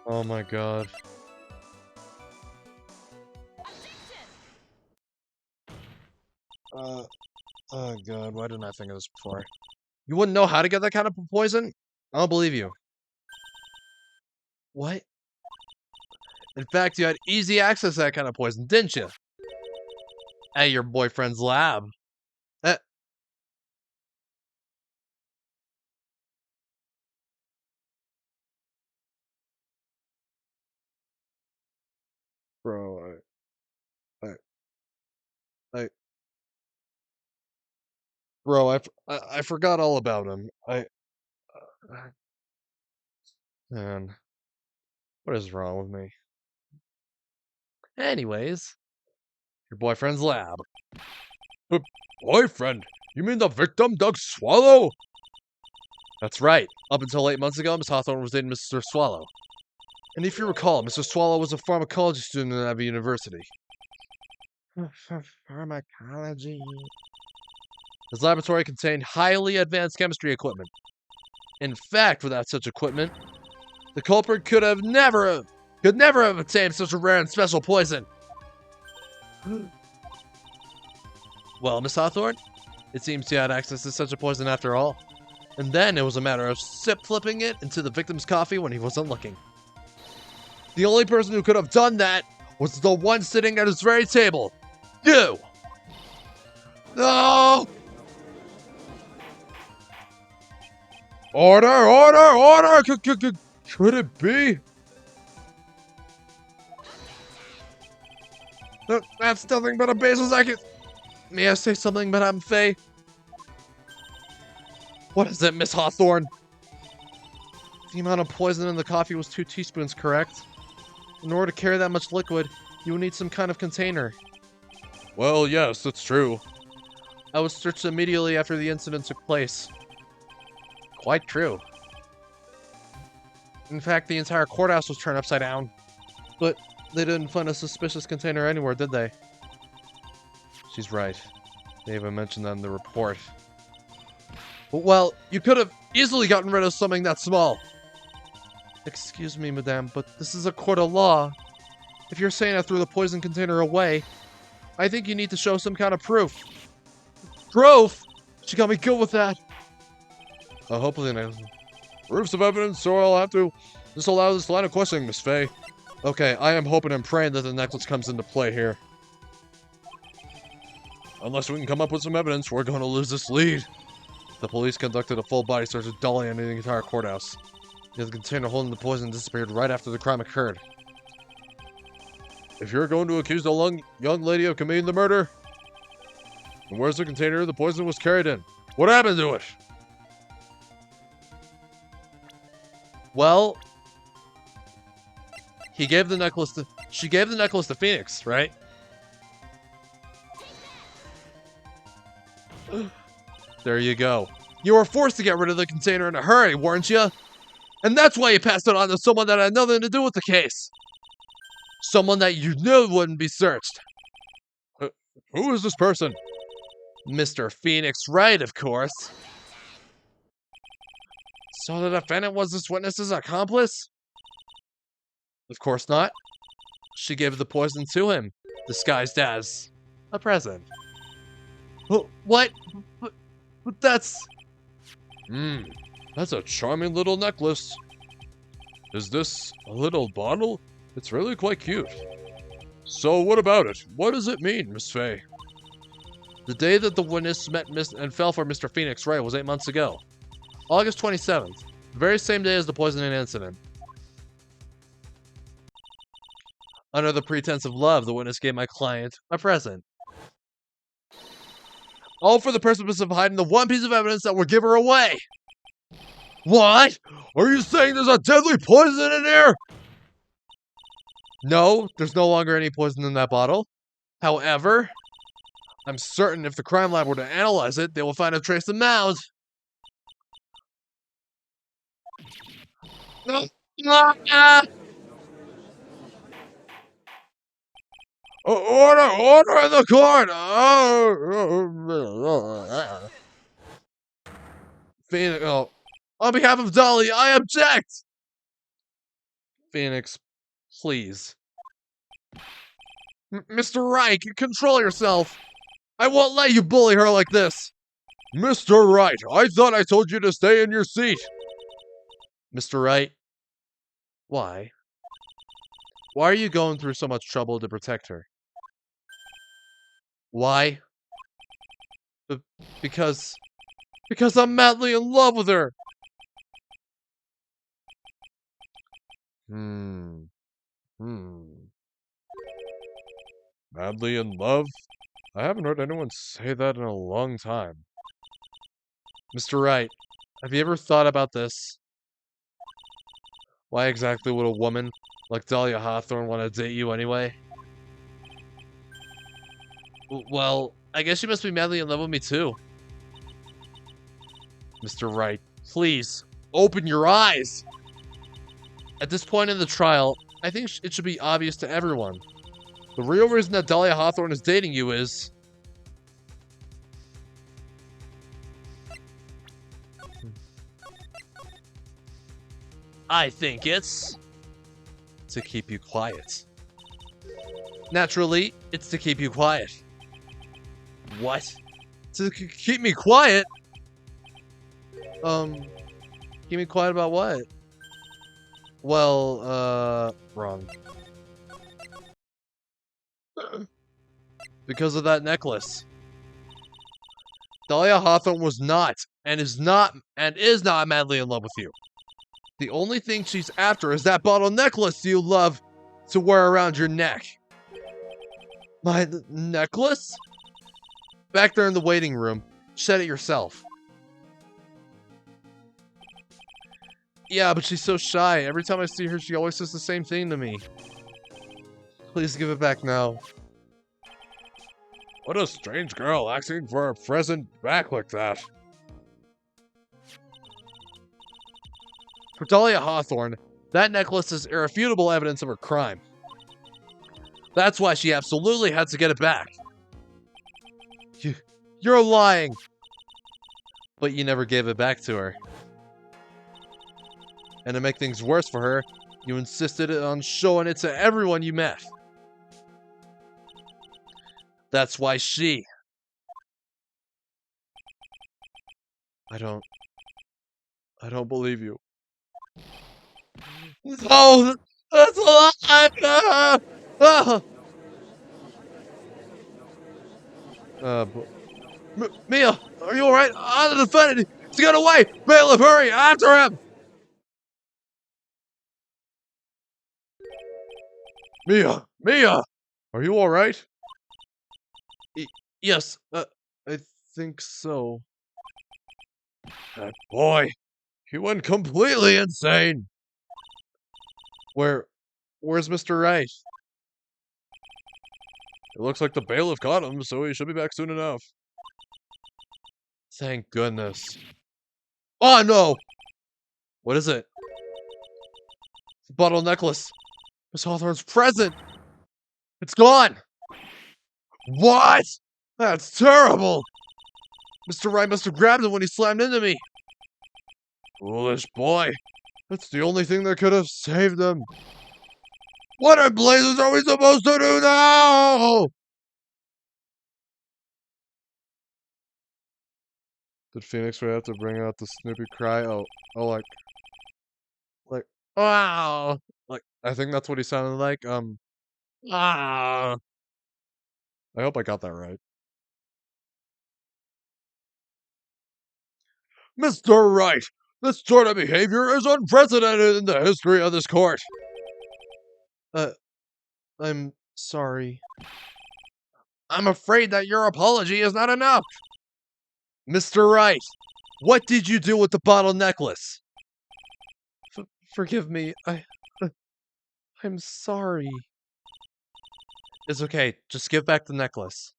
Oh my god. god, why didn't I think of this before? You wouldn't know how to get that kind of poison? I don't believe you. What? In fact, you had easy access to that kind of poison, didn't you? At your boyfriend's lab. Bro, bro, I forgot all about him. Man, what is wrong with me? Anyways, your boyfriend's lab. Boyfriend? You mean the victim, Doug Swallow? That's right. Up until 8 months ago, Miss Hawthorne was dating Mr. Swallow. And if you recall, Mr. Swallow was a pharmacology student at Abbey University. Pharmacology? His laboratory contained highly advanced chemistry equipment. In fact, without such equipment, the culprit could never have obtained such a rare and special poison. Well, Miss Hawthorne, it seems you had access to such a poison after all. And then it was a matter of flipping it into the victim's coffee when he wasn't looking. The only person who could have done that was the one sitting at his very table. You! No! Order! Could it be? That's nothing but a baseless accusation. May I say something, Madame Faye? What is it, Miss Hawthorne? The amount of poison in the coffee was 2 teaspoons, correct? In order to carry that much liquid, you would need some kind of container. Well, yes, that's true. I was searched immediately after the incident took place. Quite true. In fact, the entire courthouse was turned upside down. But they didn't find a suspicious container anywhere, did they? She's right. They even mentioned that in the report. Well, you could have easily gotten rid of something that small. Excuse me, madame, but this is a court of law. If you're saying I threw the poison container away, I think you need to show some kind of proof. Proof? She got me good with that. Hopefully not. Proofs of evidence, so I'll have to disallow this line of questioning, Miss Faye. Okay, I am hoping and praying that the necklace comes into play here. Unless we can come up with some evidence, we're going to lose this lead. The police conducted a full body search of Dolly and the entire courthouse. Yet the container holding the poison disappeared right after the crime occurred. If you're going to accuse the young lady of committing the murder, then where's the container the poison was carried in? What happened to it? Well, she gave the necklace to Phoenix, right? There you go. You were forced to get rid of the container in a hurry, weren't you? And that's why you passed it on to someone that had nothing to do with the case. Someone that you knew wouldn't be searched. Who is this person? Mr. Phoenix Wright, of course. So the defendant was this witness's accomplice? Of course not. She gave the poison to him, disguised as a present. What? But that's... That's a charming little necklace. Is this a little bottle? It's really quite cute. So what about it? What does it mean, Miss Faye? The day that the witness met and fell for Mr. Phoenix Wright was 8 months ago. August 27th, the very same day as the poisoning incident. Under the pretense of love, the witness gave my client a present. All for the purpose of hiding the one piece of evidence that would give her away. What? Are you saying there's a deadly poison in here? No, there's no longer any poison in that bottle. However, I'm certain if the crime lab were to analyze it, they will find a trace amount. Order in the court! Phoenix, on behalf of Dolly, I object! Phoenix, please. Mr. Reich, control yourself. I won't let you bully her like this. Mr. Wright, I thought I told you to stay in your seat. Mr. Wright, why? Why are you going through so much trouble to protect her? Why? Because I'm madly in love with her. Madly in love? I haven't heard anyone say that in a long time. Mr. Wright, have you ever thought about this? Why exactly would a woman like Dahlia Hawthorne want to date you anyway? Well, I guess you must be madly in love with me too. Mr. Wright, please, open your eyes! At this point in the trial, I think it should be obvious to everyone. The real reason that Dahlia Hawthorne is dating you is... I think it's... to keep you quiet. Naturally, it's to keep you quiet. What? To keep me quiet? Keep me quiet about what? Well, wrong. Because of that necklace. Dahlia Hawthorne was not, and is not madly in love with you. The only thing she's after is that bottle necklace you love to wear around your neck. My necklace? Back there in the waiting room. Said it yourself. Yeah, but she's so shy. Every time I see her, she always says the same thing to me. Please give it back now. What a strange girl asking for a present back like that. For Dahlia Hawthorne, that necklace is irrefutable evidence of her crime. That's why she absolutely had to get it back. You're lying. But you never gave it back to her. And to make things worse for her, you insisted on showing it to everyone you met. That's why she... I don't believe you. No! That's a lie! Mia, are you alright? I'm the defendant! He's got away! Bailiff, hurry! After him! Mia! Are you alright? Yes, I think so. That boy, he went completely insane. Where's Mr. Wright? It looks like the bailiff got him, so he should be back soon enough. Thank goodness. Oh no! What is it? It's a bottle necklace. Miss Hawthorne's present! It's gone! What? That's terrible! Mr. Wright must have grabbed it when he slammed into me. Foolish boy. That's the only thing that could have saved him. What in blazes are we supposed to do now? Did Phoenix Wright have to bring out the Snoopy cry? Oh, wow. Like, I think that's what he sounded like. Ah. I hope I got that right. Mr. Wright, this sort of behavior is unprecedented in the history of this court. I'm sorry. I'm afraid that your apology is not enough. Mr. Wright, what did you do with the bottle necklace? Forgive me. I'm sorry. It's okay. Just give back the necklace.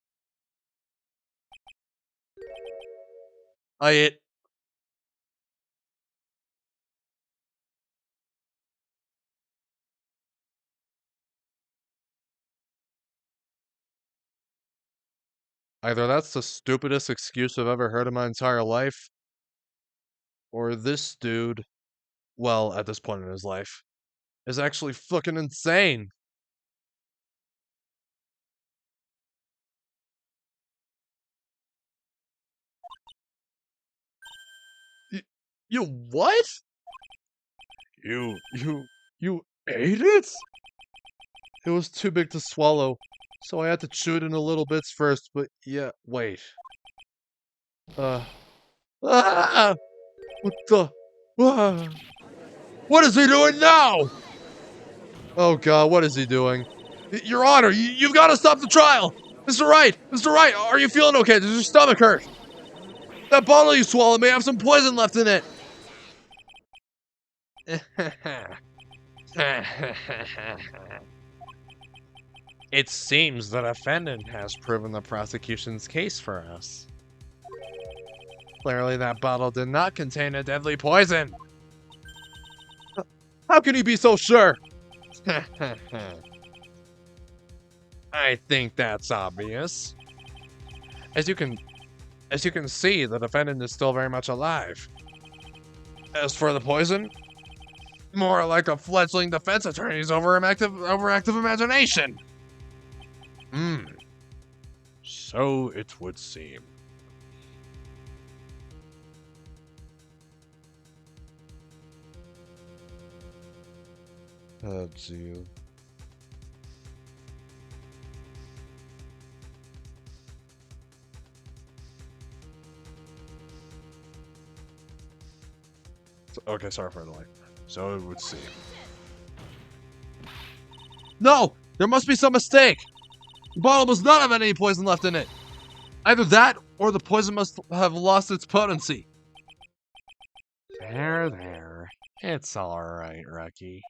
Either that's the stupidest excuse I've ever heard in my entire life, or this dude, well, at this point in his life, is actually fucking insane. You what? You You ate it? It was too big to swallow, so I had to chew it into little bits first, but yeah, wait. Ah! What the? Ah. What is he doing now? Oh god, what is he doing? Your Honor, you've got to stop the trial! Mr. Wright! Mr. Wright, are you feeling okay? Does your stomach hurt? That bottle you swallowed may have some poison left in it! It seems the defendant has proven the prosecution's case for us. Clearly that bottle did not contain a deadly poison. How can he be so sure? I think that's obvious. As you can see, the defendant is still very much alive. As for the poison, more like a fledgling defense attorney's overactive imagination. So it would seem. Oh, gee. Okay, sorry for the delay. So it would seem. No! There must be some mistake! The bottle must not have any poison left in it! Either that, or the poison must have lost its potency. There. It's alright, Rookie.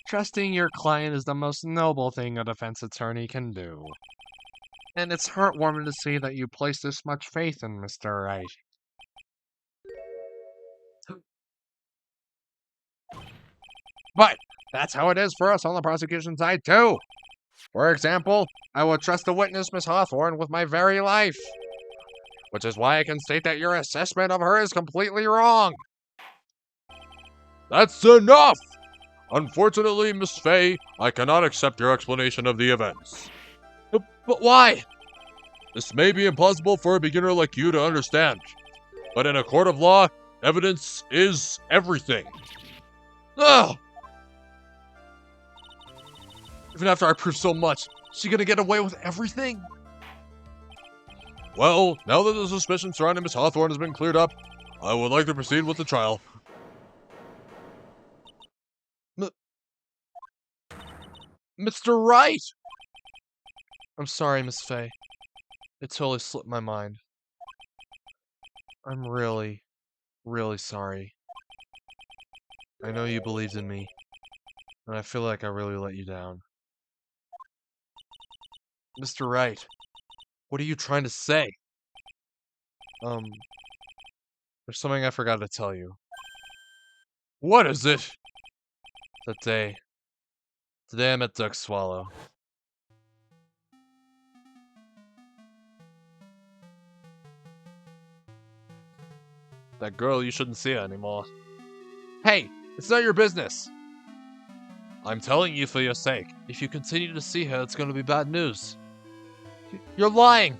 Trusting your client is the most noble thing a defense attorney can do. And it's heartwarming to see that you place this much faith in Mr. Wright. But that's how it is for us on the prosecution side, too. For example, I will trust the witness, Miss Hawthorne, with my very life. Which is why I can state that your assessment of her is completely wrong. That's enough! Unfortunately, Miss Fay, I cannot accept your explanation of the events. But why? This may be impossible for a beginner like you to understand, but in a court of law, evidence is everything. Ugh! Even after I prove so much, is she gonna get away with everything? Well, now that the suspicion surrounding Miss Hawthorne has been cleared up, I would like to proceed with the trial. Mr. Wright! I'm sorry, Miss Fay. It totally slipped my mind. I'm really, really sorry. I know you believed in me, and I feel like I really let you down. Mr. Wright, what are you trying to say? There's something I forgot to tell you. What is it? Today I met Duck Swallow. That girl, you shouldn't see her anymore. Hey, it's not your business. I'm telling you for your sake. If you continue to see her, it's going to be bad news. You're lying.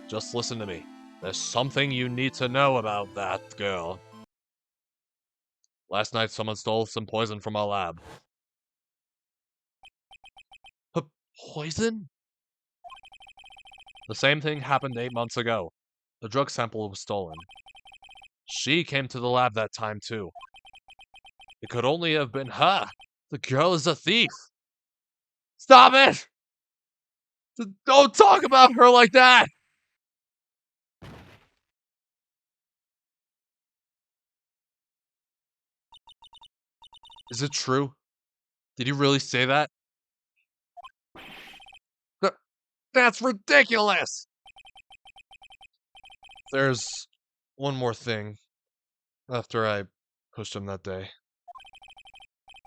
Just listen to me. There's something you need to know about that girl. Last night, someone stole some poison from our lab. Poison? The same thing happened 8 months ago. The drug sample was stolen. She came to the lab that time, too. It could only have been her. The girl is a thief. Stop it! Don't talk about her like that! Is it true? Did he really say that? That's ridiculous! There's one more thing. After I pushed him that day,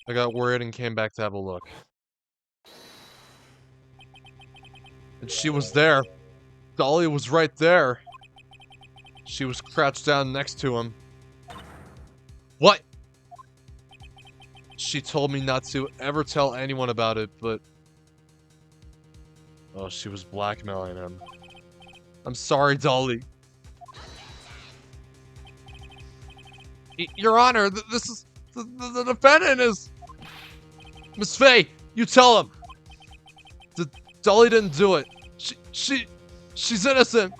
I got worried and came back to have a look. And she was there. Dolly was right there. She was crouched down next to him. What? She told me not to ever tell anyone about it, but... oh, she was blackmailing him. I'm sorry, Dolly. Your Honor, this is... The defendant is... Miss Faye, you tell him. Dolly didn't do it. She's innocent.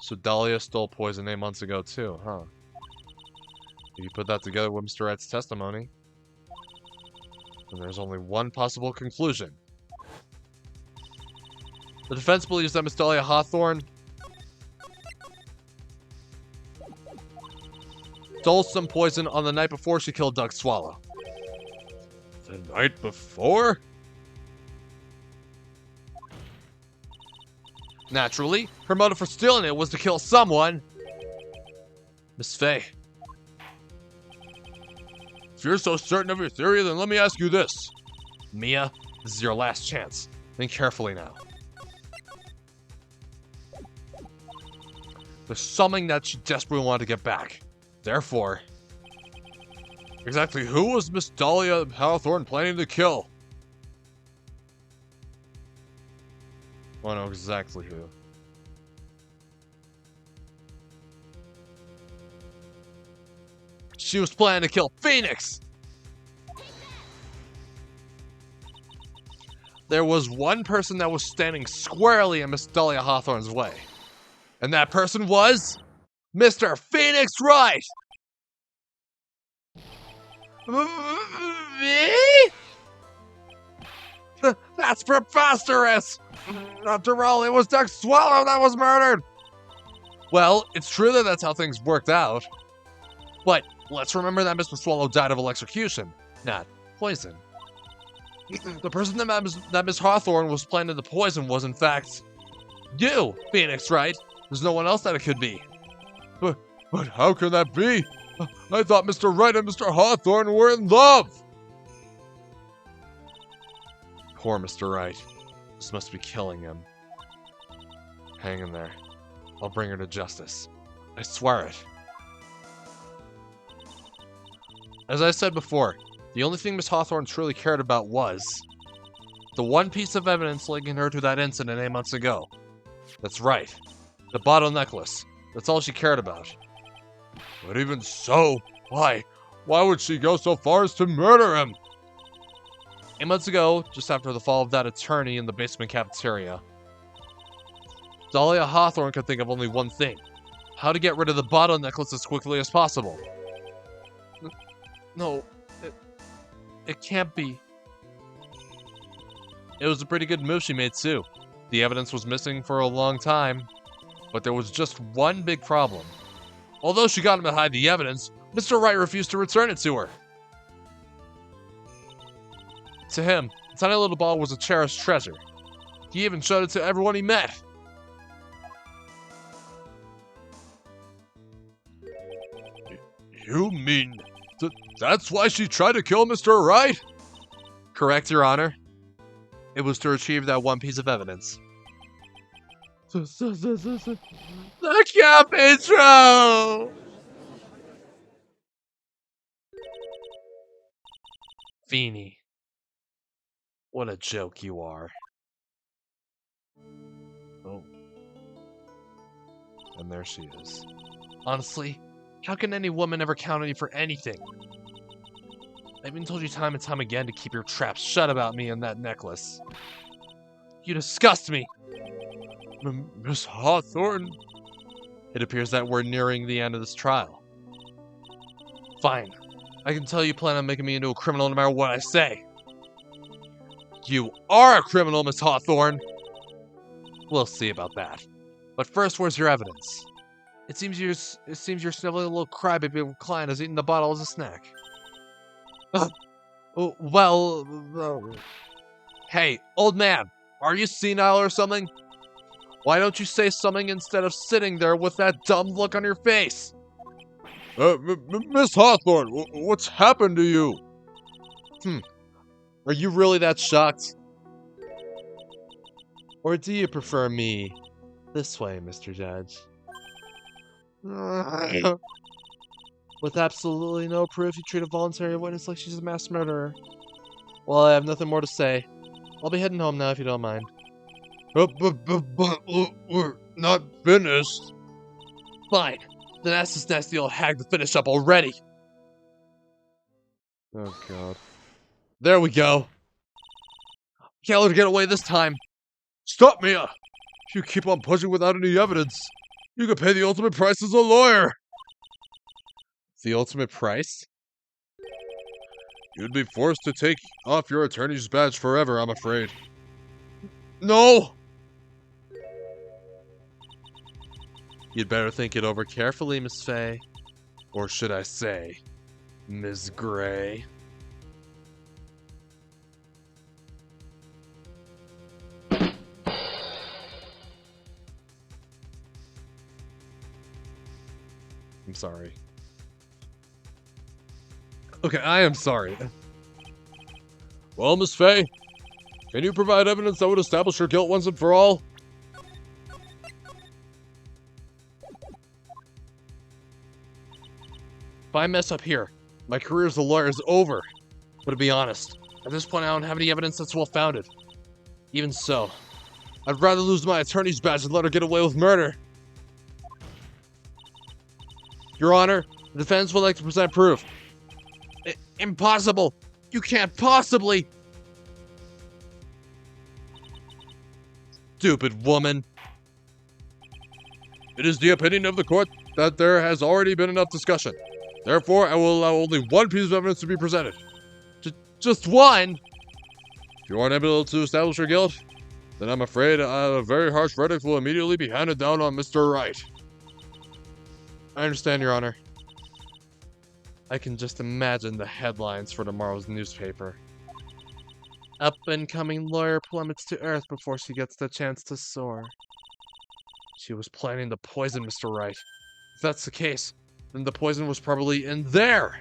So Dahlia stole poison 8 months ago too, huh? If you put that together with Mr. Wright's testimony, then there's only one possible conclusion. The defense believes that Miss Dahlia Hawthorne stole some poison on the night before she killed Doug Swallow. The night before? Naturally, her motive for stealing it was to kill someone. Miss Faye. If you're so certain of your theory, then let me ask you this. Mia, this is your last chance. Think carefully now. There's something that she desperately wanted to get back. Therefore, Exactly who was Miss Dahlia Hawthorne planning to kill? I know exactly who. She was planning to kill Phoenix! There was one person that was standing squarely in Miss Dahlia Hawthorne's way. And that person was... Mr. Phoenix Wright! Me? That's preposterous! After all, it was Doug Swallow that was murdered! Well, it's true that that's how things worked out. But let's remember that Mr. Swallow died of electrocution, not poison. The person that Miss Hawthorne was planning to poison was, in fact, you, Phoenix Wright. There's no one else that it could be. But how can that be? I thought Mr. Wright and Mr. Hawthorne were in love! Poor Mr. Wright. This must be killing him. Hang in there. I'll bring her to justice. I swear it. As I said before, the only thing Miss Hawthorne truly cared about was the one piece of evidence linking her to that incident 8 months ago. That's right. The bottle necklace. That's all she cared about. But even so, why would she go so far as to murder him? 8 months ago, just after the fall of that attorney in the basement cafeteria, Dahlia Hawthorne could think of only one thing. How to get rid of the bottle necklace as quickly as possible. No, it can't be. It was a pretty good move she made too. The evidence was missing for a long time, but there was just one big problem. Although she got him to hide the evidence, Mr. Wright refused to return it to her. To him, the tiny little ball was a cherished treasure. He even showed it to everyone he met. You mean that's why she tried to kill Mr. Wright? Correct, Your Honor. It was to retrieve that one piece of evidence. The camp intro! Feeny. What a joke you are. Oh. And there she is. Honestly, how can any woman ever count on you for anything? I've even told you time and time again to keep your traps shut about me and that necklace. You disgust me! Miss Hawthorne? It appears that we're nearing the end of this trial. Fine. I can tell you plan on making me into a criminal no matter what I say. You are a criminal, Miss Hawthorne! We'll see about that. But first, where's your evidence? It seems your sniveling little crybaby client has eaten the bottle as a snack. Hey, old man, are you senile or something? Why don't you say something instead of sitting there with that dumb look on your face? Miss Hawthorne, what's happened to you? Are you really that shocked? Or do you prefer me this way, Mr. Judge? With absolutely no proof, you treat a voluntary witness like she's a mass murderer. Well, I have nothing more to say. I'll be heading home now if you don't mind. But we're not finished. Fine. Then ask this nasty old hag to finish up already. Oh god. There we go. Can't let her get away this time. Stop, Mia! If you keep on pushing without any evidence, you could pay the ultimate price as a lawyer! The ultimate price? You'd be forced to take off your attorney's badge forever, I'm afraid. No! You'd better think it over carefully, Miss Faye. Or should I say, Ms. Gray. I'm sorry. Okay, I am sorry. Well, Miss Faye, can you provide evidence that would establish her guilt once and for all? If I mess up here, my career as a lawyer is over. But to be honest, at this point I don't have any evidence that's well-founded. Even so, I'd rather lose my attorney's badge than let her get away with murder. Your Honor, the defense would like to present proof. Impossible! You can't possibly! Stupid woman. It is the opinion of the court that there has already been enough discussion. Therefore, I will allow only one piece of evidence to be presented. Just one? If you aren't able to establish your guilt, then I'm afraid a very harsh verdict will immediately be handed down on Mr. Wright. I understand, Your Honor. I can just imagine the headlines for tomorrow's newspaper. Up-and-coming lawyer plummets to earth before she gets the chance to soar. She was planning to poison Mr. Wright. If that's the case, then the poison was probably in there!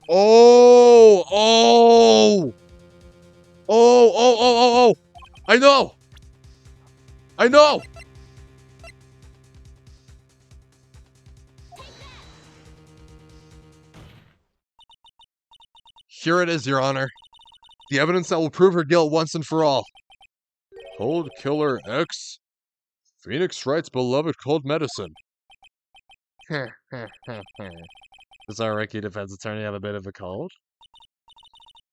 Oh! Oh! Oh, oh, oh, oh, oh! I know! I know! Here it is, Your Honor. The evidence that will prove her guilt once and for all. Cold Killer X? Phoenix Wright's beloved cold medicine. Does our Ricky defense attorney have a bit of a cold?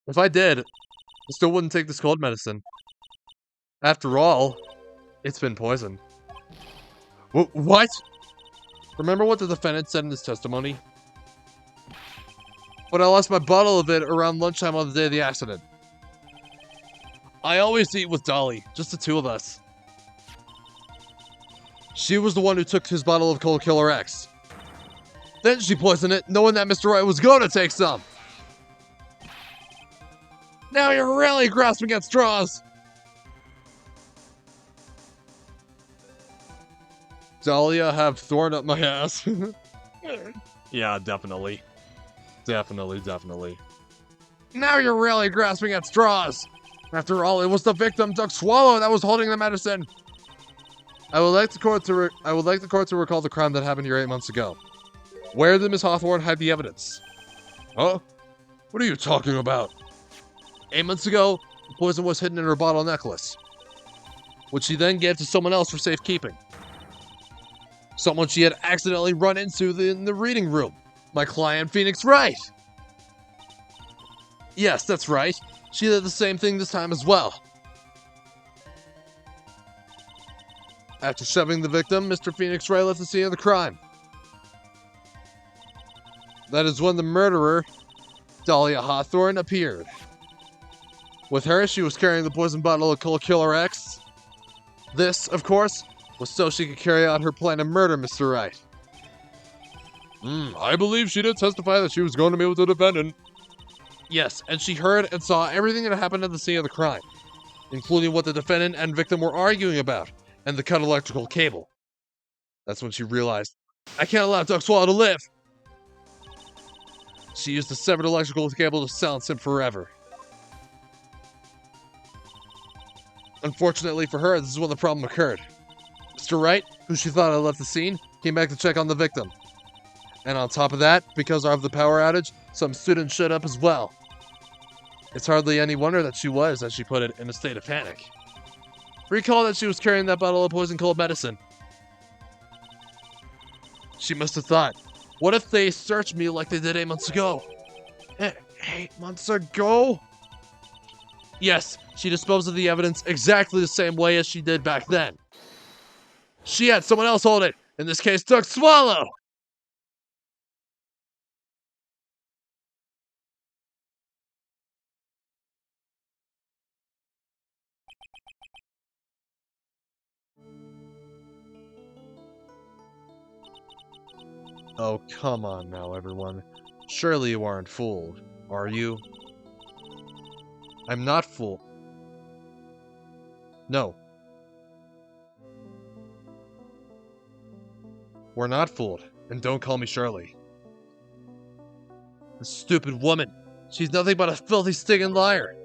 If I did, I still wouldn't take this cold medicine. After all, it's been poisoned. What? Remember what the defendant said in his testimony? But I lost my bottle of it around lunchtime on the day of the accident. I always eat with Dolly, just the two of us. She was the one who took his bottle of Cold Killer X. Then she poisoned it, knowing that Mr. Wright was going to take some. Now you're really grasping at straws. Dahlia have thorn up my ass. Yeah, definitely. Definitely. Now you're really grasping at straws. After all, it was the victim, Duck Swallow, that was holding the medicine. I would like the court to recall the crime that happened here 8 months ago. Where did Miss Hawthorne hide the evidence? Huh? What are you talking about? 8 months ago, the poison was hidden in her bottle necklace, which she then gave to someone else for safekeeping. Someone she had accidentally run into in the reading room. My client, Phoenix Wright. Yes, that's right. She did the same thing this time as well. After shoving the victim, Mr. Phoenix Wright left the scene of the crime. That is when the murderer, Dahlia Hawthorne, appeared. With her, she was carrying the poison bottle of Cold Killer X. This, of course, was so she could carry out her plan to murder Mr. Wright. I believe she did testify that she was going to meet with the defendant. Yes, and she heard and saw everything that happened at the scene of the crime, including what the defendant and victim were arguing about, and the cut electrical cable. That's when she realized, I can't allow Duck Swallow to live! She used the severed electrical cable to silence him forever. Unfortunately for her, this is when the problem occurred. Mr. Wright, who she thought had left the scene, came back to check on the victim. And on top of that, because of the power outage, some students showed up as well. It's hardly any wonder that she was, as she put it, in a state of panic. Recall that she was carrying that bottle of poison cold medicine. She must have thought, what if they searched me like they did 8 months ago? 8 months ago? Yes, she disposed of the evidence exactly the same way as she did back then. She had someone else hold it. In this case, Duck Swallow. Oh, come on now, everyone. Surely you aren't fooled, are you? I'm not fooled. No. We're not fooled, and don't call me Shirley. This stupid woman. She's nothing but a filthy, stinking liar.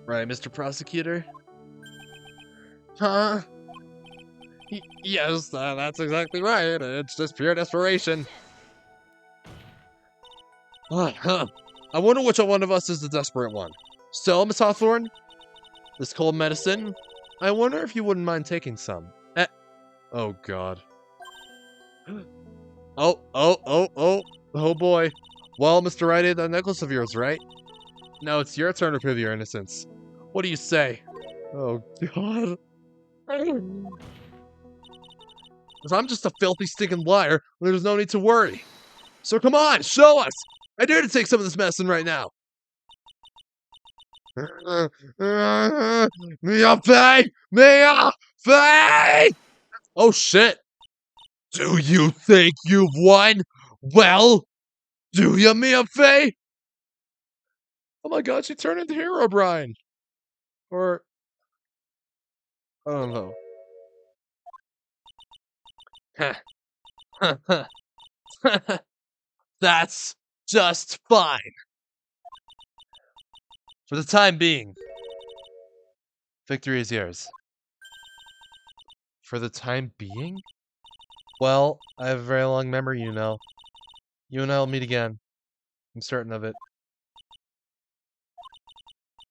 Right, Mr. Prosecutor? Huh? Yes, that's exactly right. It's just pure desperation. I wonder which one of us is the desperate one. So, Miss Hawthorne? This cold medicine? I wonder if you wouldn't mind taking some. Oh, God. Oh, boy. Well, Mr. Righty, that necklace of yours, right? Now it's your turn to prove your innocence. What do you say? Oh, God. Because I'm just a filthy, stinking liar, there's no need to worry. So come on, show us! I dare to take some of this medicine right now. Mia Fey! Mia Fey! Oh, shit. Do you think you've won? Well, do you, Mia Fey? Oh my God, she turned into Hero Brian. Or, I don't know. That's just fine. For the time being, victory is yours. For the time being? Well, I have a very long memory, you know. You and I will meet again. I'm certain of it.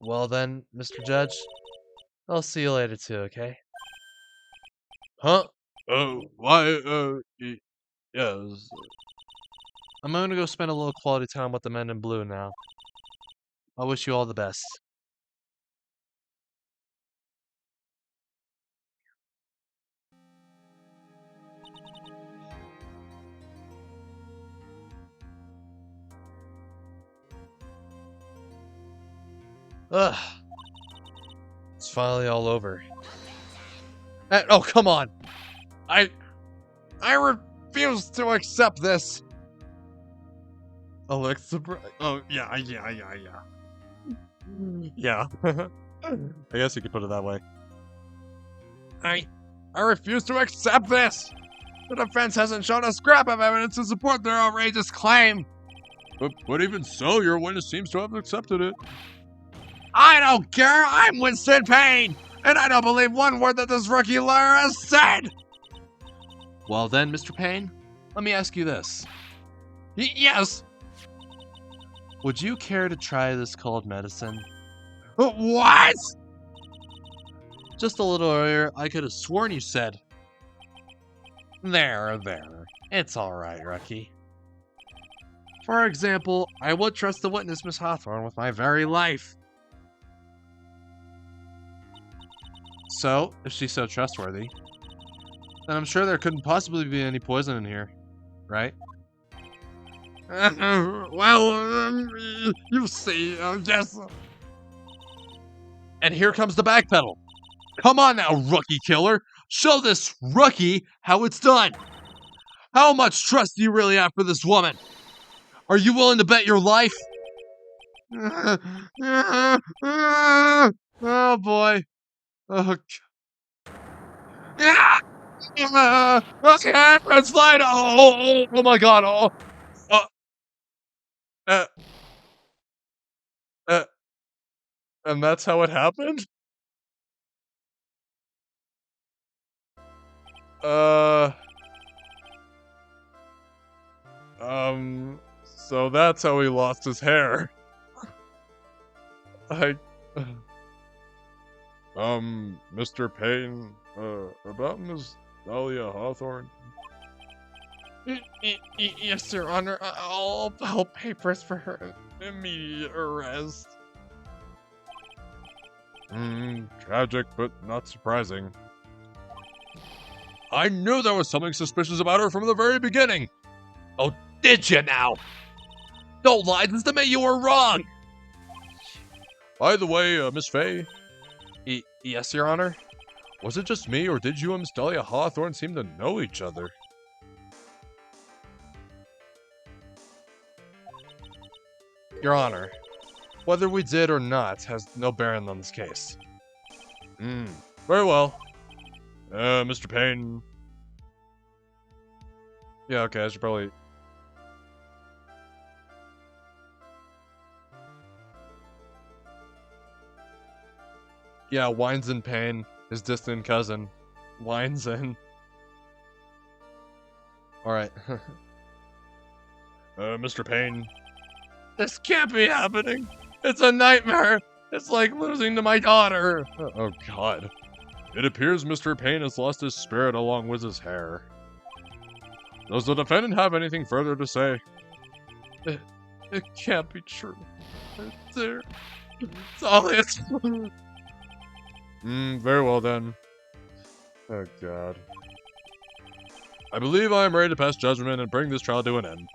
Well then, Mr. Judge, I'll see you later too, okay? Huh? Oh, why, yes. I'm gonna go spend a little quality time with the men in blue now. I wish you all the best. Ugh. It's finally all over. Oh, come on! I refuse to accept this! Alexa, oh, yeah. Yeah. I guess you could put it that way. I refuse to accept this! The defense hasn't shown a scrap of evidence to support their outrageous claim! But even so, your witness seems to have accepted it. I don't care! I'm Winston Payne! And I don't believe one word that this rookie lawyer has said! Well then, Mr. Payne, let me ask you this. Yes! Would you care to try this cold medicine? What? Just a little earlier, I could have sworn you said. There. It's alright, rookie. For example, I would trust the witness, Miss Hawthorne, with my very life. So, if she's so trustworthy, then I'm sure there couldn't possibly be any poison in here, right? You see, yes. And here comes the backpedal. Come on now, rookie killer. Show this rookie how it's done. How much trust do you really have for this woman? Are you willing to bet your life? Oh boy. Oh, it's fine. Oh my God. And that's how it happened? So that's how he lost his hair. Mr. Payne, about Miss Dahlia Hawthorne. Yes, Your Honor. I'll pay press for her immediate arrest. Tragic, but not surprising. I knew there was something suspicious about her from the very beginning. Oh, did you now? Don't lie, this to me, you were wrong! By the way, Miss Faye, Yes, Your Honor? was it just me, or did you and Miss Dahlia Hawthorne seem to know each other? Your Honor, whether we did or not has no bearing on this case. Very well. Mr. Payne. Yeah, okay, I should probably... Yeah, Wines in Pain, his distant cousin. Wines in. Alright. Mr. Payne. This can't be happening! It's a nightmare! It's like losing to my daughter! Oh, God. It appears Mr. Payne has lost his spirit along with his hair. Does the defendant have anything further to say? It can't be true. It's all this. Very well then. Oh, God. I believe I am ready to pass judgment and bring this trial to an end.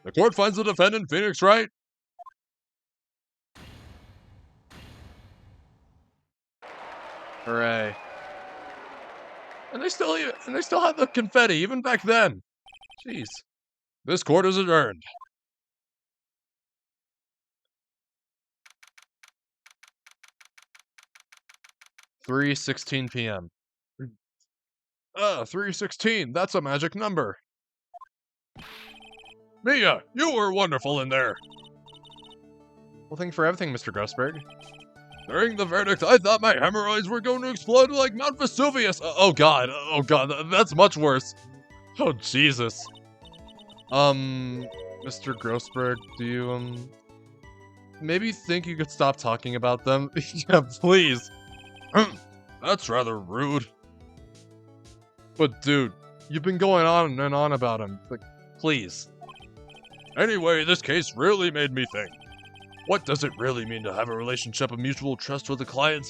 The court finds the defendant Phoenix right. Hooray. And they still had the confetti even back then. Jeez. This court is adjourned. (3:16 p.m.) 316, that's a magic number. Mia, you were wonderful in there. Well, thank you for everything, Mr. Grossberg. During the verdict, I thought my hemorrhoids were going to explode like Mount Vesuvius. Oh God, that's much worse. Oh Jesus. Mr. Grossberg, do you, maybe think you could stop talking about them? Yeah, please. That's rather rude. But dude, you've been going on and on about him. Like, please. Anyway, this case really made me think. What does it really mean to have a relationship of mutual trust with a client?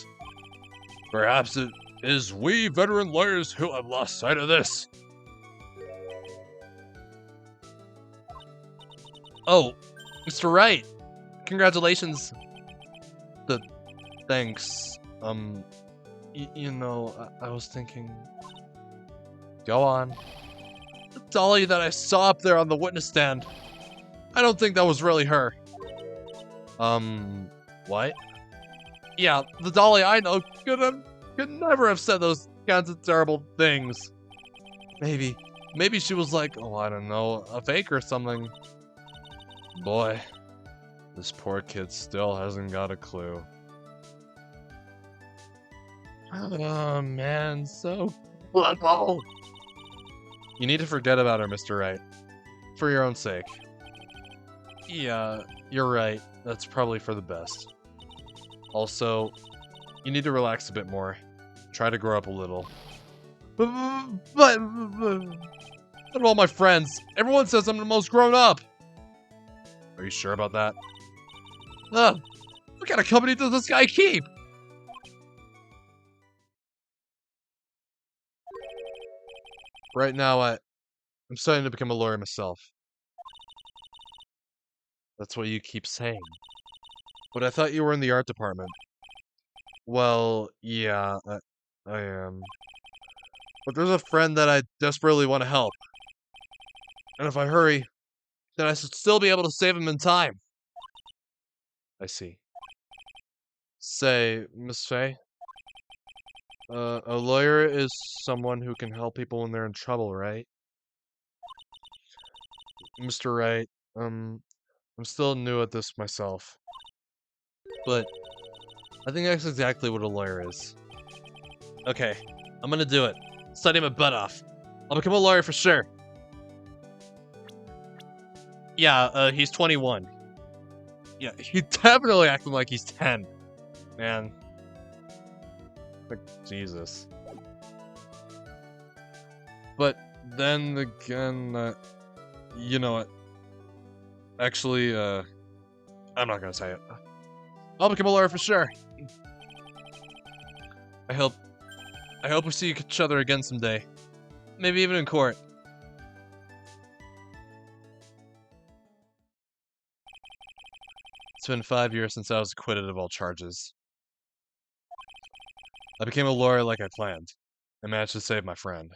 Perhaps it is we veteran lawyers who have lost sight of this. Oh, Mr. Wright. Congratulations. Thanks. You know, I was thinking... Go on. The dolly that I saw up there on the witness stand. I don't think that was really her. What? Yeah, the dolly I know could never have said those kinds of terrible things. Maybe she was like, oh, I don't know, a fake or something. Boy, this poor kid still hasn't got a clue. Oh man, so clever. You need to forget about her, Mr. Wright. For your own sake. Yeah, you're right. That's probably for the best. Also, you need to relax a bit more. Try to grow up a little. But what about all my friends? Everyone says I'm the most grown up. Are you sure about that? Ugh, what kind of company does this guy keep? Right now, I'm starting to become a lawyer myself. That's what you keep saying. But I thought you were in the art department. Well, yeah, I am. But there's a friend that I desperately want to help. And if I hurry, then I should still be able to save him in time. I see. Say, Miss Faye? A lawyer is someone who can help people when they're in trouble, right? Mr. Wright, I'm still new at this myself. But I think that's exactly what a lawyer is. Okay, I'm gonna do it. Study my butt off. I'll become a lawyer for sure. Yeah, he's 21. Yeah, he's definitely acting like he's 10. Man. Like, Jesus. But then again, You know what? Actually, I'm not gonna say it. I'll become a lawyer for sure. I hope we see each other again someday. Maybe even in court. It's been 5 years since I was acquitted of all charges. I became a lawyer like I planned, and managed to save my friend.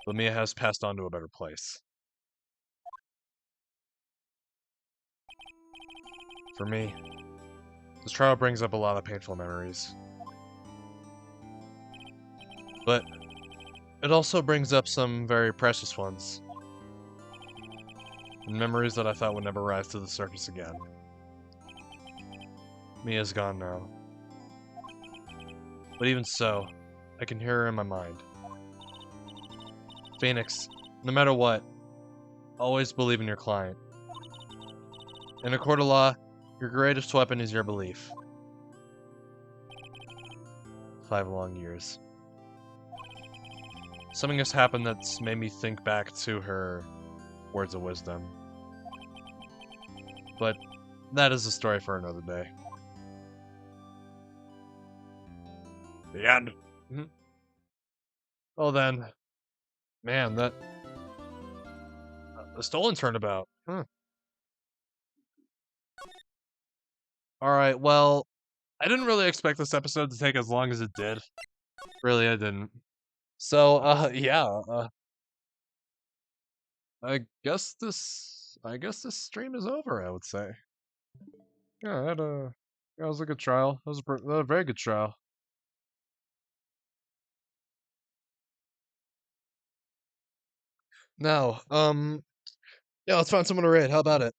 But Mia has passed on to a better place. For me, this trial brings up a lot of painful memories. But it also brings up some very precious ones. And memories that I thought would never rise to the surface again. Mia's gone now. But even so, I can hear her in my mind. Phoenix, no matter what, always believe in your client. In a court of law, your greatest weapon is your belief. 5 long years. Something has happened that's made me think back to her words of wisdom. But that is a story for another day. The end. Oh then, man, that the stolen turnabout. All right, well, I didn't really expect this episode to take as long as it did. Really, I didn't. So, yeah, I guess this stream is over, I would say. Yeah, that was a good trial. That was a very good trial. Now, yeah, let's find someone to raid. How about it?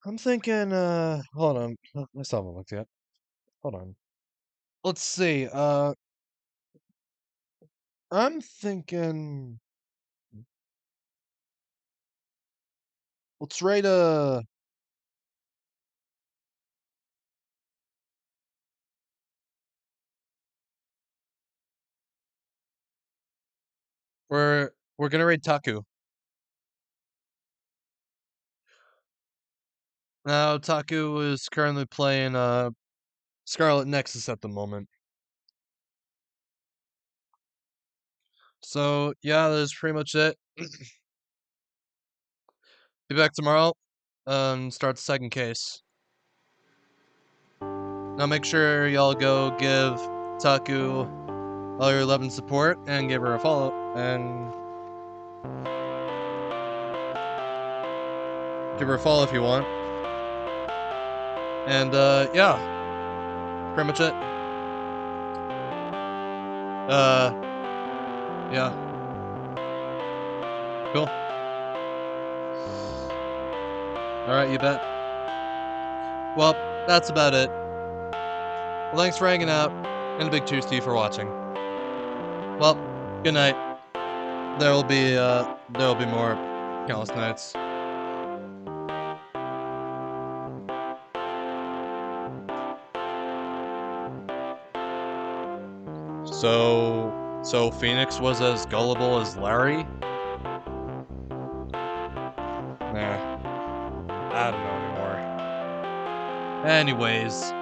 I'm thinking, hold on. I still haven't looked yet. Hold on. Let's see, I'm thinking, let's rate we're gonna rate Taku. Now, Taku is currently playing, Scarlet Nexus at the moment. So, yeah, that's pretty much it. Be back tomorrow, start the second case. Now make sure y'all go give Taku all your love and support, and give her a follow, and give her a follow if you want. And, yeah, pretty much it. Yeah. Cool. Alright, you bet. Well, that's about it. Well, thanks for hanging out, and a big cheers to you for watching. Well, good night. There'll be more countless nights. So Phoenix was as gullible as Larry? Nah. I don't know anymore. Anyways,